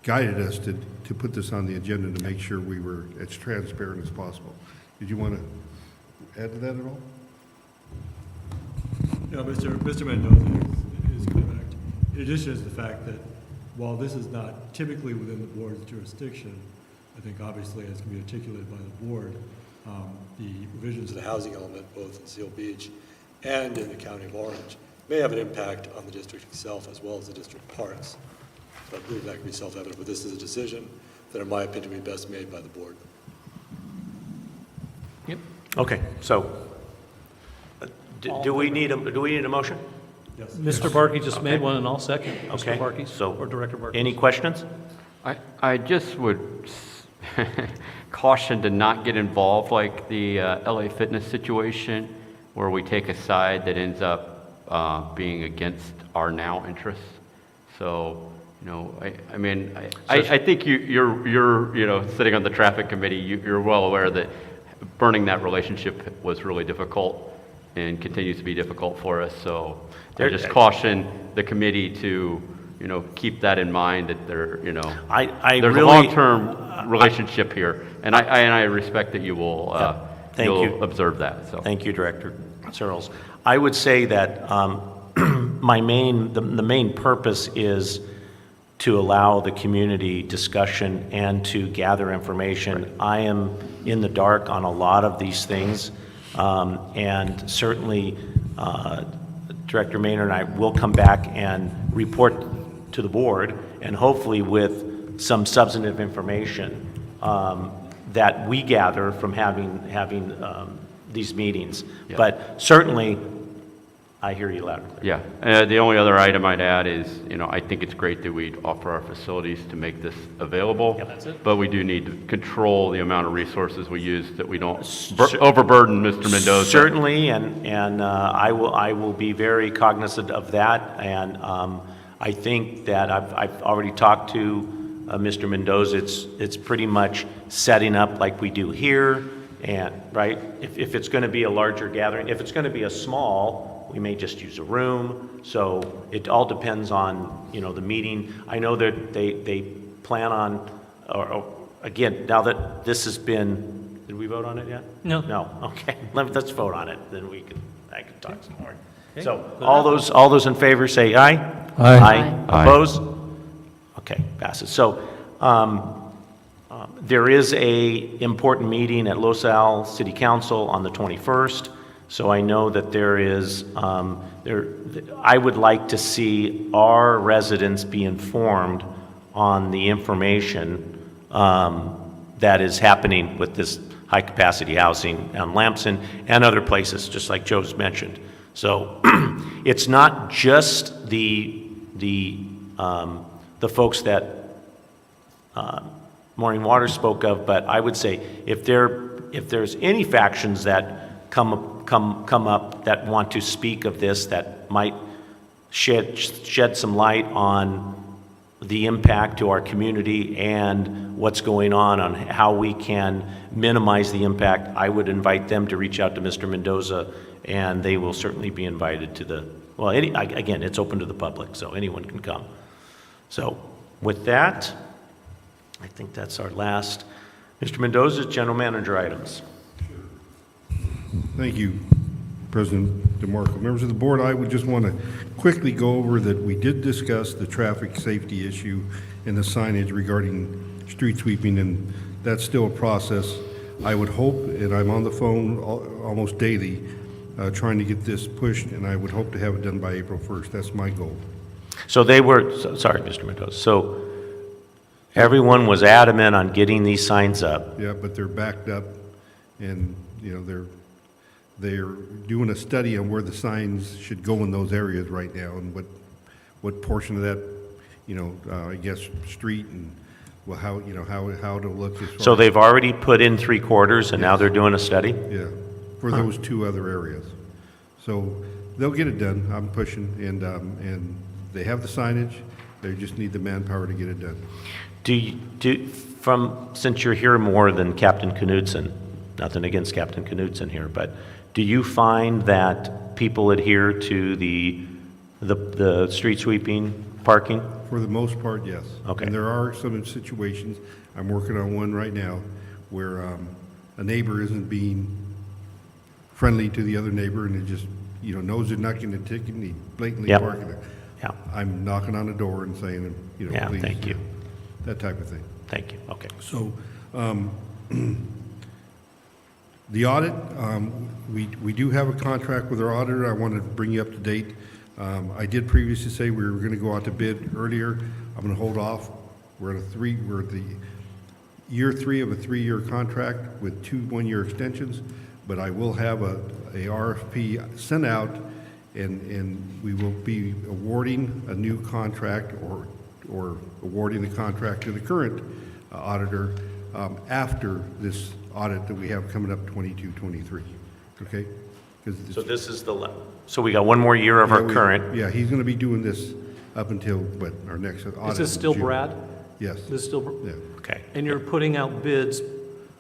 guided us to put this on the agenda to make sure we were as transparent as possible. Did you want to add to that at all? No, Mr. Mendoza is correct. In addition is the fact that while this is not typically within the board's jurisdiction, I think obviously as can be articulated by the board, the revisions of the housing element, both in Seal Beach and in the County of Orange, may have an impact on the district itself as well as the district parks. So I believe that can be self-evident, but this is a decision that, in my opinion, would be best made by the board. Yep. Okay, so do we need a motion? Yes. Mr. Barkey just made one, and I'll second. Okay. Mr. Barkey, So or Director Barkey. any questions? I just would caution to not get involved like the LA Fitness situation, where we take a side that ends up being against our now interests. So, I mean, I think you're sitting on the traffic committee, you're well aware that burning that relationship was really difficult and continues to be difficult for us. So I just caution the committee to, keep that in mind, that there's really, a long-term relationship here, and I respect that you will observe that. So Thank you, Director Searles. I would say that the main purpose is to allow the community discussion and to gather information. Right. I am in the dark on a lot of these things, and certainly Director Maynard and I will come back and report to the board, and hopefully with some substantive information that we gather from having these meetings. Yeah. But certainly, I hear you loud and clear. Yeah. The only other item I'd add is, I think it's great that we offer our facilities to make this available. Yeah, that's it. But we do need to control the amount of resources we use, that we don't overburden Mr. Mendoza. Certainly, and I will be very cognizant of that. And I think that I've already talked to Mr. Mendoza. It's pretty much setting up like we do here. And right, if it's going to be a larger gathering, if it's going to be a small, we may just use a room. So it all depends on the meeting. I know that they plan on, or again, now that this has been, did we vote on it yet? No. No. Okay. Let's vote on it. Then I can talk some more. Okay. So all those in favor say aye. Aye. Aye. Opposed? Okay, passes. So. There is a important meeting at Los Al City Council on the 21st, so I know that there is, I would like to see our residents be informed on the information that is happening with this high-capacity housing on Lamson and other places, just like Joe's mentioned. So it's not just the folks that Maureen Waters spoke of, but I would say if there's any factions that come up that want to speak of this, that might shed some light on the impact to our community and what's going on how we can minimize the impact, I would invite them to reach out to Mr. Mendoza, and they will certainly be invited to again, it's open to the public, so anyone can come. So with that, I think that's our last. Mr. Mendoza, General Manager items. Thank you, President DeMarco. Members of the board, I would just want to quickly go over that we did discuss the traffic safety issue and the signage regarding street sweeping, and that's still a process. I would hope, and I'm on the phone almost daily trying to get this pushed, and I would hope to have it done by April 1st. That's my goal. So they were, sorry, Mr. Mendoza, so everyone was adamant on getting these signs up. Yeah, but they're backed up, and, you know, they're doing a study on where the signs should go in those areas right now, and what portion of that, you know, I guess, street, and, well, how, you know, how it'll look as far So as- they've already put in 3/4, and now they're doing a study? Yeah, for those two other areas. So they'll get it done, I'm pushing, and they have the signage, they just need the manpower to get it done. Since you're here more than Captain Knudsen, nothing against Captain Knudsen here, but do you find that people adhere to the street sweeping parking? For the most part, yes. Okay. And there are some situations, I'm working on one right now, where a neighbor isn't being friendly to the other neighbor, and it just, you know, knows they're not getting a ticket, and he blatantly Yep. parking there. Yeah. I'm knocking on the door and saying, you know, Yeah, please. thank you. That type of thing. Thank you, okay. So, the audit, we do have a contract with our auditor. I want to bring you up to date. I did previously say we were going to go out to bid earlier. I'm going to hold off. We're at the year 3 of a 3-year contract with 2 1-year extensions, but I will have a RFP sent out, and we will be awarding a new contract or awarding the contract to the current auditor after this audit that we have coming up 22-23, okay? 'Cause So this is so we got one more year of our current. Yeah, he's gonna be doing this up until, our next audit. Is this still June. Brad? Yes. This is still, Yeah. Okay. and you're putting out bids,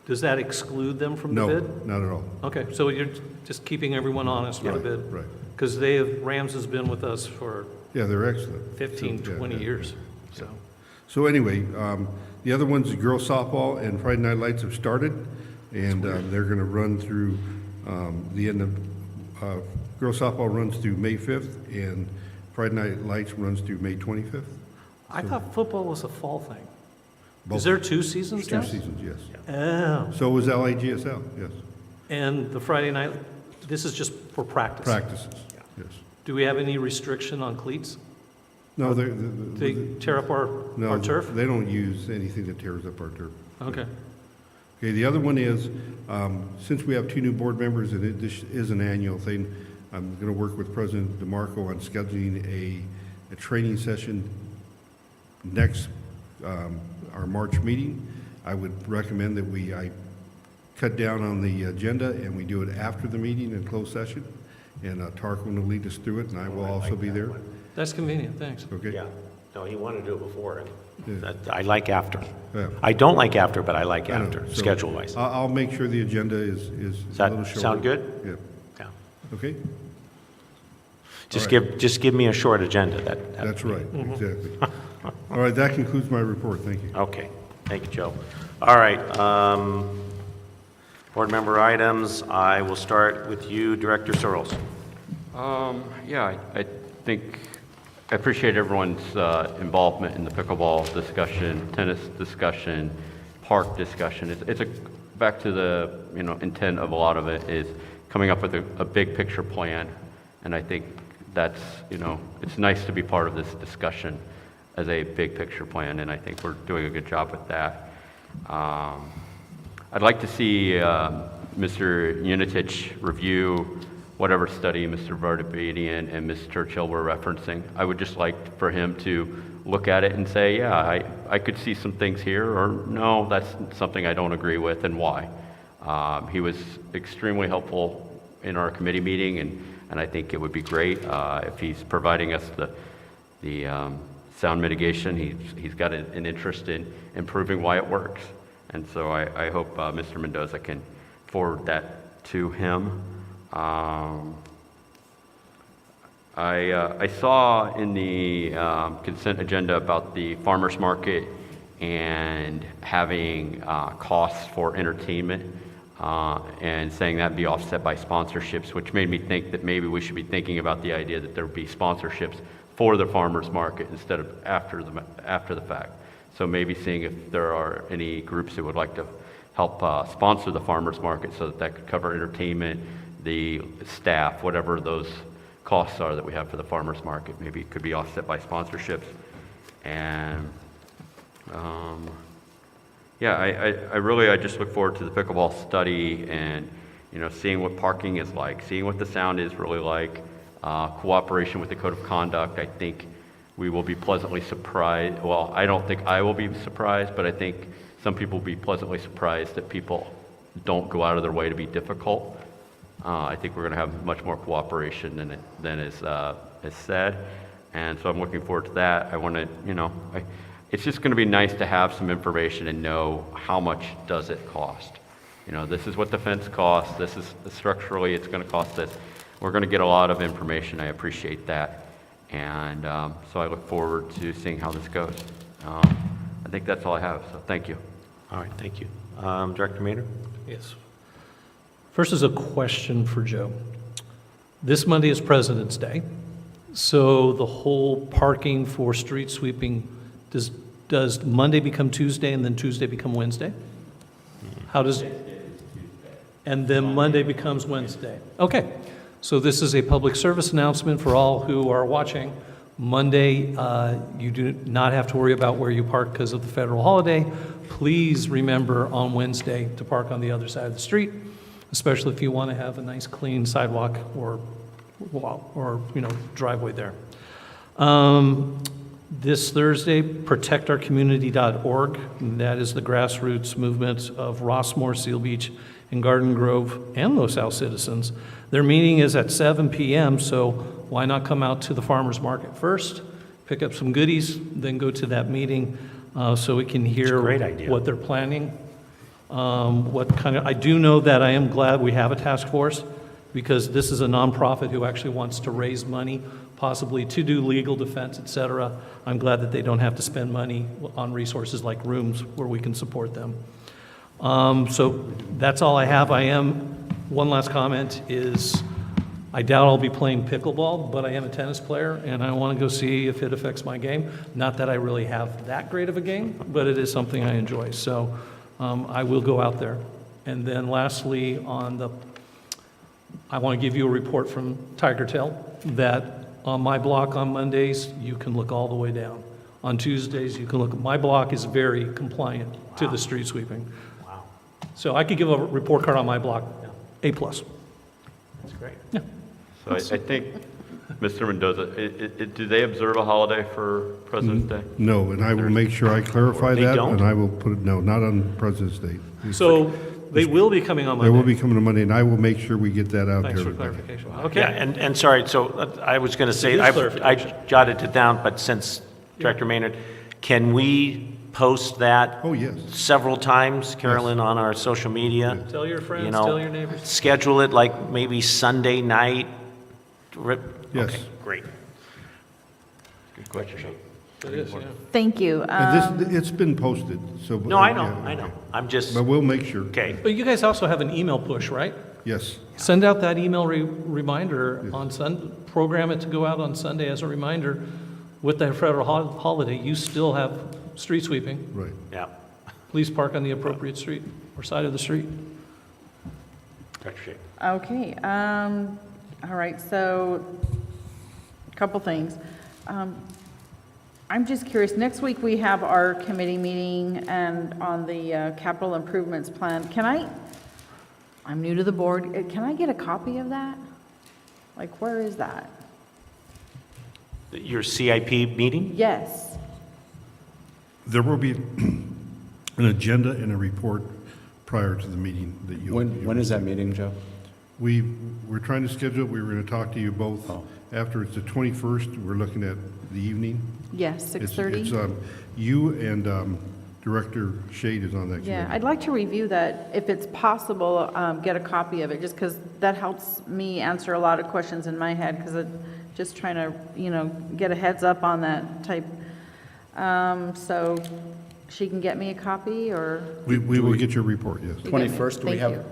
does that exclude them from the No, bid? not at all. Okay, so you're just keeping everyone honest for the bid? Right. Because Rams has been with us for Yeah, they're excellent. 15, So, yeah, 20 yeah. years, so. So anyway, the other ones, the girls softball and Friday Night Lights have started, and they're going to run through the end of, girls softball runs through May 5th, and Friday Night Lights runs through May 25th. I thought football was a fall thing. Both. Is there 2 seasons now? 2 seasons, yes. Oh. So was LAGSL, yes. And the Friday night, this is just for practice? Practices, yes. Do we have any restriction on cleats? No, They tear up our turf? They don't use anything that tears up our turf. Okay. Okay, the other one is, since we have 2 new board members, and this is an annual thing, I'm going to work with President DeMarco on scheduling a training session next, our March meeting. I would recommend that I cut down on the agenda and we do it after the meeting in closed session. And Tarquin will lead us through it, and I will also be there. That's convenient, thanks. Okay? Yeah, no, he wanted to do it before. Yeah. I like after. Yeah. I don't like after, but I like I know. after, So, schedule-wise. I'll make sure the agenda is Does a little that shorter. sound good? Yeah. Yeah. Okay? Just All right. give me a short agenda. That's right, exactly. All right, that concludes my report, thank you. Okay, thank you, Joe. All right, board member items, I will start with you, Director Searles. Yeah, I think, I appreciate everyone's involvement in the pickleball discussion, tennis discussion, park discussion. It's back to the, intent of a lot of it is coming up with a big picture plan. And I think that's, it's nice to be part of this discussion as a big picture plan, and I think we're doing a good job with that. I'd like to see Mr. Unitich review whatever study Mr. Vardabedian and Ms. Churchill were referencing. I would just like for him to look at it and say, yeah, I could see some things here, or no, that's something I don't agree with, and why. He was extremely helpful in our committee meeting, and I think it would be great if he's providing us the sound mitigation. He's got an interest in improving why it works. And so I hope Mr. Mendoza can forward that to him. I saw in the consent agenda about the farmers market and having costs for entertainment and saying that'd be offset by sponsorships, which made me think that maybe we should be thinking about the idea that there would be sponsorships for the farmers market instead of after the fact. So maybe seeing if there are any groups that would like to help sponsor the farmers market so that could cover entertainment, the staff, whatever those costs are that we have for the farmer's market. Maybe it could be offset by sponsorships. And yeah, I just look forward to the pickleball study and, seeing what parking is like, seeing what the sound is really like, cooperation with the code of conduct. I think we will be pleasantly surprised. Well, I don't think I will be surprised, but I think some people will be pleasantly surprised that people don't go out of their way to be difficult. I think we're going to have much more cooperation than is said. And so I'm looking forward to that. I want to, it's just going to be nice to have some information and know how much does it cost. This is what the fence costs. This is structurally it's going to cost this. We're going to get a lot of information. I appreciate that. And so I look forward to seeing how this goes. I think that's all I have. So thank you. All right, thank you. Director Maynard? Yes. First is a question for Joe. This Monday is President's Day, so the whole parking for street sweeping, does Monday become Tuesday and then Tuesday become Wednesday? How does, and then Monday becomes Wednesday? Okay, so this is a public service announcement for all who are watching. Monday, you do not have to worry about where you park because of the federal holiday. Please remember on Wednesday to park on the other side of the street, especially if you want to have a nice clean sidewalk or driveway there. This Thursday, protectourcommunity.org. That is the grassroots movement of Rossmoor, Seal Beach, and Garden Grove, and Los Al citizens. Their meeting is at 7 p.m., so why not come out to the farmer's market first, pick up some goodies, then go to that meeting so we can hear what they're planning. I do know that I am glad we have a task force, because this is a nonprofit who actually wants to raise money, possibly to do legal defense, et cetera. I'm glad that they don't have to spend money on resources like rooms where we can support them. So that's all I have. One last comment is, I doubt I'll be playing pickleball, but I am a tennis player, and I want to go see if it affects my game. Not that I really have that great of a game, but it is something I enjoy. So I will go out there. And then lastly, I want to give you a report from Tiger Tail that on my block on Mondays, you can look all the way down. On Tuesdays, you can look. My block is very compliant to the street sweeping. Wow. So I could give a report card on my block, A+. That's great. Yeah. So I think, Mr. Mendoza, do they observe a holiday for President's Day? No, and I will make sure I clarify They that, don't? and I will put it, no, not on President's Day. So they will be coming on They Monday. will be coming on Monday, and I will make sure we get that out to Thanks for everybody. clarification. Yeah, Okay. and sorry, so I was going to say, It is I clarification. jotted it down, but since Director Maynard, can we post that Oh, yes. several times, Carolyn, on our social media? Tell your friends, You know, tell your neighbors. Schedule it like maybe Sunday night? Yes. Okay, great. Good question. It is, yeah. Thank you. And it's been posted, so. No, I know, yeah, I know. okay. I'm just, But we'll make sure. okay. But you guys also have an email push, right? Yes. Send out that email reminder on program it to go out on Sunday as a reminder. With the federal holiday, you still have street sweeping. Right. Yeah. Please park on the appropriate street or side of the street. Director Shea. Okay, all right, so, a couple things. I'm just curious, next week we have our committee meeting and on the capital improvements plan. I'm new to the board, can I get a copy of that? Like, where is that? Your CIP meeting? Yes. There will be an agenda and a report prior to the meeting that you'll. When is that meeting, Joe? We're trying to schedule it, we were going to talk to you both after. It's the 21st, we're looking at the evening. Yes, It's 6:30? you and Director Shade is on that committee. Yeah, I'd like to review that, if it's possible, get a copy of it, just because that helps me answer a lot of questions in my head, because I'm just trying to, get a heads up on that type. So she can get me a copy, or? We will get your report, yes. You get me. 21st, do we Thank have, you.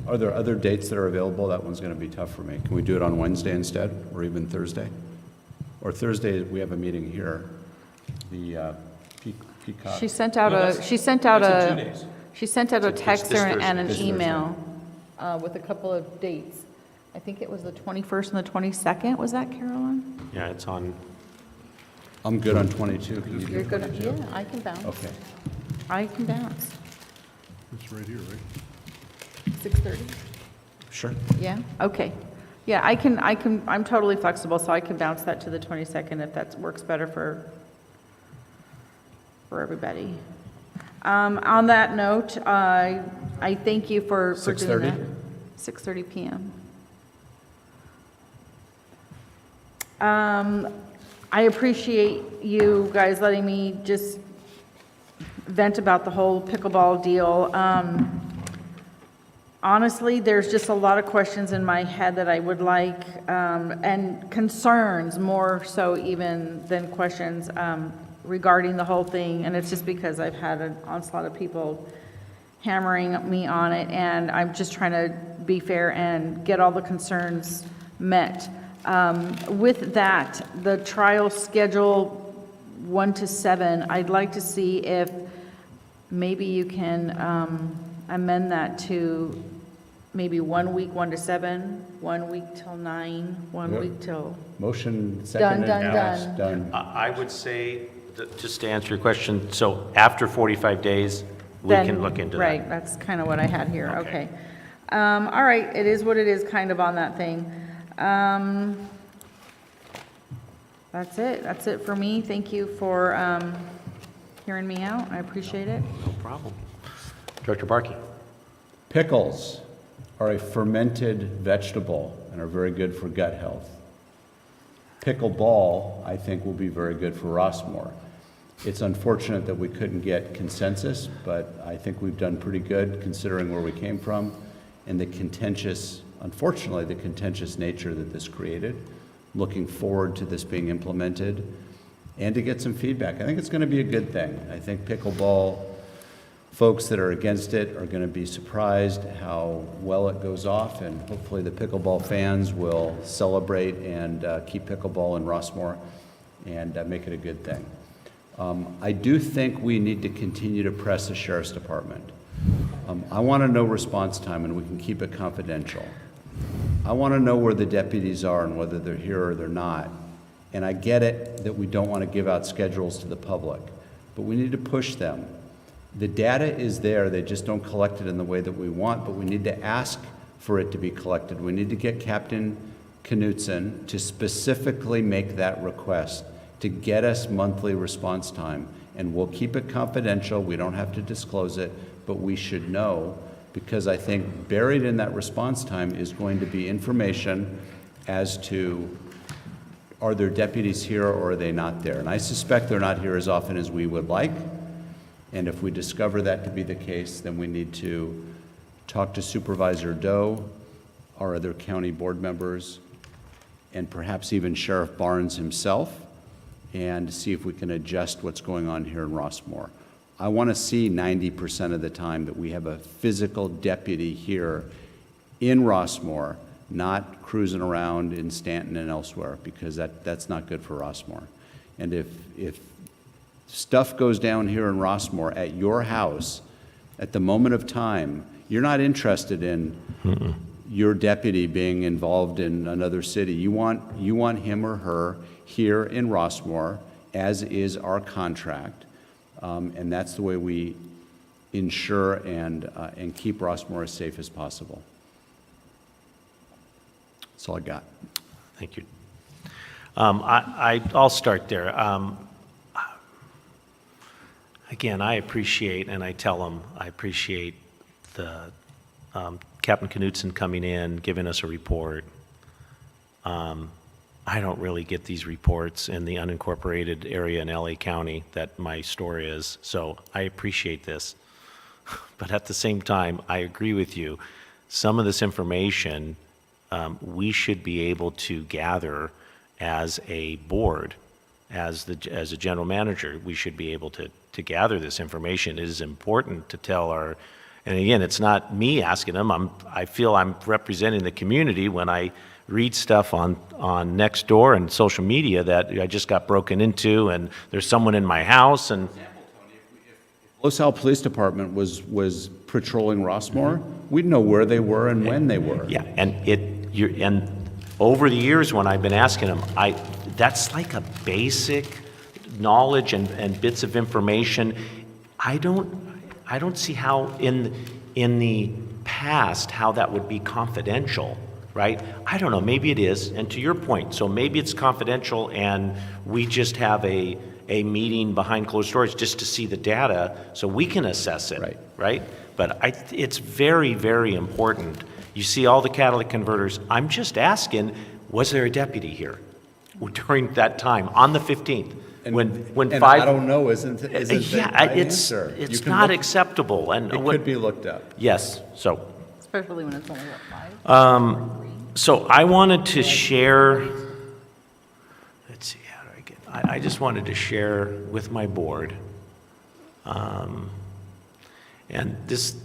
are there other dates that are available? That one's going to be tough for me. Can we do it on Wednesday instead, or even Thursday? Or Thursday, we have a meeting here, the Peacock. She sent out No, a, that's- she sent out that's in 2 a, days. she sent out a It's text this and an Thursday. This email with a couple of dates. I think it was the 21st and the 22nd, was that, Carolyn? Yeah, it's on. I'm good on 22. Can you do You're good, 22? yeah, I can bounce. Okay. I can bounce. It's right here, right? 6:30? Sure. Yeah, okay. Yeah, I'm totally flexible, so I can bounce that to the 22nd if that works better for everybody. On that note, I thank you for doing 6:30? that. 6:30 PM. I appreciate you guys letting me just vent about the whole pickleball deal. Honestly, there's just a lot of questions in my head that I would like, and concerns more so even than questions regarding the whole thing. And it's just because I've had an onslaught of people hammering me on it, and I'm just trying to be fair and get all the concerns met. With that, the trial schedule 1 to 7, I'd like to see if maybe you can amend that to maybe 1 week, 1 to 7, 1 week till 9, 1 Yep. week till... Motion second Done, and done, passed. done. Done. I would say, just to answer your question, so after 45 days, we can Then- look into that. Right, that's kind of what I had here, Okay. okay. All right, it is what it is, kind of on that thing. That's it for me. Thank you for hearing me out, I appreciate it. No problem. Director Barkey. Pickles are a fermented vegetable and are very good for gut health. Pickleball, I think, will be very good for Rossmoor. It's unfortunate that we couldn't get consensus, but I think we've done pretty good considering where we came from and unfortunately, the contentious nature that this created. Looking forward to this being implemented and to get some feedback. I think it's going to be a good thing. I think pickleball folks that are against it are going to be surprised how well it goes off, and hopefully the pickleball fans will celebrate and keep pickleball in Rossmoor and make it a good thing. I do think we need to continue to press the Sheriff's Department. I want to know response time, and we can keep it confidential. I want to know where the deputies are and whether they're here or they're not. And I get it that we don't want to give out schedules to the public, but we need to push them. The data is there, they just don't collect it in the way that we want, but we need to ask for it to be collected. We need to get Captain Knutson to specifically make that request, to get us monthly response time. And we'll keep it confidential, we don't have to disclose it, but we should know, because I think buried in that response time is going to be information as to, are there deputies here or are they not there? And I suspect they're not here as often as we would like. And if we discover that to be the case, then we need to talk to Supervisor Doe, our other county board members, and perhaps even Sheriff Barnes himself, and see if we can adjust what's going on here in Rossmoor. I want to see 90% of the time that we have a physical deputy here in Rossmoor, not cruising around in Stanton and elsewhere, because that's not good for Rossmoor. And if stuff goes down here in Rossmoor at your house, at the moment of time, you're not interested in your deputy being involved in another city. You want him or her here in Rossmoor, as is our contract. And that's the way we ensure and keep Rossmoor as safe as possible. That's all I got. Thank you. I'll start there. Again, I appreciate, and I tell them, I appreciate the Captain Knutson coming in, giving us a report. I don't really get these reports in the unincorporated area in LA County that my store is, so I appreciate this. But at the same time, I agree with you. Some of this information we should be able to gather as a board, as a general manager. We should be able to gather this information. It is important to tell our, and again, it's not me asking them. I feel I'm representing the community when I read stuff on Nextdoor and social media that I just got broken into and there's someone in my house. And Los Al Police Department was patrolling Rossmoor, we'd know where they were and when they were. yeah, and and over the years when I've been asking them, that's like a basic knowledge and bits of information. I don't see how in the past how that would be confidential, right? I don't know, maybe it is, and to your point, so maybe it's confidential and we just have a meeting behind closed doors just to see the data so we can assess it, right? But it's very, very important. You see all the catalytic converters. I'm just asking, was there a deputy here during that time on the 15th? When and five, I don't know, isn't the right answer. It's not acceptable, and it could be looked up. Yes, so. Especially when it's only, what, 5? So I wanted to share, let's see, how do I get, I just wanted to share with my board. And this,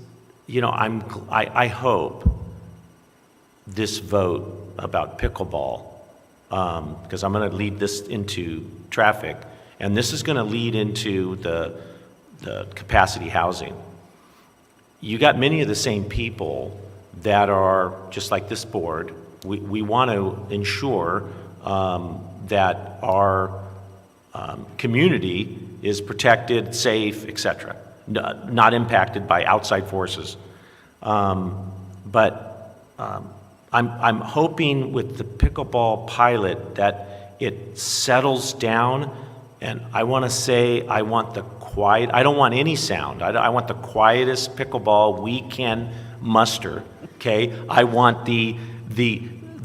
I hope this vote about pickleball, because I'm going to lead this into traffic, and this is going to lead into the capacity housing. You got many of the same people that are just like this board. We want to ensure that our community is protected, safe, etc., not impacted by outside forces. But I'm hoping with the pickleball pilot that it settles down, and I want to say I want the quiet, I don't want any sound. I want the quietest pickleball we can muster, okay? I want the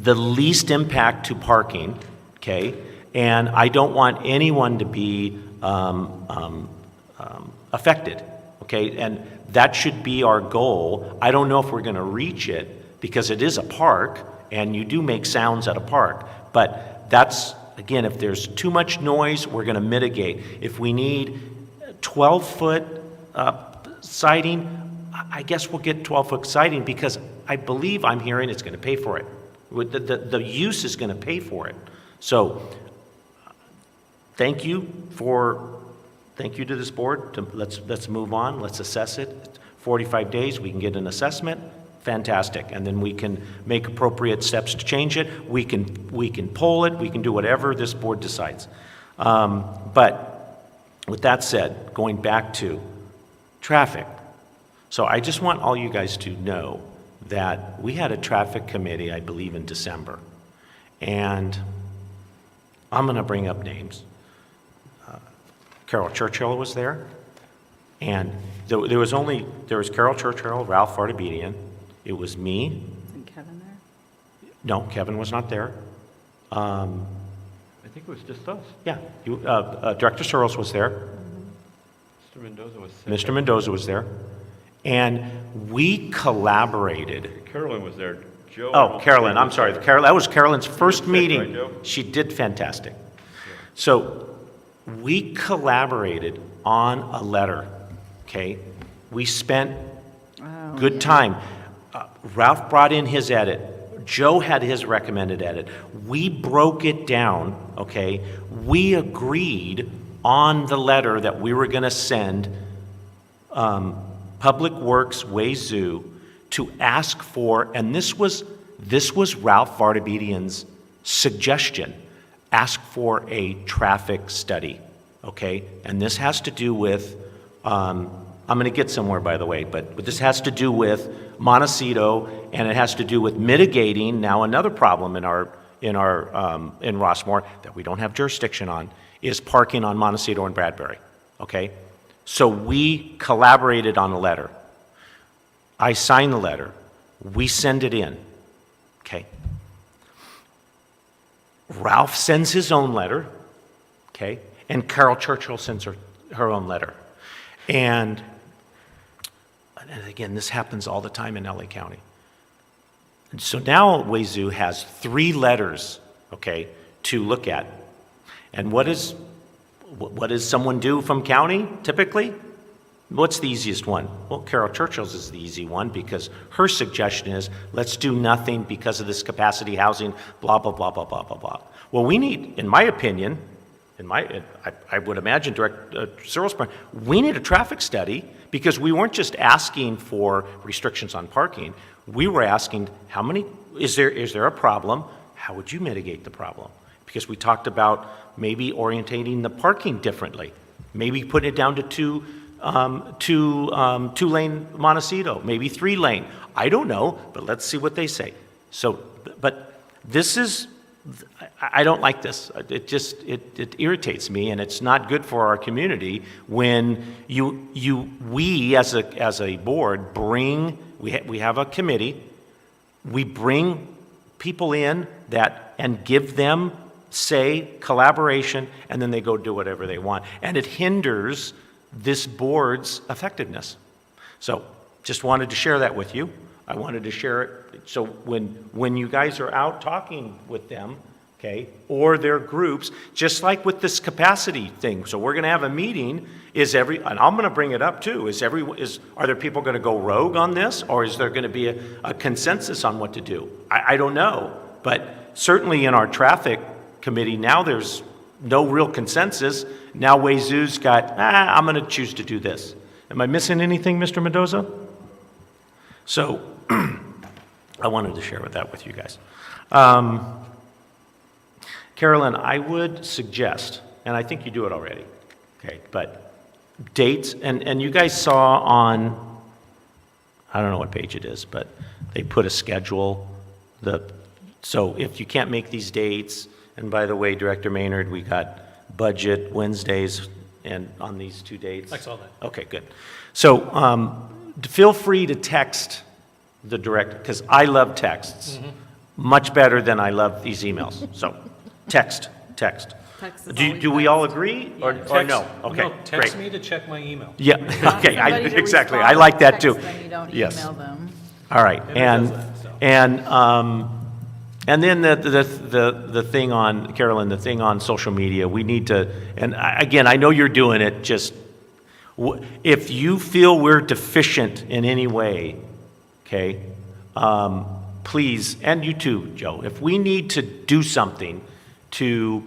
least impact to parking, okay? And I don't want anyone to be affected, okay? And that should be our goal. I don't know if we're going to reach it because it is a park and you do make sounds at a park, but that's, again, if there's too much noise, we're going to mitigate. If we need 12-foot siding, I guess we'll get 12-foot siding because I believe I'm hearing it's going to pay for it. The use is going to pay for it. So thank you to this board. Let's move on. Let's assess it. 45 days, we can get an assessment. Fantastic. And then we can make appropriate steps to change it. We can poll it. We can do whatever this board decides. But with that said, going back to traffic. So I just want all you guys to know that we had a traffic committee, I believe, in December. And I'm going to bring up names. Carol Churchill was there. And there was Carol Churchill, Ralph Vartabedian. It was me. Isn't Kevin there? No, Kevin was not there. I think it was just us. Yeah, Director Searles was there. Mr. Mendoza was sick. Mr. Mendoza was there. And we collaborated. Carolyn was there. Joe. Oh, Carolyn, I'm sorry. That was Carolyn's first meeting. Right, Joe? She did fantastic. So we collaborated on a letter, okay? We spent good time. Ralph brought in his edit. Joe had his recommended edit. We broke it down, okay? We agreed on the letter that we were going to send Public Works Wazoo to ask for, and this was Ralph Vartabedian's suggestion, ask for a traffic study, okay? And this has to do with, I'm going to get somewhere, by the way, but this has to do with Montecito, and it has to do with mitigating now another problem in Rossmoor that we don't have jurisdiction on is parking on Montecito and Bradbury, okay? So we collaborated on a letter. I signed the letter. We send it in, okay? Ralph sends his own letter, okay? And Carol Churchill sends her own letter. And again, this happens all the time in LA County. And so now Wazoo has 3 letters, okay, to look at. And what does someone do from county, typically? What's the easiest one? Well, Carol Churchill's is the easy one because her suggestion is, let's do nothing because of this capacity housing, blah, blah, blah, blah, blah, blah, blah. Well, we need, in my opinion, I would imagine Cyril's point, we need a traffic study because we weren't just asking for restrictions on parking. We were asking, is there a problem? How would you mitigate the problem? Because we talked about maybe orientating the parking differently, maybe putting it down to two-lane Montecito, maybe 3-lane. I don't know, but let's see what they say. So, but this is, I don't like this. It irritates me, and it's not good for our community when we as a board we have a committee, we bring people in and give them say, collaboration, and then they go do whatever they want. And it hinders this board's effectiveness. So just wanted to share that with you. I wanted to share it so when you guys are out talking with them, okay, or their groups, just like with this capacity thing. So we're going to have a meeting. And I'm going to bring it up too. Are there people going to go rogue on this, or is there going to be a consensus on what to do? I don't know, but certainly in our traffic committee now, there's no real consensus. Now Wazoo's got, I'm going to choose to do this. Am I missing anything, Mr. Mendoza? So I wanted to share that with you guys. Carolyn, I would suggest, and I think you do it already, okay, but dates, and you guys saw on, I don't know what page it is, but they put a schedule. So if you can't make these dates, and by the way, Director Maynard, we got budget Wednesdays and on these 2 dates. I saw that. Okay, good. So feel free to text the director, because I love texts much better than I love these emails. So text. Text is Do we all agree or no? Okay, No, text great. me to check my email. Yeah, okay, Somebody to exactly. respond I like that with too. text when you don't Yes. email them. All right, And it does that, so. and then the thing on, Carolyn, the thing on social media, we need to, and again, I know you're doing it, just, if you feel we're deficient in any way, okay, please, and you too, Joe, if we need to do something to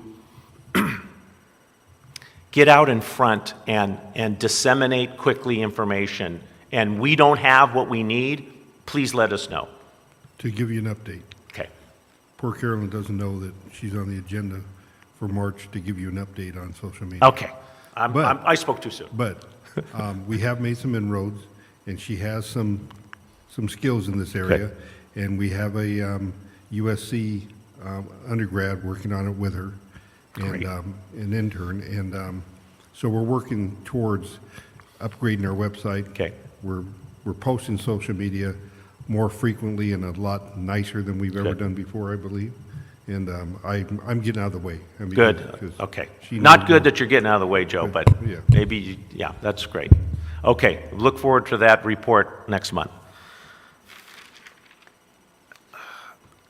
get out in front and disseminate quickly information, and we don't have what we need, please let us know. To give you an update. Okay. Poor Carolyn doesn't know that she's on the agenda for March to give you an update on social media. Okay. I spoke too soon. But we have made some inroads, and she has some skills in this area. Okay. And we have a USC undergrad working on it with her, and Great. an intern. And so we're working towards upgrading our website. Okay. We're posting social media more frequently and a lot nicer than we've ever Good. done before, I believe. And I'm getting out of the way. I mean, Good, 'cause okay. she Not knows good more. that you're getting out of the way, Joe, but Yeah. maybe, yeah, that's great. Okay, look forward to that report next month.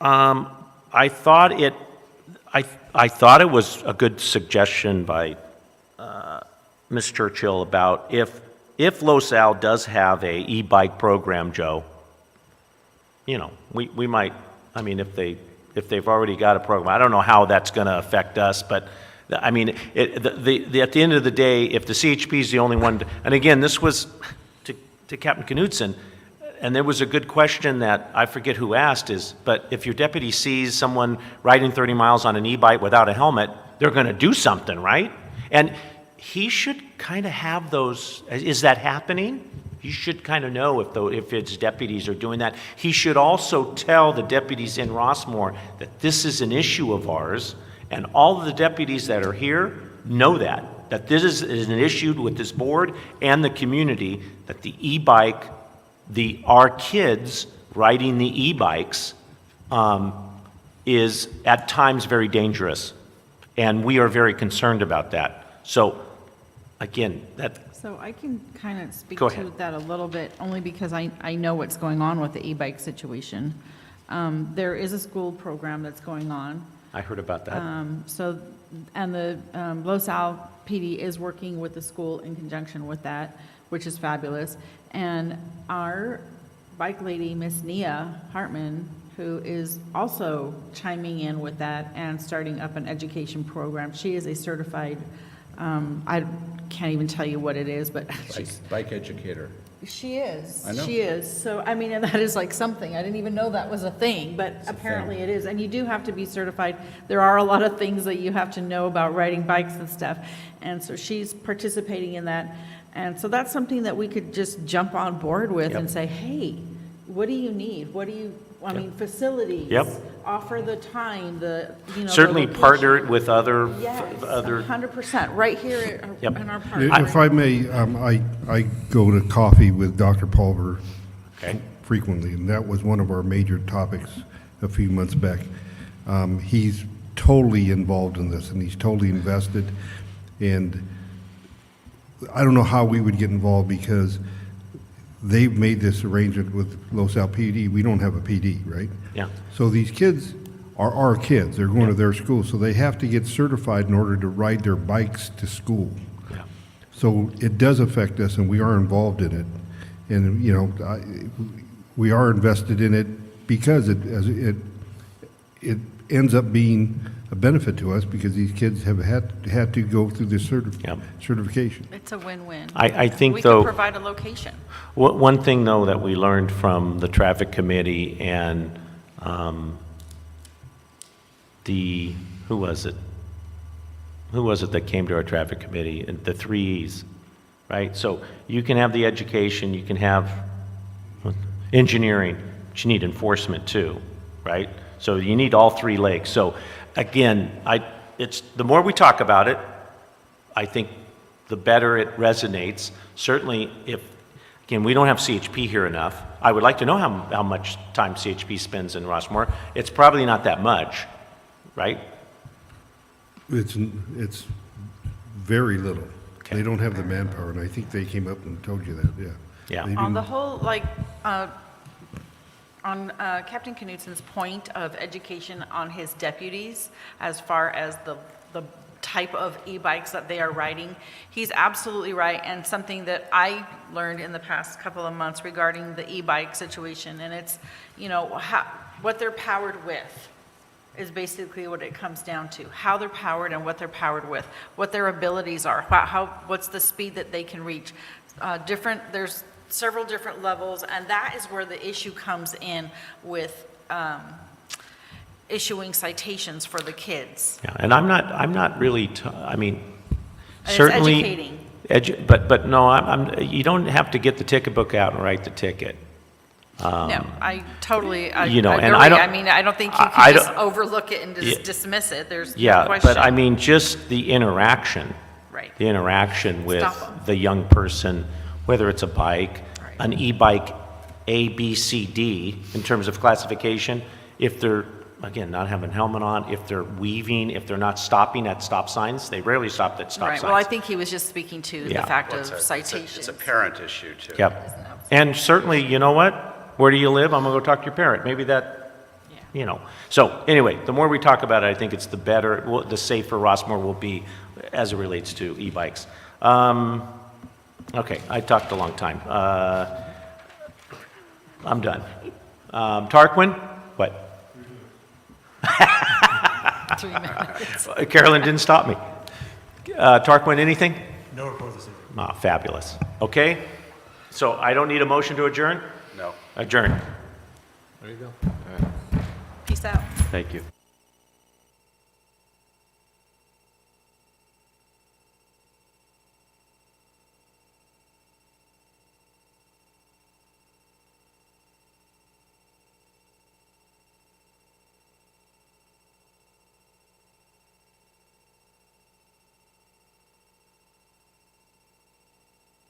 I thought it was a good suggestion by Ms. Churchill about if Los Al does have a e-bike program, Joe, you know, we might, I mean, if they've already got a program, I don't know how that's going to affect us, but I mean, at the end of the day, if the CHP is the only one, and again, this was to Captain Knudsen, and there was a good question that I forget who asked but if your deputy sees someone riding 30 miles on an e-bike without a helmet, they're going to do something, right? And he should kind of have those, is that happening? He should kind of know if his deputies are doing that. He should also tell the deputies in Rossmoor that this is an issue of ours, and all of the deputies that are here know that this is an issue with this board and the community, that the e-bike, our kids riding the e-bikes is at times very dangerous, and we are very concerned about that. So, again, So I can kind of speak Go to ahead. that a little bit, only because I know what's going on with the e-bike situation. There is a school program that's going on. I heard about that. And the Los Al PD is working with the school in conjunction with that, which is fabulous. And our bike lady, Miss Nia Hartman, who is also chiming in with that and starting up an education program. She is a certified, I can't even tell you what it is, but she's, Bike educator. she is. I know. She is. So, I mean, and that is like something. I didn't even know that was a thing, but apparently it is. And you do have to be certified. There are a lot of things that you have to know about riding bikes and stuff. And so she's participating in that. And so that's something that we could just jump on board with and say, hey, what do you need? What do you, I mean, facilities. Yep. Offer the time, the, you know. the Certainly location. partner it with other, Yes, other. 100%, right here Yep. in our park. If I may, I go to coffee with Dr. Pulver Okay. frequently, and that was one of our major topics a few months back. He's totally involved in this, and he's totally invested, and I don't know how we would get involved because they've made this arrangement with Los Al PD. We don't have a PD, right? Yeah. So these kids are our kids. They're going to their school, so they have to get certified in order to ride their bikes to school. Yeah. So it does affect us, and we are involved in it. And, you know, we are invested in it because it ends up being a benefit to us because these kids have had to go through this certification. It's a win-win. I think, We though. could provide a location. One thing, though, that we learned from the traffic committee and who was it? Who was it that came to our traffic committee? The 3 E's, right? So you can have the education, you can have engineering, but you need enforcement too, right? So you need all 3 legs. So again, it's the more we talk about it, I think the better it resonates. Certainly if, again, we don't have CHP here enough. I would like to know how much time CHP spends in Rossmoor. It's probably not that much, right? It's very little. They don't have the manpower, and I think they came up and told you that, yeah. Yeah. They On the didn't- whole, like, on Captain Knutson's point of education on his deputies, as far as the type of e-bikes that they are riding, he's absolutely right, and something that I learned in the past couple of months regarding the e-bike situation, and it's, you know, what they're powered with is basically what it comes down to. How they're powered and what they're powered with, what their abilities are, what's the speed that they can reach. There's several different levels, and that is where the issue comes in with issuing citations for the kids. Yeah, and I'm not really, I mean, And certainly. it's educating. But no, you don't have to get the ticket book out and write the ticket. No, I totally you know, agree. and I don't- I mean, I don't think you I can just don't- overlook it and just dismiss it. There's no Yeah, question. but I mean, just the interaction. Right. The interaction with Stop 'em. the young person, whether it's a bike, an e-bike, A, B, C, D, in terms of classification, if they're, again, not having a helmet on, if they're weaving, if they're not stopping at stop signs, they rarely stop at stop Right, signs. well, I think he was just speaking to Yeah. the fact Well, of citations. It's a parent issue, too. Yep. And certainly, you know what? Where do you live? I'm going to go talk to your parent. Maybe that, you know. So anyway, the more we talk about it, I think it's the better, the safer Rossmoor will be as it relates to e-bikes. Okay, I talked a long time. I'm done. Tarquin? What? 3 minutes. Carolyn didn't stop me. Tarquin, anything? No report this evening. Ah, fabulous. Okay, so I don't need a motion to adjourn? No. Adjourn. There you go. Peace out. Thank you.